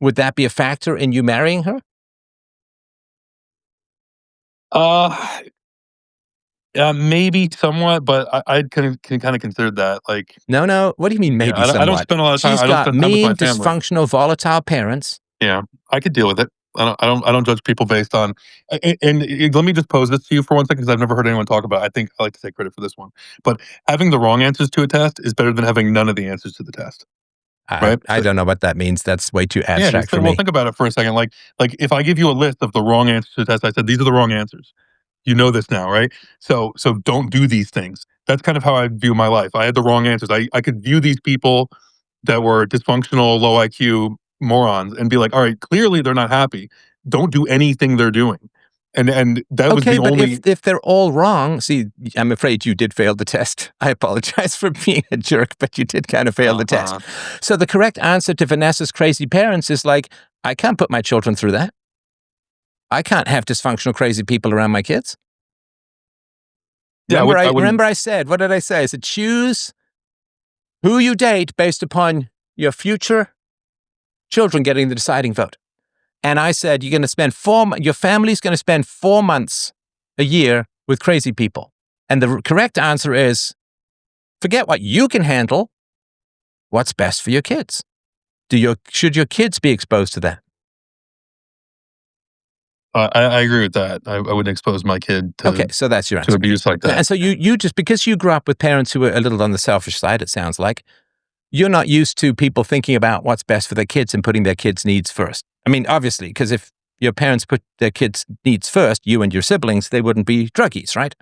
Would that be a factor in you marrying her? Maybe somewhat, but I can kind of consider that. Like, No. What do you mean maybe yeah, I don't somewhat? spend a lot of time. She's I don't got spend time with mean, my family. dysfunctional, volatile parents. Yeah, I could deal with it. I don't judge people based on. And let me just pose this to you for one second, because I've never heard anyone talk about it. I think I like to take credit for this one. But having the wrong answers to a test is better than having none of the answers to the test. Right? I don't know what that means. That's way too Yeah, abstract for well, me. think about it for a second. Like if I give you a list of the wrong answers to the test, I said these are the wrong answers. You know this now, right? So don't do these things. That's kind of how I view my life. I had the wrong answers. I could view these people that were dysfunctional, low IQ morons and be like, all right, clearly they're not happy. Don't do anything they're doing. And that was Okay, the but only. if they're all wrong, see, I'm afraid you did fail the test. I apologize for being a jerk, but you did kind of fail the test. So the correct answer to Vanessa's crazy parents is like, I can't put my children through that. I can't have dysfunctional, crazy people around my kids. Yeah, Remember I said, what did I say? I said, choose who you date based upon your future children getting the deciding vote. And I said, you're going to spend your family's going to spend 4 months a year with crazy people. And the correct answer is, forget what you can handle. What's best for your kids? Should your kids be exposed to that? I agree with that. I wouldn't expose my kid to, okay, so that's your answer. to abuse like that. And so you just, because you grew up with parents who were a little on the selfish side, it sounds like, you're not used to people thinking about what's best for their kids and putting their kids' needs first. I mean, obviously, because if your parents put their kids' needs first, you and your siblings, they wouldn't be druggies, right?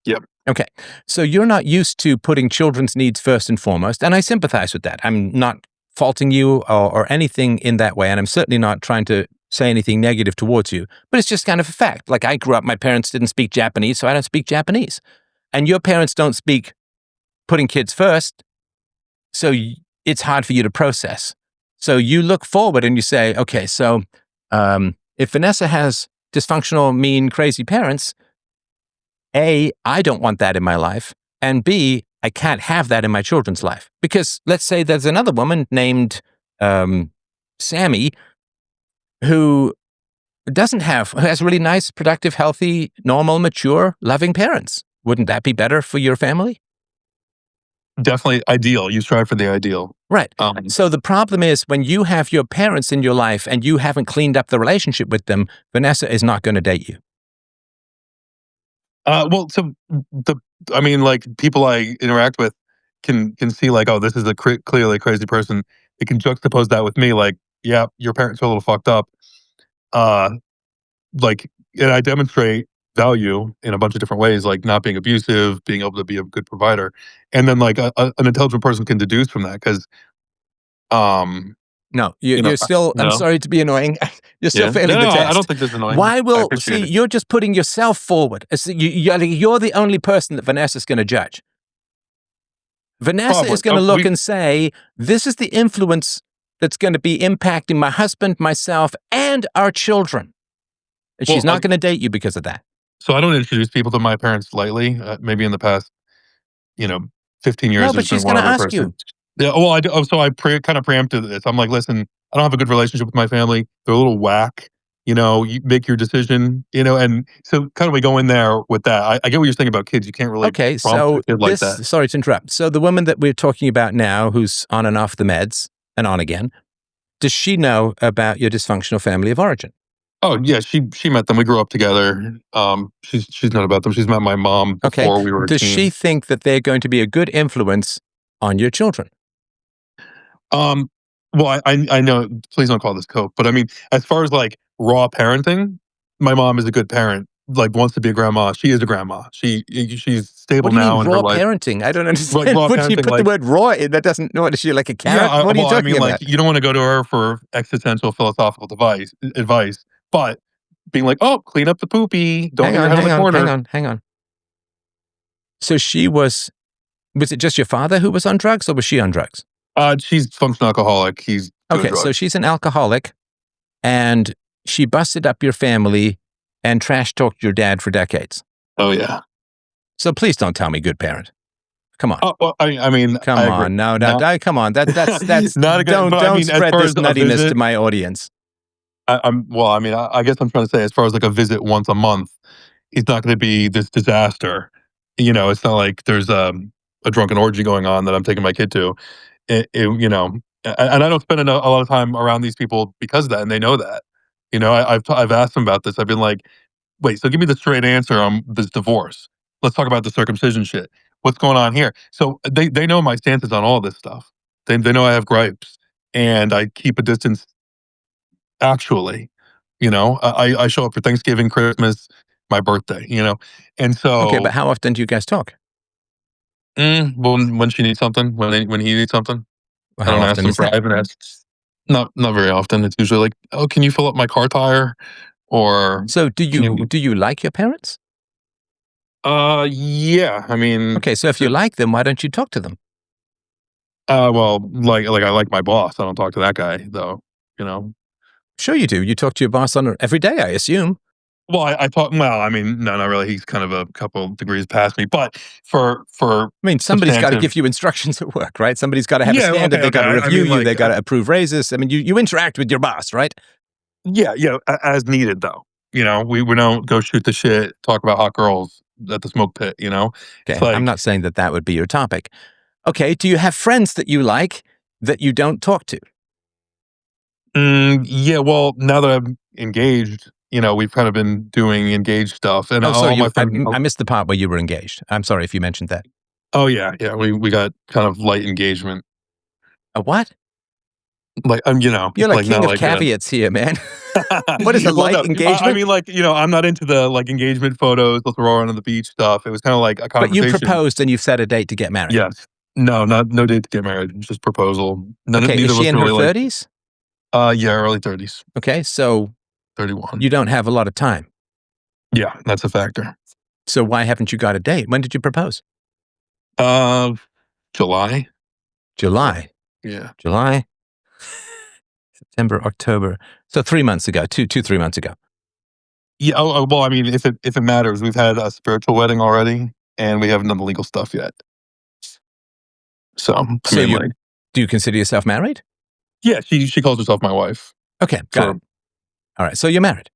Yep. Okay. So you're not used to putting children's needs first and foremost, and I sympathize with that. I'm not faulting you or anything in that way, and I'm certainly not trying to say anything negative towards you, but it's just kind of a fact. Like, I grew up, my parents didn't speak Japanese, so I don't speak Japanese. And your parents don't speak putting kids first, so it's hard for you to process. So you look forward and you say, okay, so if Vanessa has dysfunctional, mean, crazy parents, A, I don't want that in my life, and B, I can't have that in my children's life. Because let's say there's another woman named Sammy who has really nice, productive, healthy, normal, mature, loving parents. Wouldn't that be better for your family? Definitely ideal. You strive for the ideal. Right. So the problem is when you have your parents in your life and you haven't cleaned up the relationship with them, Vanessa is not going to date you. Well, so like people I interact with can see like, oh, this is a clearly crazy person. They can juxtapose that with me, like, yeah, your parents are a little fucked up. Like, and I demonstrate value in a bunch of different ways, like not being abusive, being able to be a good provider, and then like an intelligent person can deduce from that because, No, you're still. no? I'm sorry to be annoying. You're still failing the test. I don't think this is annoying. Why I will appreciate it. you're just putting yourself forward. You're the only person that Vanessa's going to judge. Vanessa Probably. is going to look and say, "This is the influence that's going to be impacting my husband, myself, and our children." And she's not going to date you because of that. So I don't introduce people to my parents lightly. Maybe in the past, 15 years. No, but she's going to ask you. Yeah, well, I do, so I kind of preempted this. I'm like, listen, I don't have a good relationship with my family. They're a little whack. You make your decision. And so kind of we go in there with that. I get what you're saying about kids. You can't really prompt a kid like that. Sorry to interrupt. So the woman that we're talking about now, who's on and off the meds and on again, does she know about your dysfunctional family of origin? Oh yeah, she met them. We grew up together. She's known about them. She's met my mom before we were a Does teen. she think that they're going to be a good influence on your children? Well, I know. Please don't call this coke, but I mean, as far as like raw parenting, my mom is a good parent. Like wants to be a grandma. She is a grandma. She's stable now in her life. Raw parenting? I don't understand. Like, raw Would you parenting, put the word raw in? That doesn't know. Is she like a carrot? Yeah, What are you talking about? like you don't want to go to her for existential philosophical advice, but being like, oh, clean up the poopy. Don't hang your head in the corner. Hang on. So she was it just your father who was on drugs or was she on drugs? She's functional alcoholic. He's okay. So she's an alcoholic, and she busted up your family and trash talked your dad for decades. Oh yeah. So please don't tell me good parent. Come on. Oh, well, I mean, come on. No, come on. That's not a good. Don't spread this nuttiness to my audience. I guess I'm trying to say, as far as like a visit once a month, it's not going to be this disaster. It's not like there's a drunken orgy going on that I'm taking my kid to. And I don't spend a lot of time around these people because of that, and they know that. I've asked them about this. I've been like, wait, so give me the straight answer on this divorce. Let's talk about the circumcision shit. What's going on here? So they know my stances on all this stuff. They know I have gripes, and I keep a distance. Actually, I show up for Thanksgiving, Christmas, my birthday. And so okay, but how often do you guys talk? When she needs something, when he needs something. Well, how often is that? I haven't asked. Not very often. It's usually like, oh, can you fill up my car tire? Or so do you like your parents? Yeah. I mean, okay. So if you like them, why don't you talk to them? Well, like I like my boss. I don't talk to that guy though. Sure you do. You talk to your boss every day, I assume. Well, I talk. Well, I mean, no, not really. He's kind of a couple degrees past me. But for I mean, somebody's got to give you instructions at work, right? Somebody's got to have a standard. They got to review you. They got to approve raises. I mean, you interact with your boss, right? Yeah, as needed though. We don't go shoot the shit, talk about hot girls at the smoke pit. Okay, I'm not saying that would be your topic. Okay, do you have friends that you like that you don't talk to? Yeah, well, now that I'm engaged, we've kind of been doing engaged stuff. And I missed the part where you were engaged. I'm sorry if you mentioned that. Oh yeah, we got kind of light engagement. A what? Like you're like king of caveats here, man. What is a light engagement? I mean, like I'm not into the like engagement photos, the throw on the beach stuff. It was kind of like a conversation. But you proposed and you've set a date to get married. Yes. No date to get married. Just proposal. Okay, is she in her 30s? Yeah, early 30s. Okay, so 31. You don't have a lot of time. Yeah, that's a factor. So why haven't you got a date? When did you propose? July. July. Yeah. July. September, October. So 3 months ago, 3 months ago. Yeah. Well, I mean, if it matters, we've had a spiritual wedding already, and we haven't done the legal stuff yet. So, So do you consider yourself married? Yeah, she calls herself my wife. Okay, got it. All right, so you're married.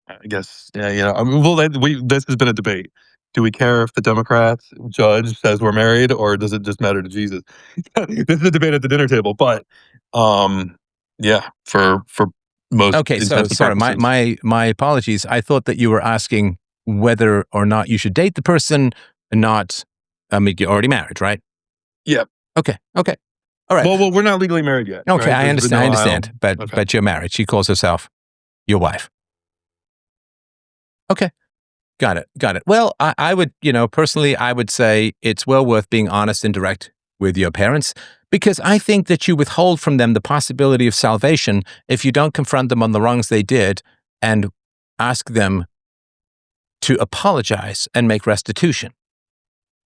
I guess, yeah. I mean, well, this has been a debate. Do we care if the Democrats judge says we're married, or does it just matter to Jesus? This is a debate at the dinner table, but yeah, for most Okay, so intents and sorry, purposes. my apologies. I thought that you were asking whether or not you should date the person and not. I mean, you're already married, right? Yeah. Okay. All right. Well, we're not legally married yet. Okay, right? I There's been understand. I no understand. aisle. Okay. But you're married. She calls herself your wife. Okay. Got it. Well, I would, personally, I would say it's well worth being honest and direct with your parents, because I think that you withhold from them the possibility of salvation if you don't confront them on the wrongs they did and ask them to apologize and make restitution.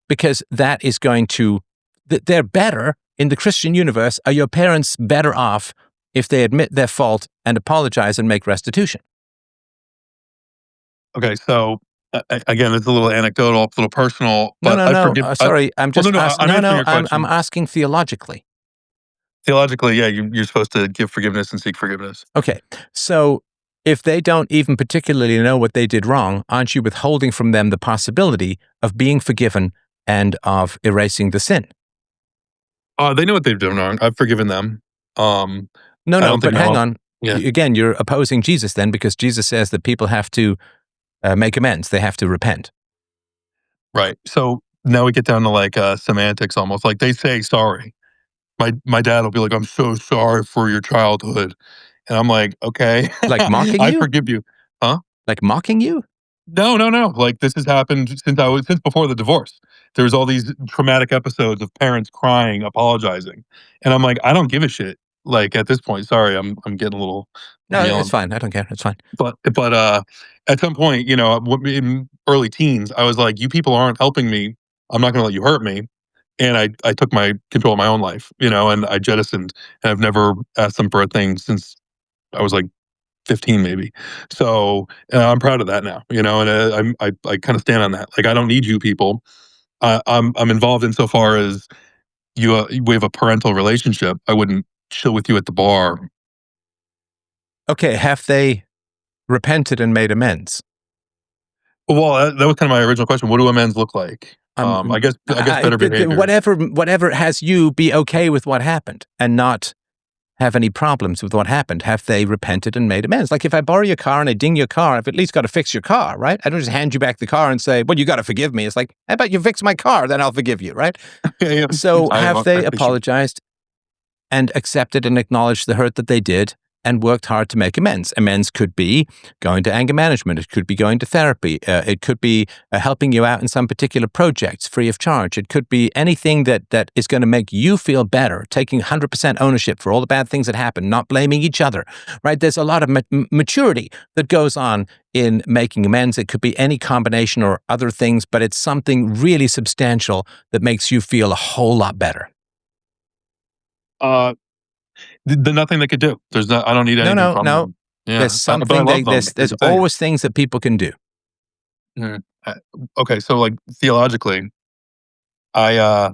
Because that is going to, they're better in the Christian universe. Are your parents better off if they admit their fault and apologize and make restitution? Okay, so again, it's a little anecdotal, a little personal, but I No. forgive. Sorry, I'm just asking. I'm answering your I'm question. asking theologically. Theologically, yeah, you're supposed to give forgiveness and seek forgiveness. Okay, so if they don't even particularly know what they did wrong, aren't you withholding from them the possibility of being forgiven and of erasing the sin? They know what they've done wrong. I've forgiven them. I No, don't but think hang on. Yeah. Again, you're opposing Jesus then, because Jesus says that people have to make amends. They have to repent. Right. So now we get down to like semantics almost. Like they say sorry. My dad will be like, "I'm so sorry for your childhood," and I'm like, "Okay, Like mocking I you? forgive you." Huh? Like mocking you? No. Like this has happened since before the divorce. There's all these traumatic episodes of parents crying, apologizing, and I'm like, I don't give a shit. Like at this point, sorry, I'm getting a little. No, I'm it's yelling. fine. I don't care. It's fine. But at some point, in early teens, I was like, "You people aren't helping me. I'm not going to let you hurt me." And I took my control of my own life, and I jettisoned, and I've never asked them for a thing since I was like 15, maybe. So I'm proud of that now, and I kind of stand on that. Like I don't need you people. I'm involved insofar as we have a parental relationship. I wouldn't chill with you at the bar. Okay, have they repented and made amends? Well, that was kind of my original question. What do amends look like? I guess better behavior. Whatever has you be okay with what happened and not have any problems with what happened. Have they repented and made amends? Like if I borrow your car and I ding your car, I've at least got to fix your car, right? I don't just hand you back the car and say, well, you got to forgive me. It's like, how about you fix my car, then I'll forgive you, right? Yeah. So have they appreciate- apologized and accepted and acknowledged the hurt that they did and worked hard to make amends? Amends could be going to anger management. It could be going to therapy. It could be helping you out in some particular projects free of charge. It could be anything that is going to make you feel better, taking 100% ownership for all the bad things that happen, not blaming each other, right? There's a lot of maturity that goes on in making amends. It could be any combination or other things, but it's something really substantial that makes you feel a whole lot better. The nothing they could do. I don't need anything from No. them. Yeah, There's but I something love them. there's is the thing. always things that people can do. Okay, so like theologically, I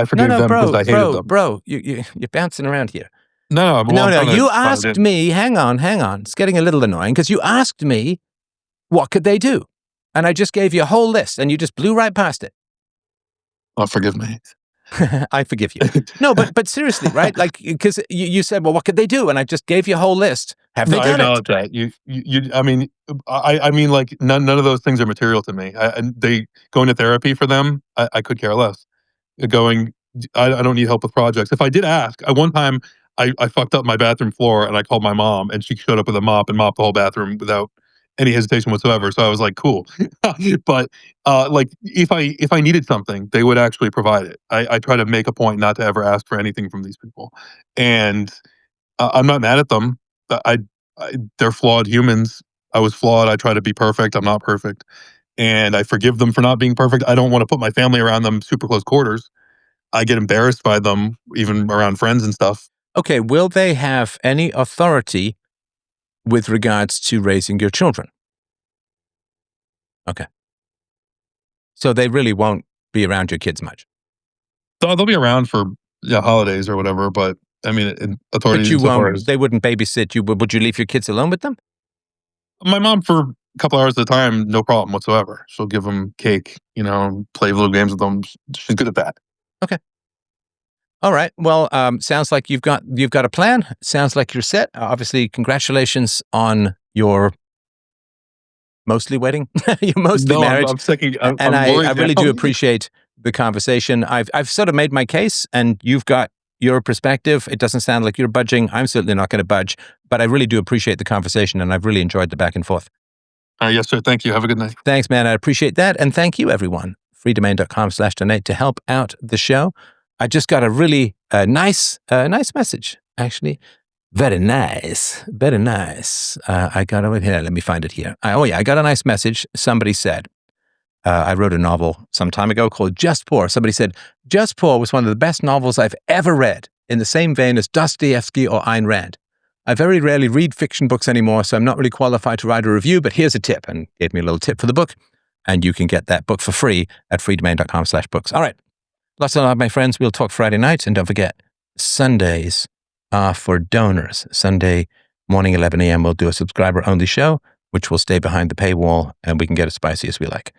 forgave them because I hated them. Bro, you're bouncing around here. No, well, I'm trying to You find asked it. me, hang on. It's getting a little annoying because you asked me, what could they do? And I just gave you a whole list and you just blew right past it. Oh, forgive me. I forgive you. No, but seriously, right? Like, because you said, well, what could they do? And I just gave you a whole list. Have they I done it? acknowledge that. I mean, like none of those things are material to me. And they going to therapy for them, I could care less. Going, I don't need help with projects. If I did ask, at one time, I fucked up my bathroom floor and I called my mom and she showed up with a mop and mopped the whole bathroom without any hesitation whatsoever. So I was like, cool. But like if I needed something, they would actually provide it. I try to make a point not to ever ask for anything from these people, and I'm not mad at them. They're flawed humans. I was flawed. I try to be perfect. I'm not perfect, and I forgive them for not being perfect. I don't want to put my family around them super close quarters. I get embarrassed by them, even around friends and stuff. Okay, will they have any authority with regards to raising your children? Okay. So they really won't be around your kids much. They'll be around for holidays or whatever, but I mean, authority But you insofar won't, as they wouldn't babysit you. Would you leave your kids alone with them? my mom for a couple hours at a time, no problem whatsoever. She'll give them cake, play little games with them. She's good at that. Okay. All right. Well, sounds like you've got a plan. Sounds like you're set. Obviously, congratulations on your mostly wedding. You're mostly marriage. I'm I worried really now. do appreciate the conversation. I've sort of made my case, and you've got your perspective. It doesn't sound like you're budging. I'm certainly not going to budge, but I really do appreciate the conversation, and I've really enjoyed the back and forth. Yes, sir. Thank you. Have a good night. Thanks, man. I appreciate that, and thank you, everyone. freedomain.com/donate to help out the show. I just got a really nice message, actually. Very nice. Very nice. I got it here. Let me find it here. I got a nice message. Somebody said, I wrote a novel some time ago called Just Poor. Somebody said, Just Poor was one of the best novels I've ever read, in the same vein as Dostoevsky or Ayn Rand. I very rarely read fiction books anymore, so I'm not really qualified to write a review, but here's a tip, and gave me a little tip for the book, and you can get that book for free at freedomain.com/books. All right. Lots of love, my friends. We'll talk Friday night, and don't forget, Sundays are for donors. Sunday morning, 11 a.m., we'll do a subscriber-only show, which will stay behind the paywall, and we can get as spicy as we like.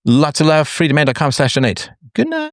Lots of love. freedomain.com/donate. Good night.